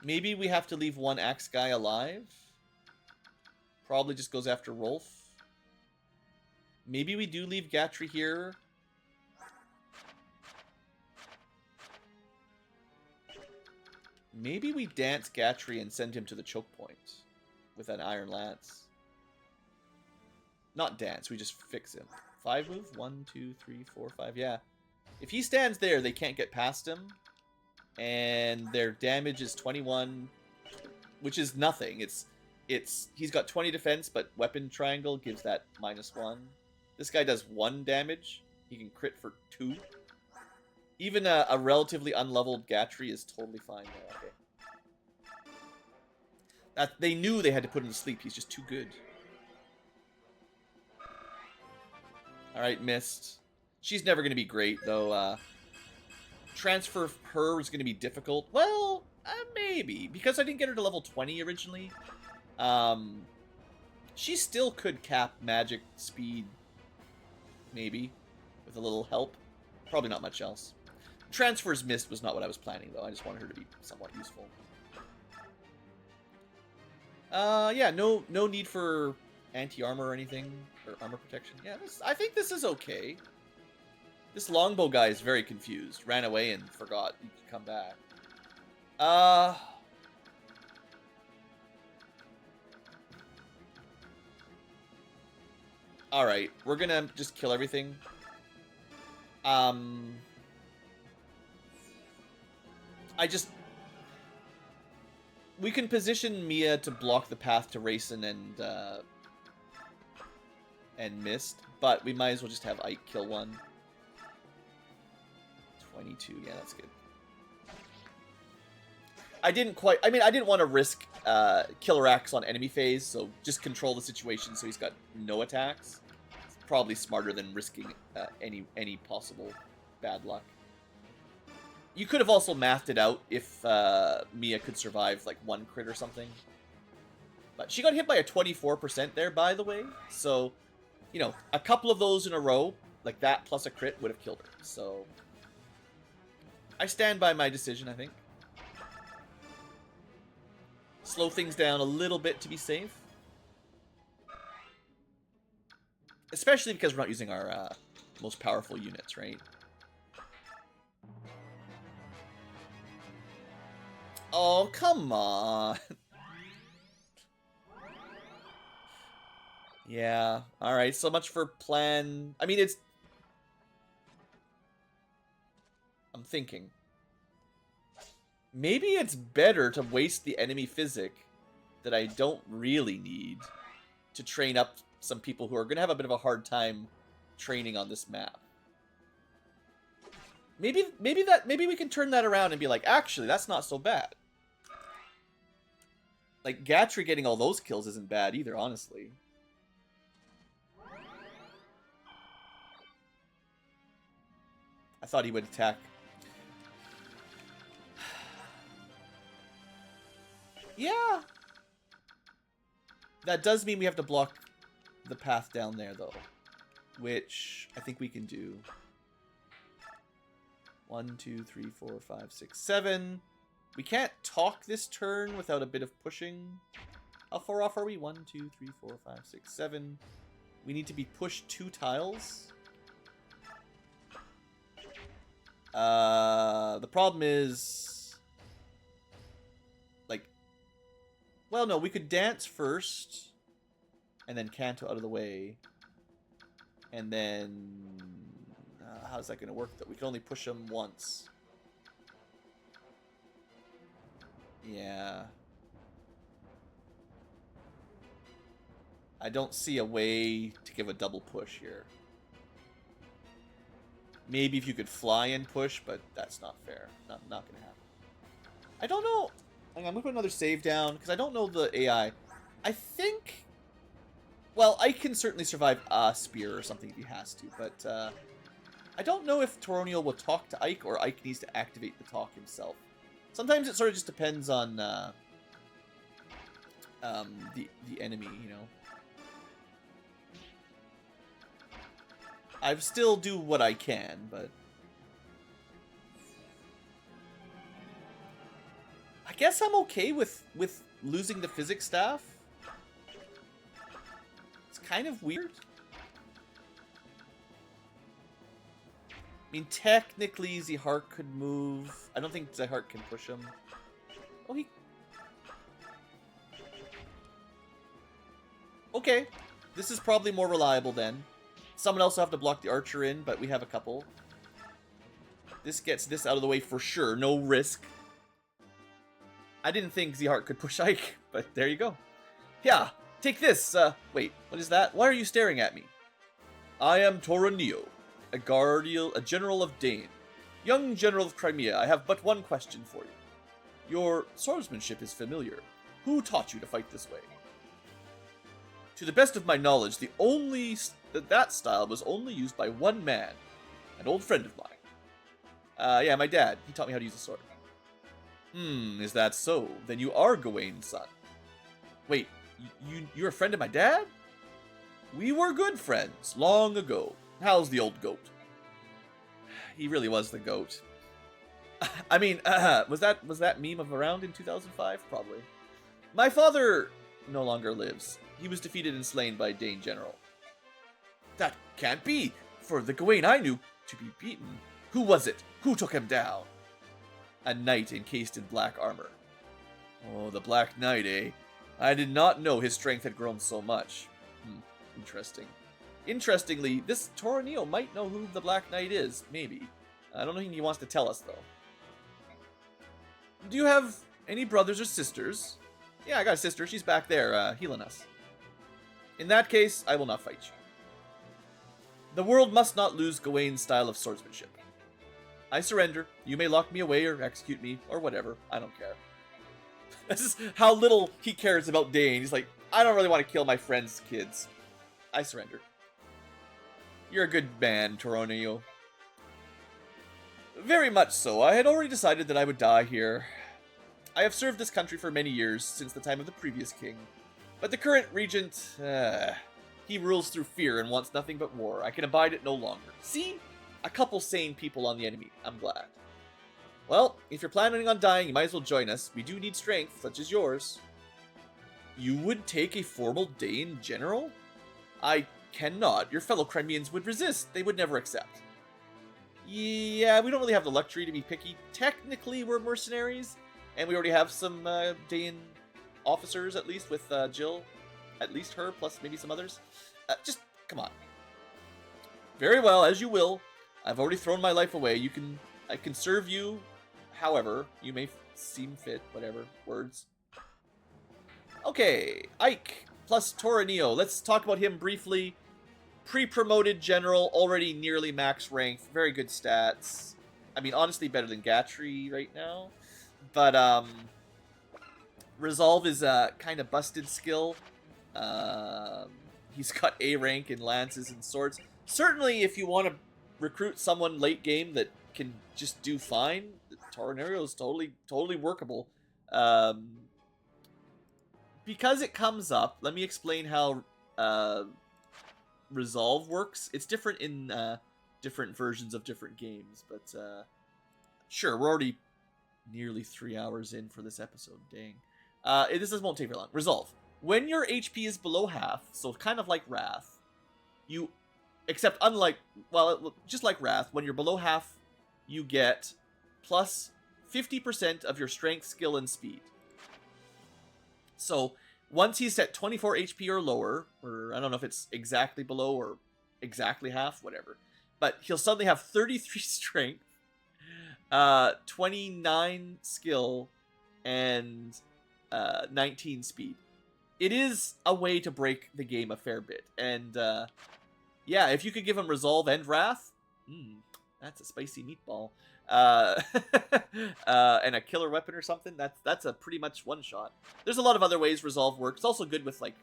Maybe we have to leave one axe guy alive. Probably just goes after Rolf. Maybe we do leave Gatry here. Maybe we dance Gatry and send him to the choke point with an Iron Lance. Not dance, we just fix him. 5 move? 1, 2, 3, 4, 5. Yeah. If he stands there, they can't get past him. And their damage is 21, which is nothing. He's got 20 defense, but weapon triangle gives that -1. This guy does 1 damage. He can crit for 2. Even a relatively unleveled Gatry is totally fine there. Okay. They knew they had to put him to sleep. He's just too good. Alright, Mist. She's never going to be great, though. Transfer her is going to be difficult. Well, maybe. Because I didn't get her to level 20 originally. She still could cap magic speed. Maybe. With a little help. Probably not much else. Transfers Mist was not what I was planning, though. I just wanted her to be somewhat useful. Yeah, no need for anti-armor or anything, or armor protection. Yeah, I think this is okay. This longbow guy is very confused. Ran away and forgot he could come back. Alright, we're gonna just kill everything. We can position Mia to block the path to Racing and Mist, but we might as well just have Ike kill one. 22, yeah, that's good. I didn't want to risk Killer Axe on enemy phase, so just control the situation so he's got no attacks. It's probably smarter than risking any possible bad luck. You could have also mathed it out if Mia could survive like one crit or something. But she got hit by a 24% there, by the way. So, you know, a couple of those in a row, like that plus a crit, would have killed her. So, I stand by my decision, I think. Slow things down a little bit to be safe. Especially because we're not using our most powerful units, right? Oh, come on. Yeah, alright, so much for plan. I mean, I'm thinking. Maybe it's better to waste the enemy physic that I don't really need to train up some people who are going to have a bit of a hard time training on this map. Maybe we can turn that around and be like, actually, that's not so bad. Like, Gatry getting all those kills isn't bad either, honestly. I thought he would attack. Yeah. That does mean we have to block the path down there, though. Which I think we can do. 1, 2, 3, 4, 5, 6, 7. We can't talk this turn without a bit of pushing. How far off are we? 1, 2, 3, 4, 5, 6, 7. We need to be pushed 2 tiles. The problem is... like... well, no, we could dance first. And then Kanto out of the way. And then... how's that going to work, though? We can only push him once. Yeah. I don't see a way to give a double push here. Maybe if you could fly and push, but that's not fair. Not going to happen. I don't know. Hang on, I'm going to put another save down, because I don't know the AI. I think... well, Ike can certainly survive a spear or something if he has to, but I don't know if Toronial will talk to Ike, or Ike needs to activate the talk himself. Sometimes it sort of just depends on the enemy, you know. I still do what I can, but... I guess I'm okay with losing the physics staff. It's kind of weird. I mean, technically, Zihart could move. I don't think Zihart can push him. Oh, he... okay. This is probably more reliable then. Someone else will have to block the archer in, but we have a couple. This gets this out of the way for sure. No risk. I didn't think Zihart could push Ike, but there you go. Yeah, take this. Wait, what is that? Why are you staring at me? I am Toronial, a general of Dane. Young general of Crimea, I have but one question for you. Your swordsmanship is familiar. Who taught you to fight this way? To the best of my knowledge, that style was only used by one man, an old friend of mine. Yeah, my dad. He taught me how to use a sword. Is that so? Then you are Gawain's son. Wait, you're a friend of my dad? We were good friends, long ago. How's the old goat? He really was the goat. I mean, was that meme of around in 2005? Probably. My father no longer lives. He was defeated and slain by a Dane general. That can't be! For the Gawain I knew to be beaten. Who was it? Who took him down? A knight encased in black armor. Oh, the Black Knight, eh? I did not know his strength had grown so much. Interesting. Interestingly, this Ch21 might know who the Black Knight is. Maybe. I don't think he wants to tell us, though. Do you have any brothers or sisters? Yeah, I got a sister. She's back there, healing us. In that case, I will not fight you. The world must not lose Gawain's style of swordsmanship. I surrender. You may lock me away or execute me, or whatever. I don't care. This is how little he cares about Dane. He's like, I don't really want to kill my friend's kids. I surrender. You're a good man, Ch21. Very much so. I had already decided that I would die here. I have served this country for many years, since the time of the previous king. But the current regent, he rules through fear and wants nothing but war. I can abide it no longer. See? A couple sane people on the enemy. I'm glad. Well, if you're planning on dying, you might as well join us. We do need strength, such as yours. You would take a formal Dane general? I cannot. Your fellow Crimeans would resist. They would never accept. Yeah, we don't really have the luxury to be picky. Technically, we're mercenaries, and we already have some Dane officers, at least, with Jill. At least her, plus maybe some others. Just, come on. Very well, as you will. I've already thrown my life away. I can serve you however you may seem fit, whatever, words. Okay, Ike plus Ch21. Let's talk about him briefly. Pre-promoted general, already nearly max rank, very good stats. I mean, honestly, better than Gatry right now. But, Resolve is a kind of busted skill. He's got A rank in lances and swords. Certainly, if you want to recruit someone late game that can just do fine, Ch21 is totally workable. Because it comes up, let me explain how Resolve works. It's different in different versions of different games, but sure, we're already nearly 3 hours in for this episode. Dang. This won't take very long. Resolve. When your HP is below half, so kind of like Wrath, except unlike, well, just like Wrath, when you're below half, you get plus 50% of your strength, skill, and speed. So, once he's at 24 HP or lower, or I don't know if it's exactly below or exactly half, whatever, but he'll suddenly have 33 strength, 29 skill, and 19 speed. It is a way to break the game a fair bit, and yeah, if you could give him Resolve and Wrath, that's a spicy meatball. And a killer weapon or something, that's a pretty much one shot. There's a lot of other ways Resolve works. It's also good with like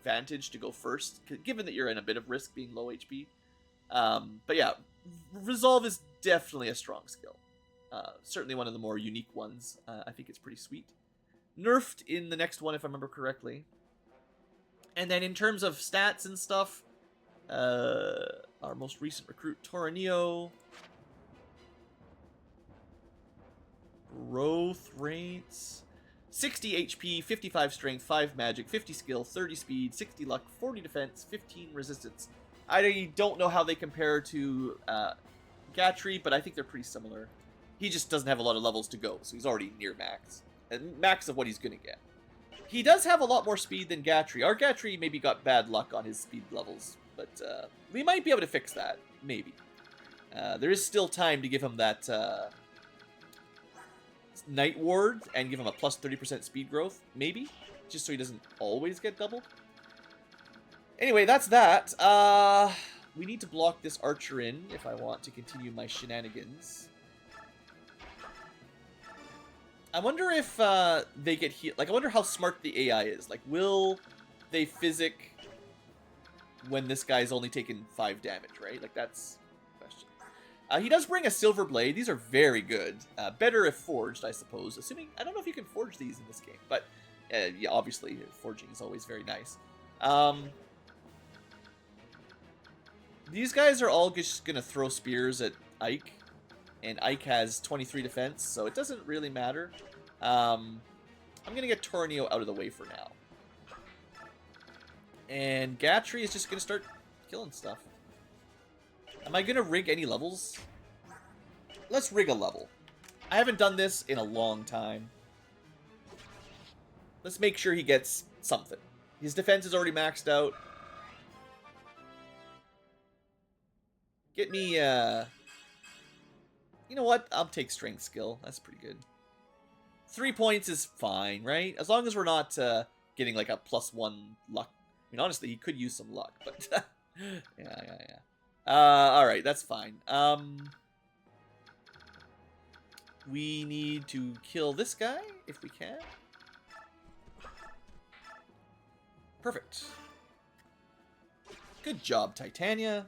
Vantage to go first, given that you're in a bit of risk being low HP. But yeah, Resolve is definitely a strong skill. Certainly one of the more unique ones. I think it's pretty sweet. Nerfed in the next one, if I remember correctly. And then in terms of stats and stuff, our most recent recruit, Ch21. Growth rates: 60 HP, 55 strength, 5 magic, 50 skill, 30 speed, 60 luck, 40 defense, 15 resistance. I don't know how they compare to Gatry, but I think they're pretty similar. He just doesn't have a lot of levels to go, so he's already near max. And max of what he's going to get. He does have a lot more speed than Gatry. Our Gatry maybe got bad luck on his speed levels, but we might be able to fix that, maybe. There is still time to give him that Night Ward and give him a plus 30% speed growth, maybe, just so he doesn't always get doubled. Anyway, that's that. We need to block this archer in if I want to continue my shenanigans. I wonder if they get healed. Like, I wonder how smart the AI is. Like, will they physic when this guy's only taken 5 damage, right? Like, that's the question. He does bring a silver blade. These are very good. Better if forged, I suppose. Assuming, I don't know if you can forge these in this game, but yeah, obviously, forging is always very nice. These guys are all just gonna throw spears at Ike, and Ike has 23 defense, so it doesn't really matter. I'm gonna get Ch21 out of the way for now. And Gatry is just going to start killing stuff. Am I going to rig any levels? Let's rig a level. I haven't done this in a long time. Let's make sure he gets something. His defense is already maxed out. Get me, you know what? I'll take strength skill. That's pretty good. 3 points is fine, right? As long as we're not getting like a +1 luck. I mean, honestly, he could use some luck, but yeah. All right, that's fine. We need to kill this guy if we can. Perfect. Good job, Titania.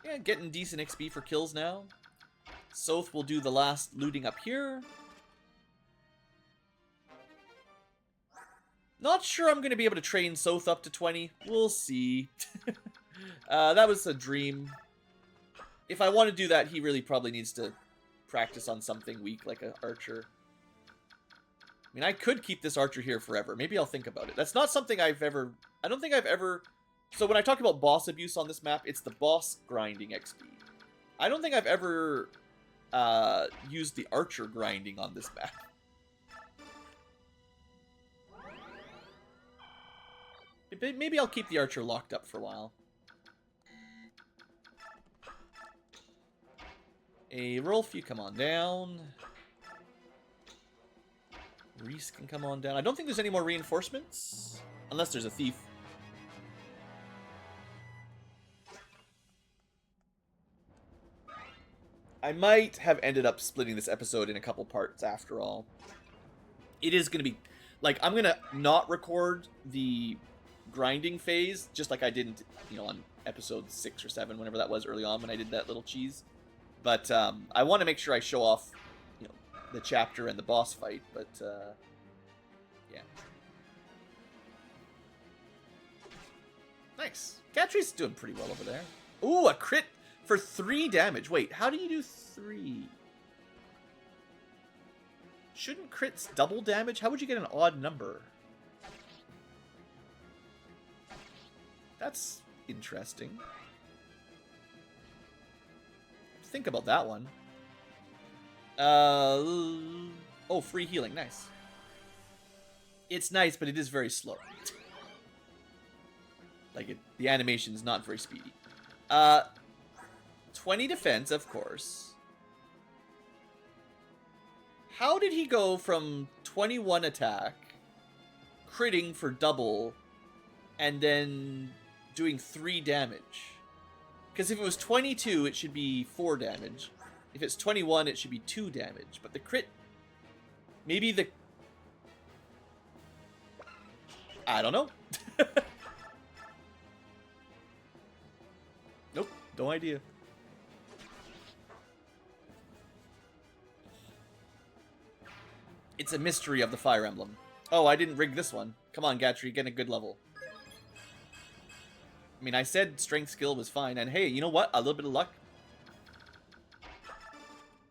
Yeah, getting decent XP for kills now. Soth will do the last looting up here. Not sure I'm going to be able to train Soth up to 20. We'll see. That was a dream. If I want to do that, he really probably needs to practice on something weak, like an archer. I mean, I could keep this archer here forever. Maybe I'll think about it. That's not something I've ever... I don't think I've ever... So when I talk about boss abuse on this map, it's the boss grinding XP. I don't think I've ever used the archer grinding on this map. Maybe I'll keep the archer locked up for a while. Hey, Rolf, you come on down. Reese can come on down. I don't think there's any more reinforcements. Unless there's a thief. I might have ended up splitting this episode in a couple parts after all. It is going to be... Like, I'm going to not record the grinding phase, just like I did, on episode 6 or 7, whenever that was early on when I did that little cheese. But I want to make sure I show off, the chapter and the boss fight. But yeah, nice. Gatry's doing pretty well over there. Ooh, a crit for 3 damage. Wait, how do you do 3? Shouldn't crits double damage? How would you get an odd number? That's interesting. Think about that one. Oh, free healing. Nice. It's nice, but it is very slow. Like, the animation is not very speedy. 20 defense, of course. How did he go from 21 attack, critting for double, and then doing 3 damage? Because if it was 22, it should be 4 damage. If it's 21, it should be 2 damage. But the crit... Maybe the... I don't know. Nope, no idea. It's a mystery of the Fire Emblem. Oh, I didn't rig this one. Come on, Gatry, get a good level. I mean, I said strength skill was fine, and hey, you know what? A little bit of luck.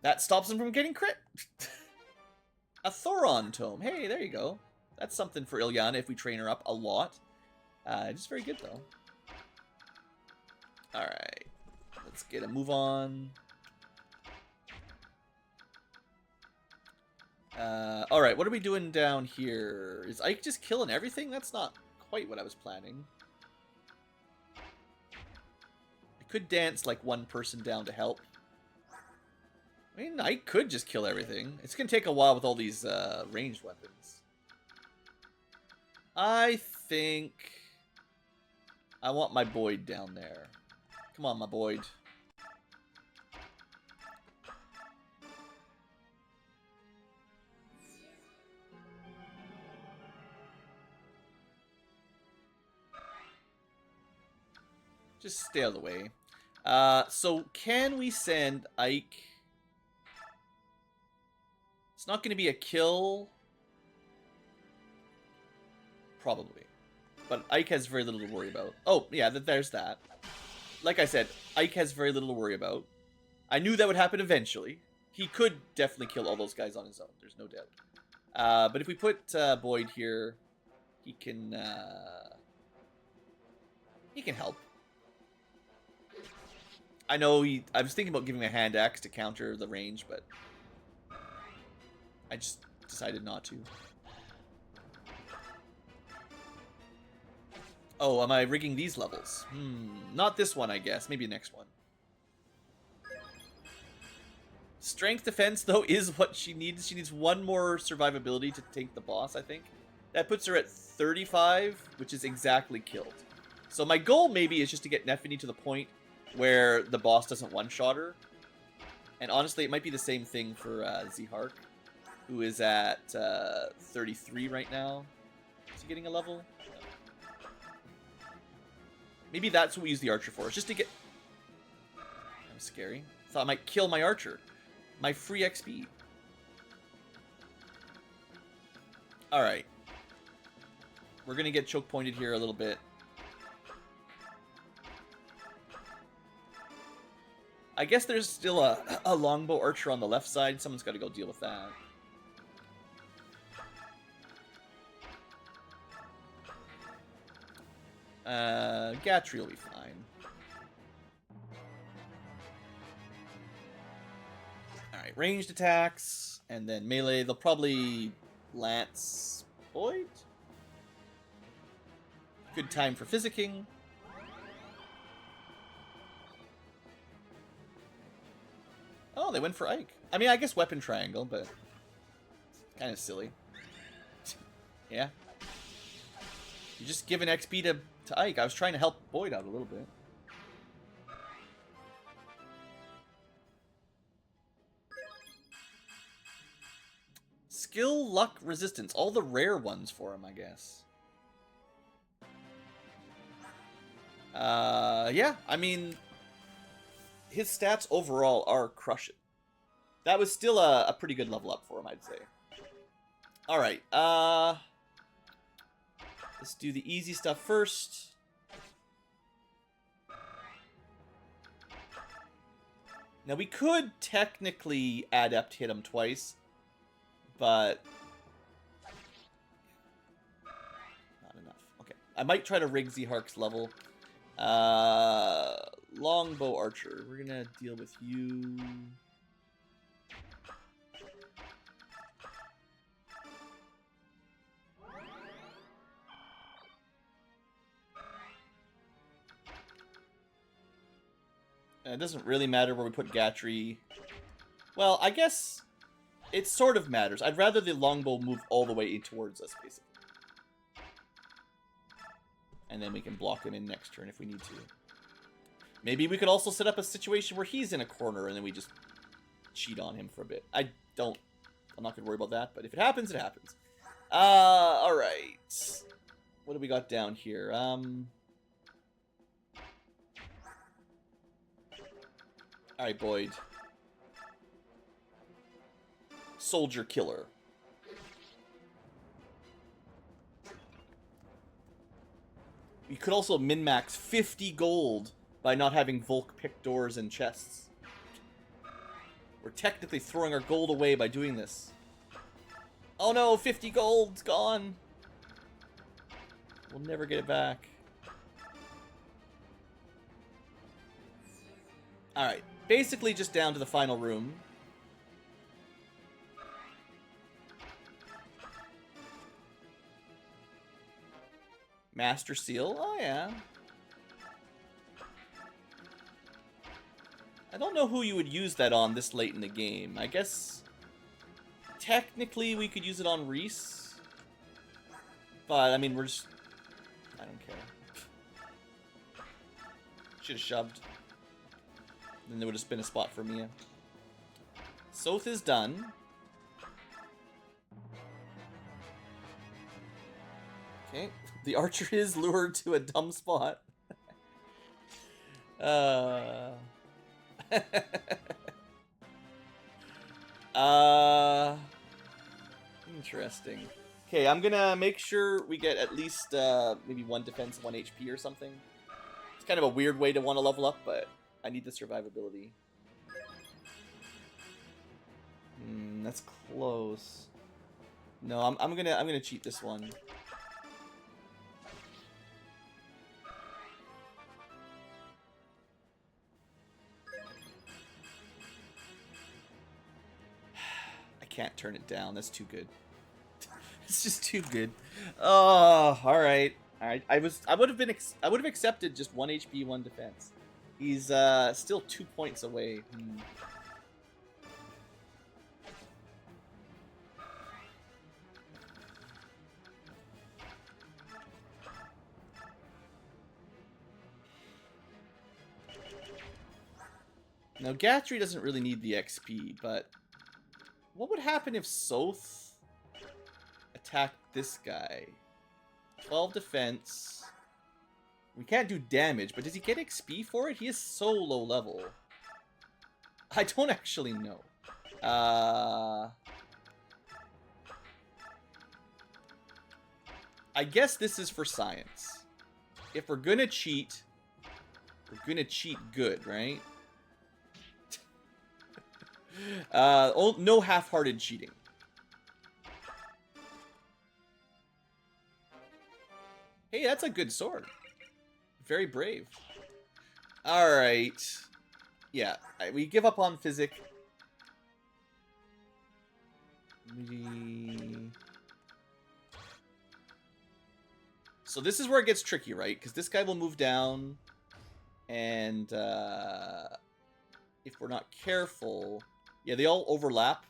That stops him from getting crit. A Thoron tome. Hey, there you go. That's something for Ilyana if we train her up a lot. Just very good, though. Alright. Let's get a move on. Alright, what are we doing down here? Is Ike just killing everything? That's not quite what I was planning. I could dance like one person down to help. I mean, I could just kill everything. It's going to take a while with all these ranged weapons. I think I want my Boyd down there. Come on, my Boyd. Just stay out of the way. So can we send Ike... It's not going to be a kill. Probably. But Ike has very little to worry about. Oh, yeah, there's that. Like I said, Ike has very little to worry about. I knew that would happen eventually. He could definitely kill all those guys on his own. There's no doubt. But if we put Boyd here, he can help. I know I was thinking about giving a hand axe to counter the range, but I just decided not to. Oh, am I rigging these levels? Not this one, I guess. Maybe next one. Strength defense, though, is what she needs. She needs one more survivability to take the boss, I think. That puts her at 35, which is exactly killed. So my goal maybe is just to get Neffany to the point where the boss doesn't one-shot her. And honestly, it might be the same thing for Zihark, who is at 33 right now. Is he getting a level? Maybe that's what we use the archer for. It's just to get... That was scary. Thought I might kill my archer. My free XP. Alright. We're going to get choke pointed here a little bit. I guess there's still a longbow archer on the left side. Someone's got to go deal with that. Gatry will be fine. Alright, ranged attacks, and then melee. They'll probably lance Boyd. Good time for physicking. Oh, they went for Ike. I mean, I guess weapon triangle, but kind of silly. Yeah. You're just giving XP to Ike. I was trying to help Boyd out a little bit. Skill, luck, resistance. All the rare ones for him, I guess. Yeah. I mean, his stats overall are crushing. That was still a pretty good level up for him, I'd say. Alright, let's do the easy stuff first. Now, we could technically adept hit him twice, but not enough. Okay, I might try to rig Zihark's level. Longbow archer. We're gonna deal with you. It doesn't really matter where we put Gatry. Well, I guess it sort of matters. I'd rather the longbow move all the way towards us, basically. And then we can block him in next turn if we need to. Maybe we could also set up a situation where he's in a corner and then we just cheat on him for a bit. I'm not going to worry about that, but if it happens, it happens. Alright. What do we got down here? Alright, Boyd. Soldier killer. We could also min-max 50 gold by not having Volk pick doors and chests. We're technically throwing our gold away by doing this. Oh no, 50 gold's gone. We'll never get it back. Alright, basically just down to the final room. Master Seal, oh yeah. I don't know who you would use that on this late in the game. I guess technically we could use it on Reese. But, I mean, we're just... I don't care. Should have shoved. Then there would have been a spot for Mia. Soth is done. Okay. The archer is lured to a dumb spot. Interesting. Okay, I'm gonna make sure we get at least maybe 1 defense, 1 HP or something. It's kind of a weird way to want to level up, but I need the survivability. That's close. No, I'm gonna cheat this one. I can't turn it down. That's too good. It's just too good. Oh, all right. All right. I would have accepted just 1 HP, 1 defense. He's still 2 points away. Now, Gatry doesn't really need the XP, but what would happen if Soth attacked this guy? 12 defense. We can't do damage, but does he get XP for it? He is so low level. I don't actually know. I guess this is for science. If we're gonna cheat good, right? No half-hearted cheating. Hey, that's a good sword. Very brave. Alright. Yeah, we give up on Physic. So this is where it gets tricky, right? Because this guy will move down. And if we're not careful... Yeah, they all overlap.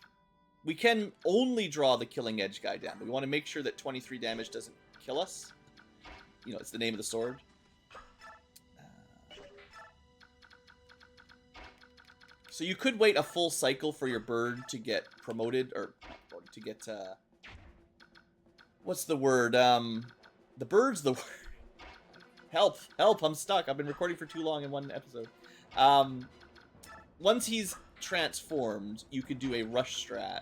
We can only draw the Killing Edge guy down. But we want to make sure that 23 damage doesn't kill us. You know, it's the name of the sword. So you could wait a full cycle for your bird to get promoted, or to get, what's the word? The bird's the word. Help, help, I'm stuck. I've been recording for too long in one episode. Once he's transformed, you could do a rush strat,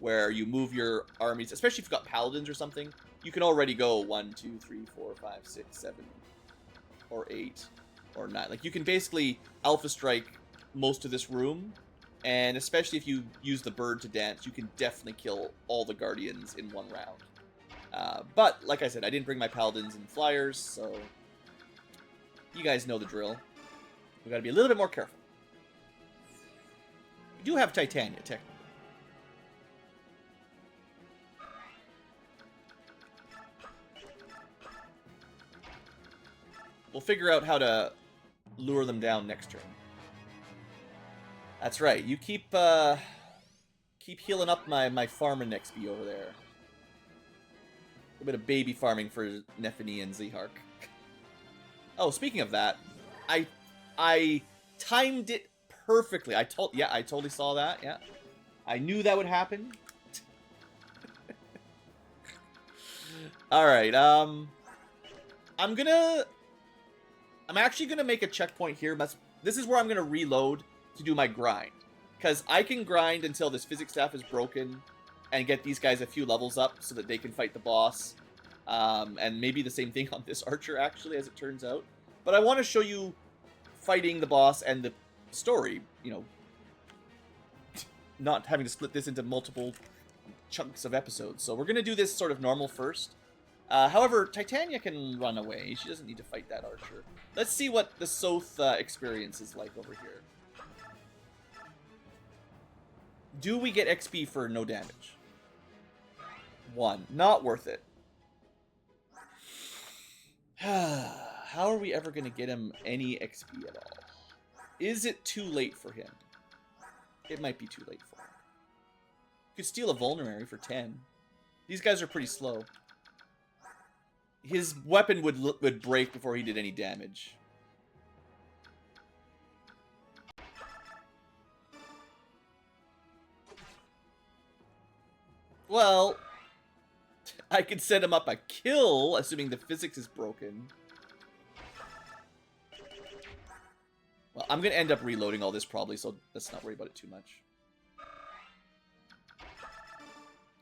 where you move your armies, especially if you've got paladins or something. You can already go 1, 2, 3, 4, 5, 6, 7, or 8, or 9. Like, you can basically Alpha Strike most of this room, and especially if you use the bird to dance, you can definitely kill all the guardians in one round. But, like I said, I didn't bring my paladins and flyers, so you guys know the drill. We gotta be a little bit more careful. We do have Titania, technically. We'll figure out how to lure them down next turn. That's right. You keep healing up my farming XP over there. A bit of baby farming for Nephany and Zehark. Oh, speaking of that, I timed it perfectly. I totally saw that. Yeah, I knew that would happen. All right. I'm actually gonna make a checkpoint here. This is where I'm gonna reload to do my grind, because I can grind until this physics staff is broken and get these guys a few levels up so that they can fight the boss. And maybe the same thing on this archer, actually, as it turns out. But I want to show you fighting the boss and the story, you know, not having to split this into multiple chunks of episodes. So we're going to do this sort of normal first. However, Titania can run away. She doesn't need to fight that archer. Let's see what the Soth experience is like over here. Do we get XP for no damage? 1. Not worth it. How are we ever going to get him any XP at all? Is it too late for him? It might be too late for him. You could steal a vulnerary for 10. These guys are pretty slow. His weapon would break before he did any damage. Well, I could set him up a kill, assuming the physics is broken. Well, I'm going to end up reloading all this probably, so let's not worry about it too much.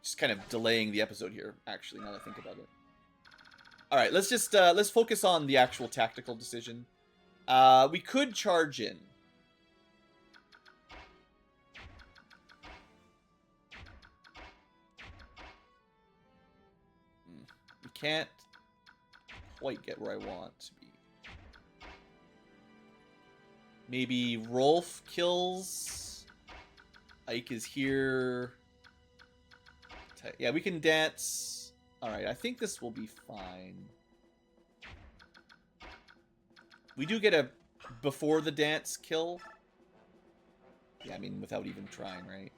Just kind of delaying the episode here, actually, now that I think about it. Alright, let's just, let's focus on the actual tactical decision. We could charge in. can't quite get where I want to be. Maybe Rolf kills. Ike is here. Yeah, we can dance. Alright, I think this will be fine. We do get a before the dance kill. Yeah, I mean, without even trying, right?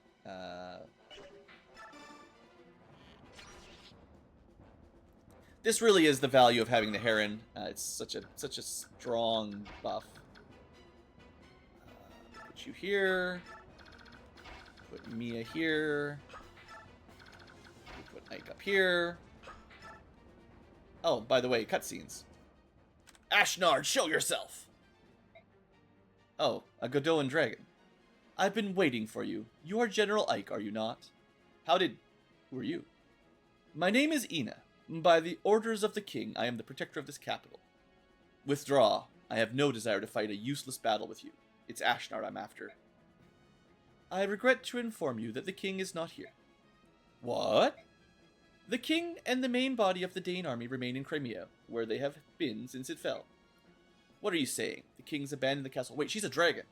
This really is the value of having the Heron. It's such a strong buff. Put you here. Put Mia here. Put Ike up here. Oh, by the way, cutscenes. Ashnard, show yourself! Oh, a Godoan dragon. I've been waiting for you. You are General Ike, are you not? Who are you? My name is Ina. By the orders of the king, I am the protector of this capital. Withdraw. I have no desire to fight a useless battle with you. It's Ashnard I'm after. I regret to inform you that the king is not here. What? The king and the main body of the Dane army remain in Crimea, where they have been since it fell. What are you saying? The king's abandoned the castle. Wait, she's a dragon.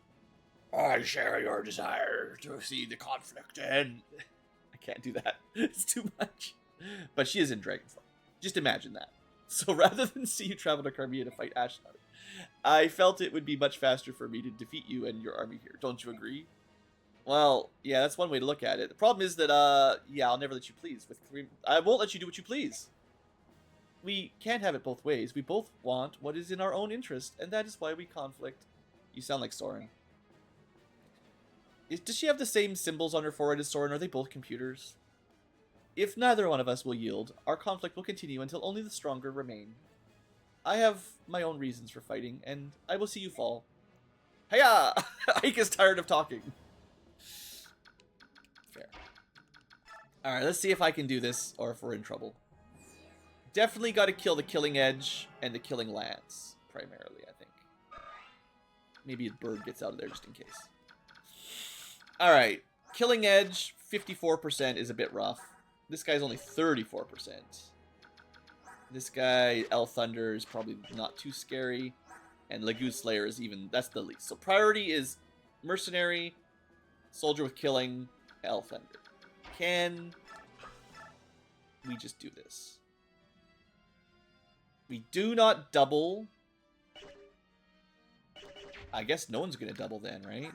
I share your desire to see the conflict end. I can't do that. It's too much. But she is in dragon form. Just imagine that. So rather than see you travel to Crimea to fight Ashnard, I felt it would be much faster for me to defeat you and your army here. Don't you agree? Well, yeah, that's one way to look at it. The problem is that, yeah, I'll never let you please. I won't let you do what you please. We can't have it both ways. We both want what is in our own interest, and that is why we conflict. You sound like Soren. Does she have the same symbols on her forehead as Soren? Are they both computers? If neither one of us will yield, our conflict will continue until only the stronger remain. I have my own reasons for fighting, and I will see you fall. Hiya! Ike is tired of talking. Fair. Alright, let's see if I can do this, or if we're in trouble. Definitely got to kill the Killing Edge and the Killing Lance, primarily, I think. Maybe a bird gets out of there just in case. Alright, Killing Edge, 54% is a bit rough. This guy's only 34%. This guy, El Thunder, is probably not too scary. And Lagoon Slayer is even, that's the least. So priority is Mercenary, Soldier with Killing, El Thunder. Can we just do this? We do not double. I guess no one's going to double then, right?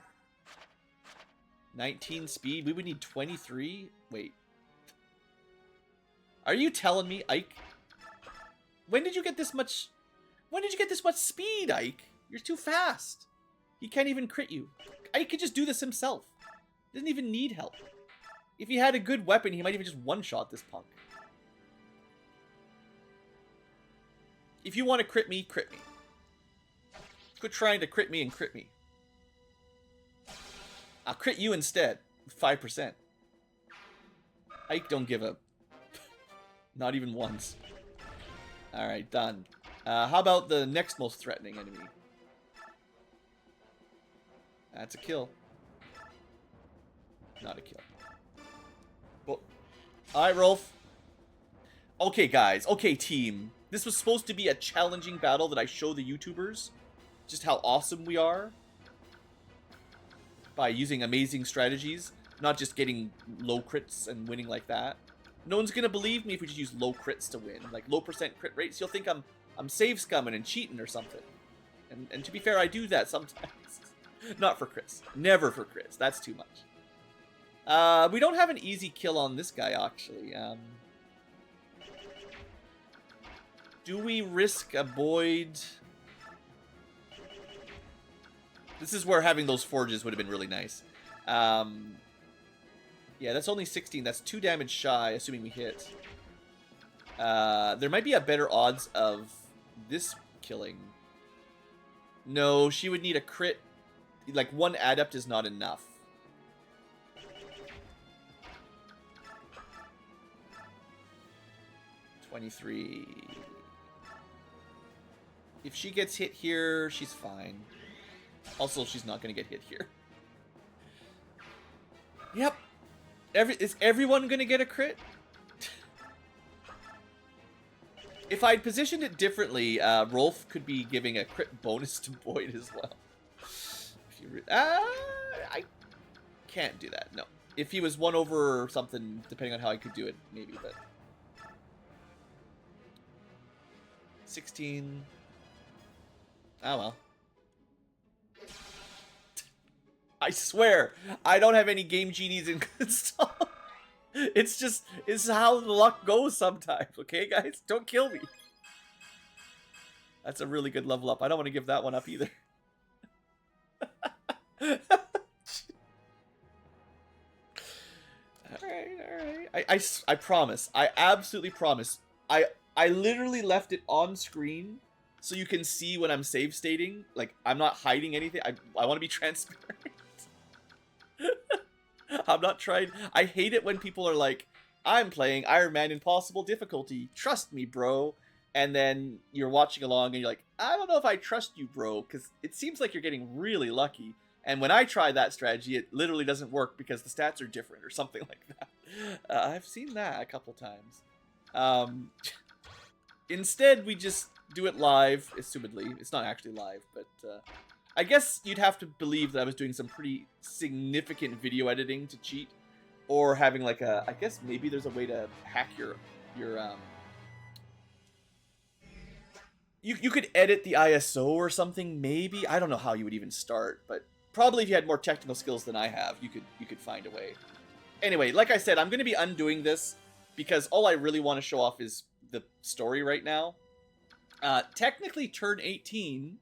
19 speed. We would need 23. Wait. Are you telling me, Ike? When did you get this much... When did you get this much speed, Ike? You're too fast. He can't even crit you. Ike could just do this himself. Doesn't even need help. If he had a good weapon, he might even just one-shot this punk. If you want to crit me, crit me. Quit trying to crit me and crit me. I'll crit you instead. 5%. Ike don't give a... Not even once. Alright, done. How about the next most threatening enemy? That's a kill. Not a kill. Well, alright, Rolf. Okay, guys. Okay, team. This was supposed to be a challenging battle that I show the YouTubers just how awesome we are by using amazing strategies, not just getting low crits and winning like that. No one's gonna believe me if we just use low crits to win, like low percent crit rates. You'll think I'm save scumming and cheating or something. And to be fair, I do that sometimes. Not for crits. Never for crits. That's too much. We don't have an easy kill on this guy, actually. Do we risk a Boyd? This is where having those forges would have been really nice. Yeah, that's only 16. That's 2 damage shy, assuming we hit. There might be a better odds of this killing. No, she would need a crit. Like, 1 adept is not enough. $23. If she gets hit here, she's fine. Also, she's not going to get hit here. Yep. Is everyone going to get a crit? If I'd positioned it differently, Rolf could be giving a crit bonus to Boyd as well. If you I can't do that, no. If he was 1 over or something, depending on how I could do it, maybe, but... 16... Oh, well. I swear, I don't have any Game Genies installed. It's how the luck goes sometimes, okay, guys? Don't kill me. That's a really good level up. I don't want to give that one up either. Alright. I promise. I absolutely promise. I literally left it on screen so you can see when I'm save stating. Like, I'm not hiding anything. I want to be transparent. I'm not trying. I hate it when people are like, I'm playing Iron Man Impossible difficulty. Trust me, bro. And then you're watching along and you're like, I don't know if I trust you, bro, because it seems like you're getting really lucky. And when I try that strategy, it literally doesn't work because the stats are different or something like that. I've seen that a couple times. Instead, we just do it live, assumedly. It's not actually live, but I guess you'd have to believe that I was doing some pretty significant video editing to cheat. Or having like a, I guess maybe there's a way to hack your You could edit the ISO or something, maybe. I don't know how you would even start, but probably if you had more technical skills than I have, you could find a way. Anyway, like I said, I'm going to be undoing this because all I really want to show off is the story right now. Technically, turn 18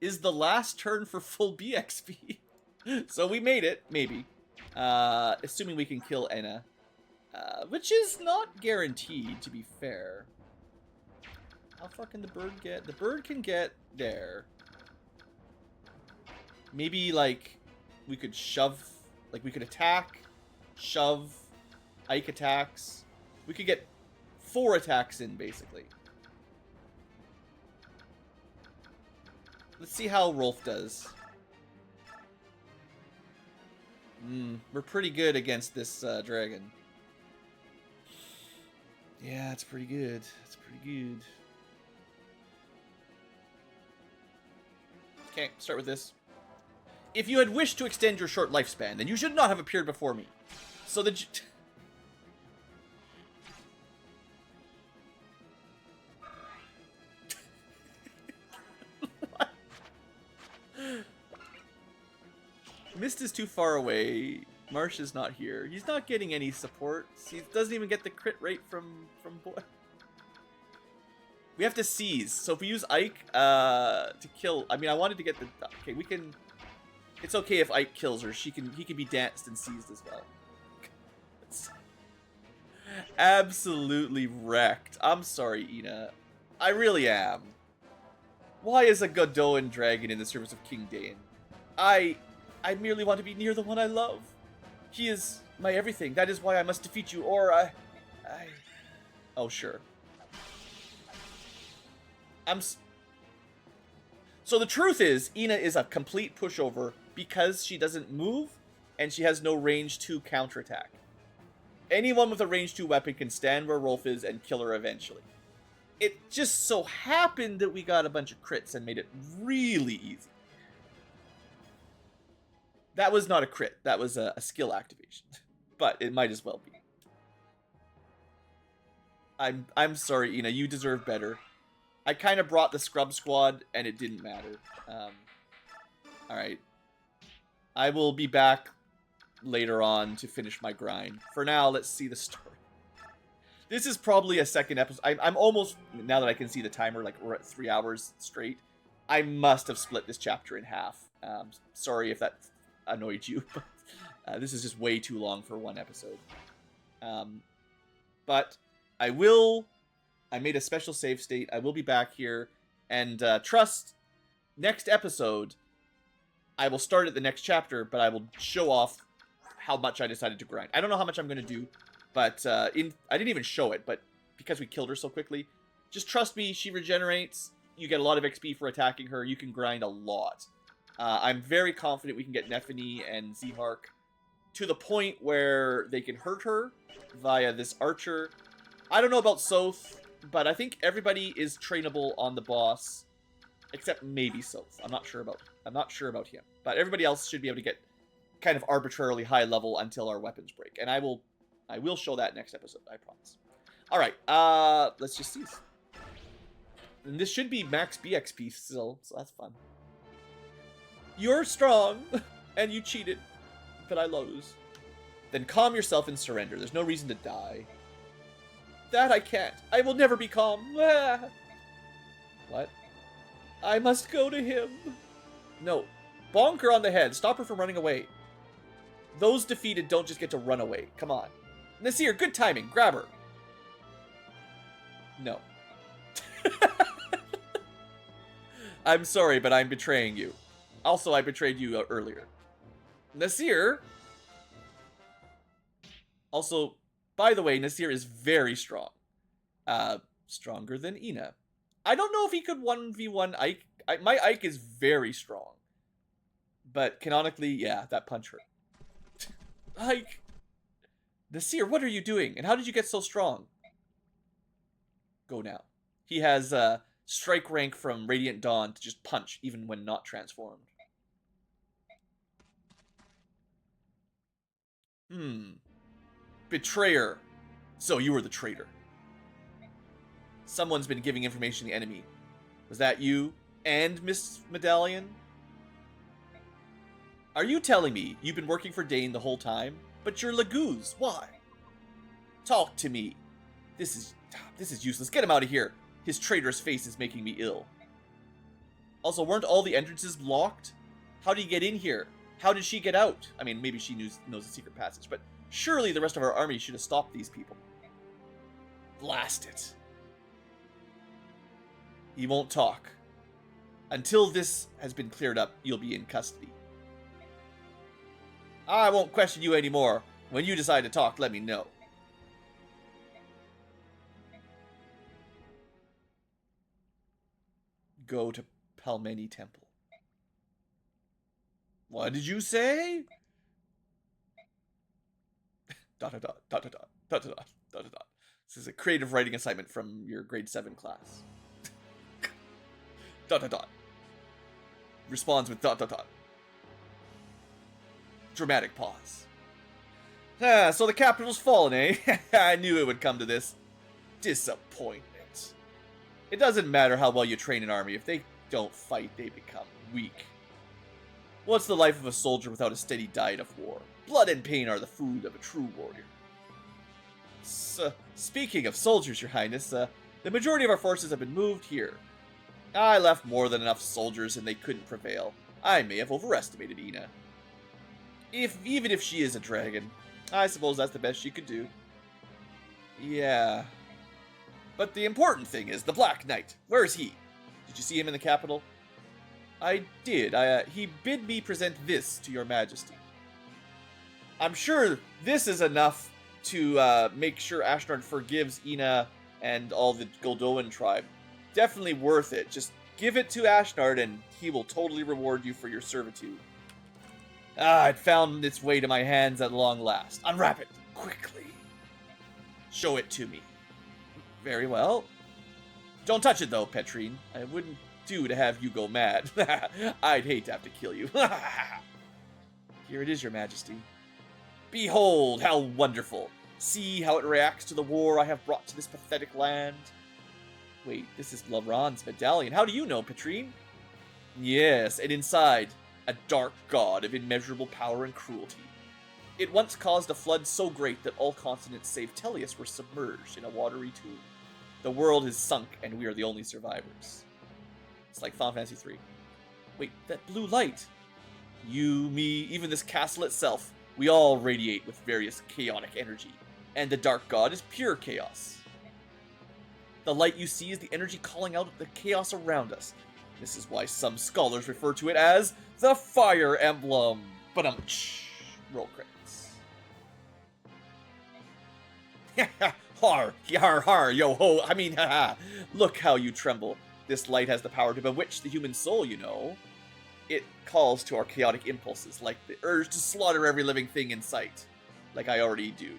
is the last turn for full BXP. So we made it, maybe. Assuming we can kill Enna. Which is not guaranteed, to be fair. How far can the bird get? The bird can get there. Maybe, like, we could shove... Like, we could attack, shove, Ike attacks. We could get 4 attacks in, basically. Let's see how Rolf does. We're pretty good against this dragon. Yeah, it's pretty good. It's pretty good. Okay, start with this. If you had wished to extend your short lifespan, then you should not have appeared before me. So the... Mist is too far away. Marsh is not here. He's not getting any support. He doesn't even get the crit rate from Boy. We have to seize. So if we use Ike to kill... I mean, I wanted to get the... Okay, we can... It's okay if Ike kills her. He can be danced and seized as well. It's absolutely wrecked. I'm sorry, Ina. I really am. Why is a Godoan dragon in the service of King Dain? I merely want to be near the one I love. He is my everything. That is why I must defeat you, or I... Oh, sure. So the truth is, Ina is a complete pushover because she doesn't move, and she has no range 2 counterattack. Anyone with a range 2 weapon can stand where Rolf is and kill her eventually. It just so happened that we got a bunch of crits and made it really easy. That was not a crit. That was a skill activation. But it might as well be. I'm sorry, Ina. You deserve better. I kind of brought the scrub squad, and it didn't matter. Alright. I will be back later on to finish my grind. For now, let's see the story. This is probably a second episode. I'm almost, now that I can see the timer, like we're at 3 hours straight. I must have split this chapter in half. Sorry if that annoyed you, but this is just way too long for one episode. But I made a special save state. I will be back here, and trust, next episode, I will start at the next chapter, but I will show off how much I decided to grind. I don't know how much I'm going to do, but I didn't even show it, but because we killed her so quickly, just trust me, she regenerates. You get a lot of XP for attacking her. You can grind a lot. I'm very confident we can get Nephany and Zehark to the point where they can hurt her via this archer. I don't know about Soth. but I think everybody is trainable on the boss, except maybe Soph. I'm not sure about him, but everybody else should be able to get kind of arbitrarily high level until our weapons break, and I will show that next episode, I promise. All right, let's just see. And this should be max BXP still, so that's fun. You're strong, and you cheated, but I lose. Then calm yourself and surrender. There's no reason to die. That I can't. I will never be calm. Ah. What? I must go to him. No. Bonk her on the head. Stop her from running away. Those defeated don't just get to run away. Come on. Nasir, good timing. Grab her. No. I'm sorry, but I'm betraying you. Also, I betrayed you earlier. Nasir. Also, by the way, Nasir is very strong. Stronger than Ina. I don't know if he could 1v1 Ike. My Ike is very strong. But canonically, yeah, that punch hurt. Ike! Nasir, what are you doing? And how did you get so strong? Go now. He has strike rank from Radiant Dawn to just punch, even when not transformed. Betrayer. So you were the traitor. Someone's been giving information to the enemy. Was that you and Miss Medallion? Are you telling me you've been working for Dane the whole time? But you're Laguz. Why? Talk to me. This is useless. Get him out of here. His traitorous face is making me ill. Also, weren't all the entrances blocked? How did he get in here? How did she get out? I mean, maybe she knows the secret passage, but surely the rest of our army should have stopped these people. Blast it. He won't talk. Until this has been cleared up, you'll be in custody. I won't question you anymore. When you decide to talk, let me know. Go to Palmeni Temple. What did you say? Dot dot dot dot dot dot dot dot dot. This is a creative writing assignment from your grade 7 class. Dot dot dot. Responds with dot dot dot. Dramatic pause. So the capital's fallen, eh? I knew it would come to this. Disappointment. It doesn't matter how well you train an army. If they don't fight, they become weak. What's the life of a soldier without a steady diet of war? Blood and pain are the food of a true warrior. Speaking of soldiers, Your Highness, the majority of our forces have been moved here. I left more than enough soldiers and they couldn't prevail. I may have overestimated Ina. Even if she is a dragon, I suppose that's the best she could do. Yeah. But the important thing is the Black Knight. Where is he? Did you see him in the capital? I did. He bid me present this to your majesty. I'm sure this is enough to make sure Ashnard forgives Ina and all the Goldoan tribe. Definitely worth it. Just give it to Ashnard and he will totally reward you for your servitude. It found its way to my hands at long last. Unwrap it, quickly. Show it to me. Very well. Don't touch it though, Petrine. I wouldn't do to have you go mad. I'd hate to have to kill you. Here it is, Your Majesty. Behold, how wonderful. See how it reacts to the war I have brought to this pathetic land. Wait, this is Laron's medallion. How do you know, Petrine? Yes, and inside, a dark god of immeasurable power and cruelty. It once caused a flood so great that all continents save Tellius were submerged in a watery tomb. The world is sunk, and we are the only survivors. It's like Final Fantasy 3. Wait, that blue light! You, me, even this castle itself, we all radiate with various chaotic energy, and the dark god is pure chaos. The light you see is the energy calling out the chaos around us. This is why some scholars refer to it as the Fire Emblem. Roll credits. Har, har, har, yo ho. I mean, haha. Look how you tremble. This light has the power to bewitch the human soul, you know. It calls to our chaotic impulses, like the urge to slaughter every living thing in sight, like I already do.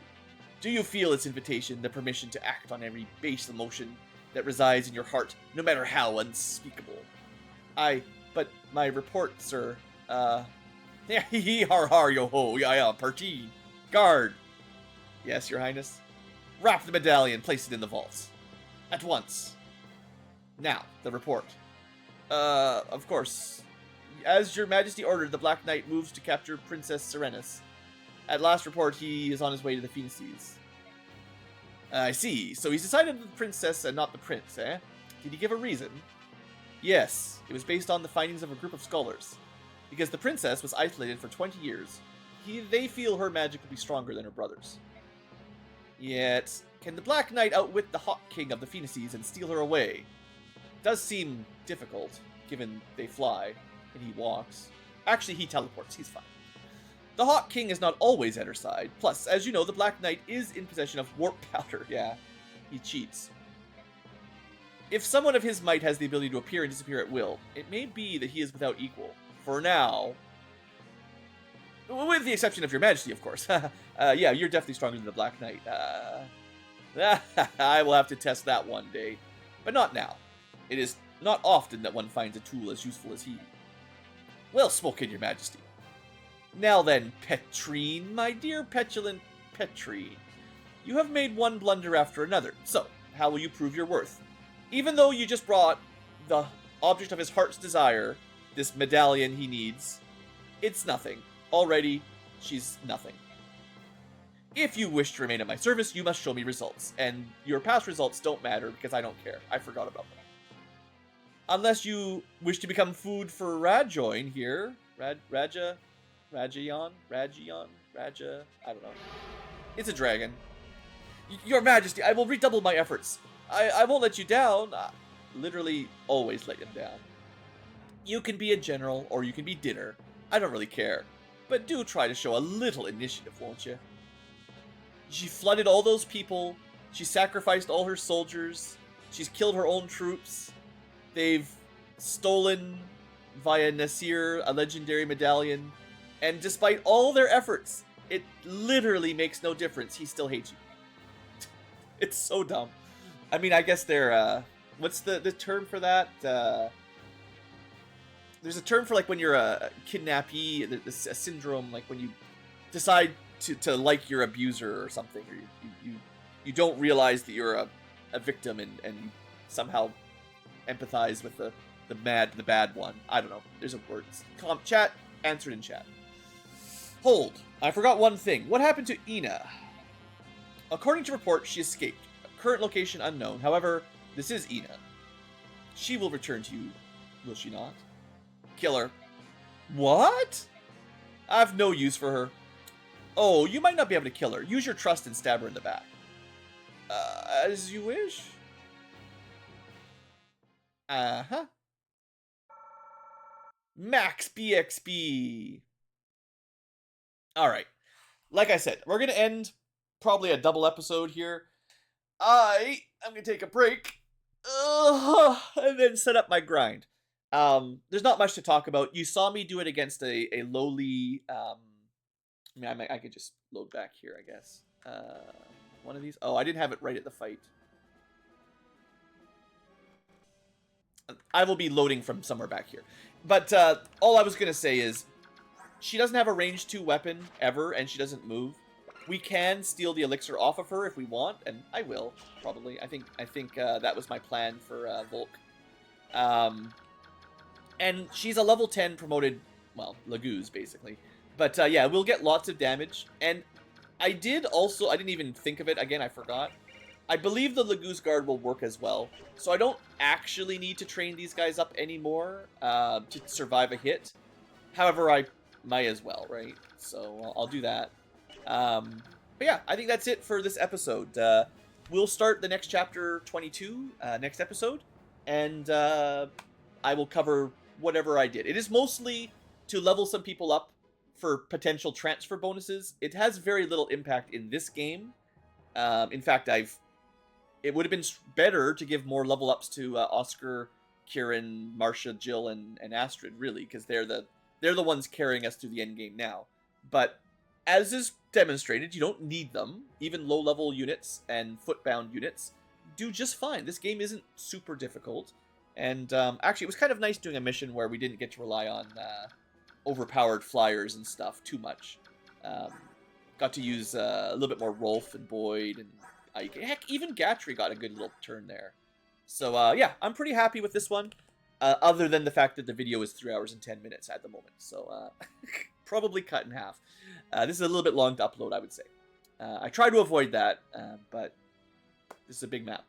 Do you feel its invitation, the permission to act on every base emotion, that resides in your heart, no matter how unspeakable. But my report, sir, hee har har yo ho, ya party. Guard. Yes, your highness. Wrap the medallion, place it in the vaults. At once. Now, the report. Of course. As your majesty ordered, the Black Knight moves to capture Princess Serenus. At last report, he is on his way to the Phoenices. I see. So he's decided the princess and not the prince, eh? Did he give a reason? Yes. It was based on the findings of a group of scholars. Because the princess was isolated for 20 years, they feel her magic will be stronger than her brother's. Yet, can the Black Knight outwit the Hawk King of the Phoenices and steal her away? Does seem difficult, given they fly, and he walks. Actually, he teleports, he's fine. The Hawk King is not always at her side. Plus, as you know, the Black Knight is in possession of warp powder. Yeah, he cheats. If someone of his might has the ability to appear and disappear at will, it may be that he is without equal. For now. With the exception of your majesty, of course. Yeah, you're definitely stronger than the Black Knight. I will have to test that one day. But not now. It is not often that one finds a tool as useful as he. Well spoken, your majesty. Now then, Petrine, my dear petulant Petrine. You have made one blunder after another, so how will you prove your worth? Even though you just brought the object of his heart's desire, this medallion he needs, it's nothing. Already, she's nothing. If you wish to remain at my service, you must show me results, and your past results don't matter because I don't care. I forgot about them. Unless you wish to become food for Rajoin here. Raja, I don't know. It's a dragon. Your Majesty, I will redouble my efforts. I won't let you down. Literally always let him down. You can be a general, or you can be dinner. I don't really care. But do try to show a little initiative, won't you? She flooded all those people. She sacrificed all her soldiers. She's killed her own troops. They've stolen, via Nasir, a legendary medallion. And despite all their efforts, it literally makes no difference. He still hates you. It's so dumb. I mean, I guess they're, what's the term for that? There's a term for, like, when you're a kidnappee, a syndrome, like when you decide to like your abuser or something, or you don't realize that you're a victim and you somehow empathize with the bad one. I don't know. There's a word. Chat, answer it in chat. Hold. I forgot one thing. What happened to Ina? According to report, she escaped. Current location unknown. However, this is Ina. She will return to you, will she not? Kill her. What? I have no use for her. Oh, you might not be able to kill her. Use your trust and stab her in the back. As you wish. Uh-huh. Max BXB. Alright. Like I said, we're going to end probably a double episode here. I'm going to take a break. And then set up my grind. There's not much to talk about. You saw me do it against a lowly... I mean, I could just load back here, I guess. One of these. Oh, I didn't have it right at the fight. I will be loading from somewhere back here. But all I was going to say is, she doesn't have a range 2 weapon ever, and she doesn't move. We can steal the elixir off of her if we want, and I will, probably. I think that was my plan for Volk. And she's a level 10 promoted, well, Laguz, basically. But yeah, we'll get lots of damage. And I didn't even think of it. Again, I forgot. I believe the Laguz Guard will work as well. So I don't actually need to train these guys up anymore to survive a hit. However, I might as well, right? So I'll do that. But yeah, I think that's it for this episode. We'll start the next chapter 22 next episode. And I will cover whatever I did. It is mostly to level some people up for potential transfer bonuses. It has very little impact in this game. In fact, it would have been better to give more level ups to Oscar, Kieran, Marcia, Jill, and Astrid, really, because they're the ones carrying us through the end game now. But as is demonstrated, you don't need them, even low-level units and footbound units. do just fine. This game isn't super difficult. And actually, it was kind of nice doing a mission where we didn't get to rely on overpowered flyers and stuff too much. Got to use a little bit more Rolf and Boyd, and heck, even Gatry got a good little turn there. So yeah, I'm pretty happy with this one. Other than the fact that the video is 3 hours and 10 minutes at the moment, so probably cut in half. This is a little bit long to upload, I would say. I try to avoid that, but this is a big map.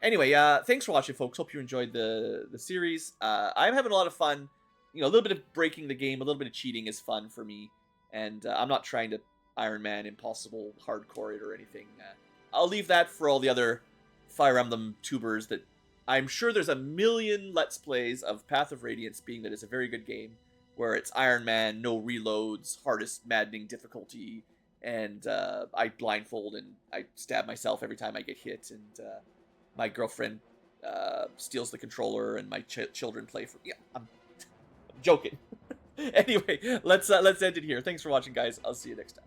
Anyway, thanks for watching, folks. Hope you enjoyed the series. I'm having a lot of fun. You know, a little bit of breaking the game, a little bit of cheating is fun for me. And I'm not trying to Iron Man Impossible hardcore it or anything. I'll leave that for all the other Fire Emblem tubers that I'm sure there's a million Let's Plays of Path of Radiance, being that it's a very good game, where it's Iron Man, no reloads, hardest maddening difficulty, and I blindfold and I stab myself every time I get hit, and my girlfriend steals the controller, and my children play for... Yeah, I'm joking. Anyway, let's end it here. Thanks for watching, guys. I'll see you next time.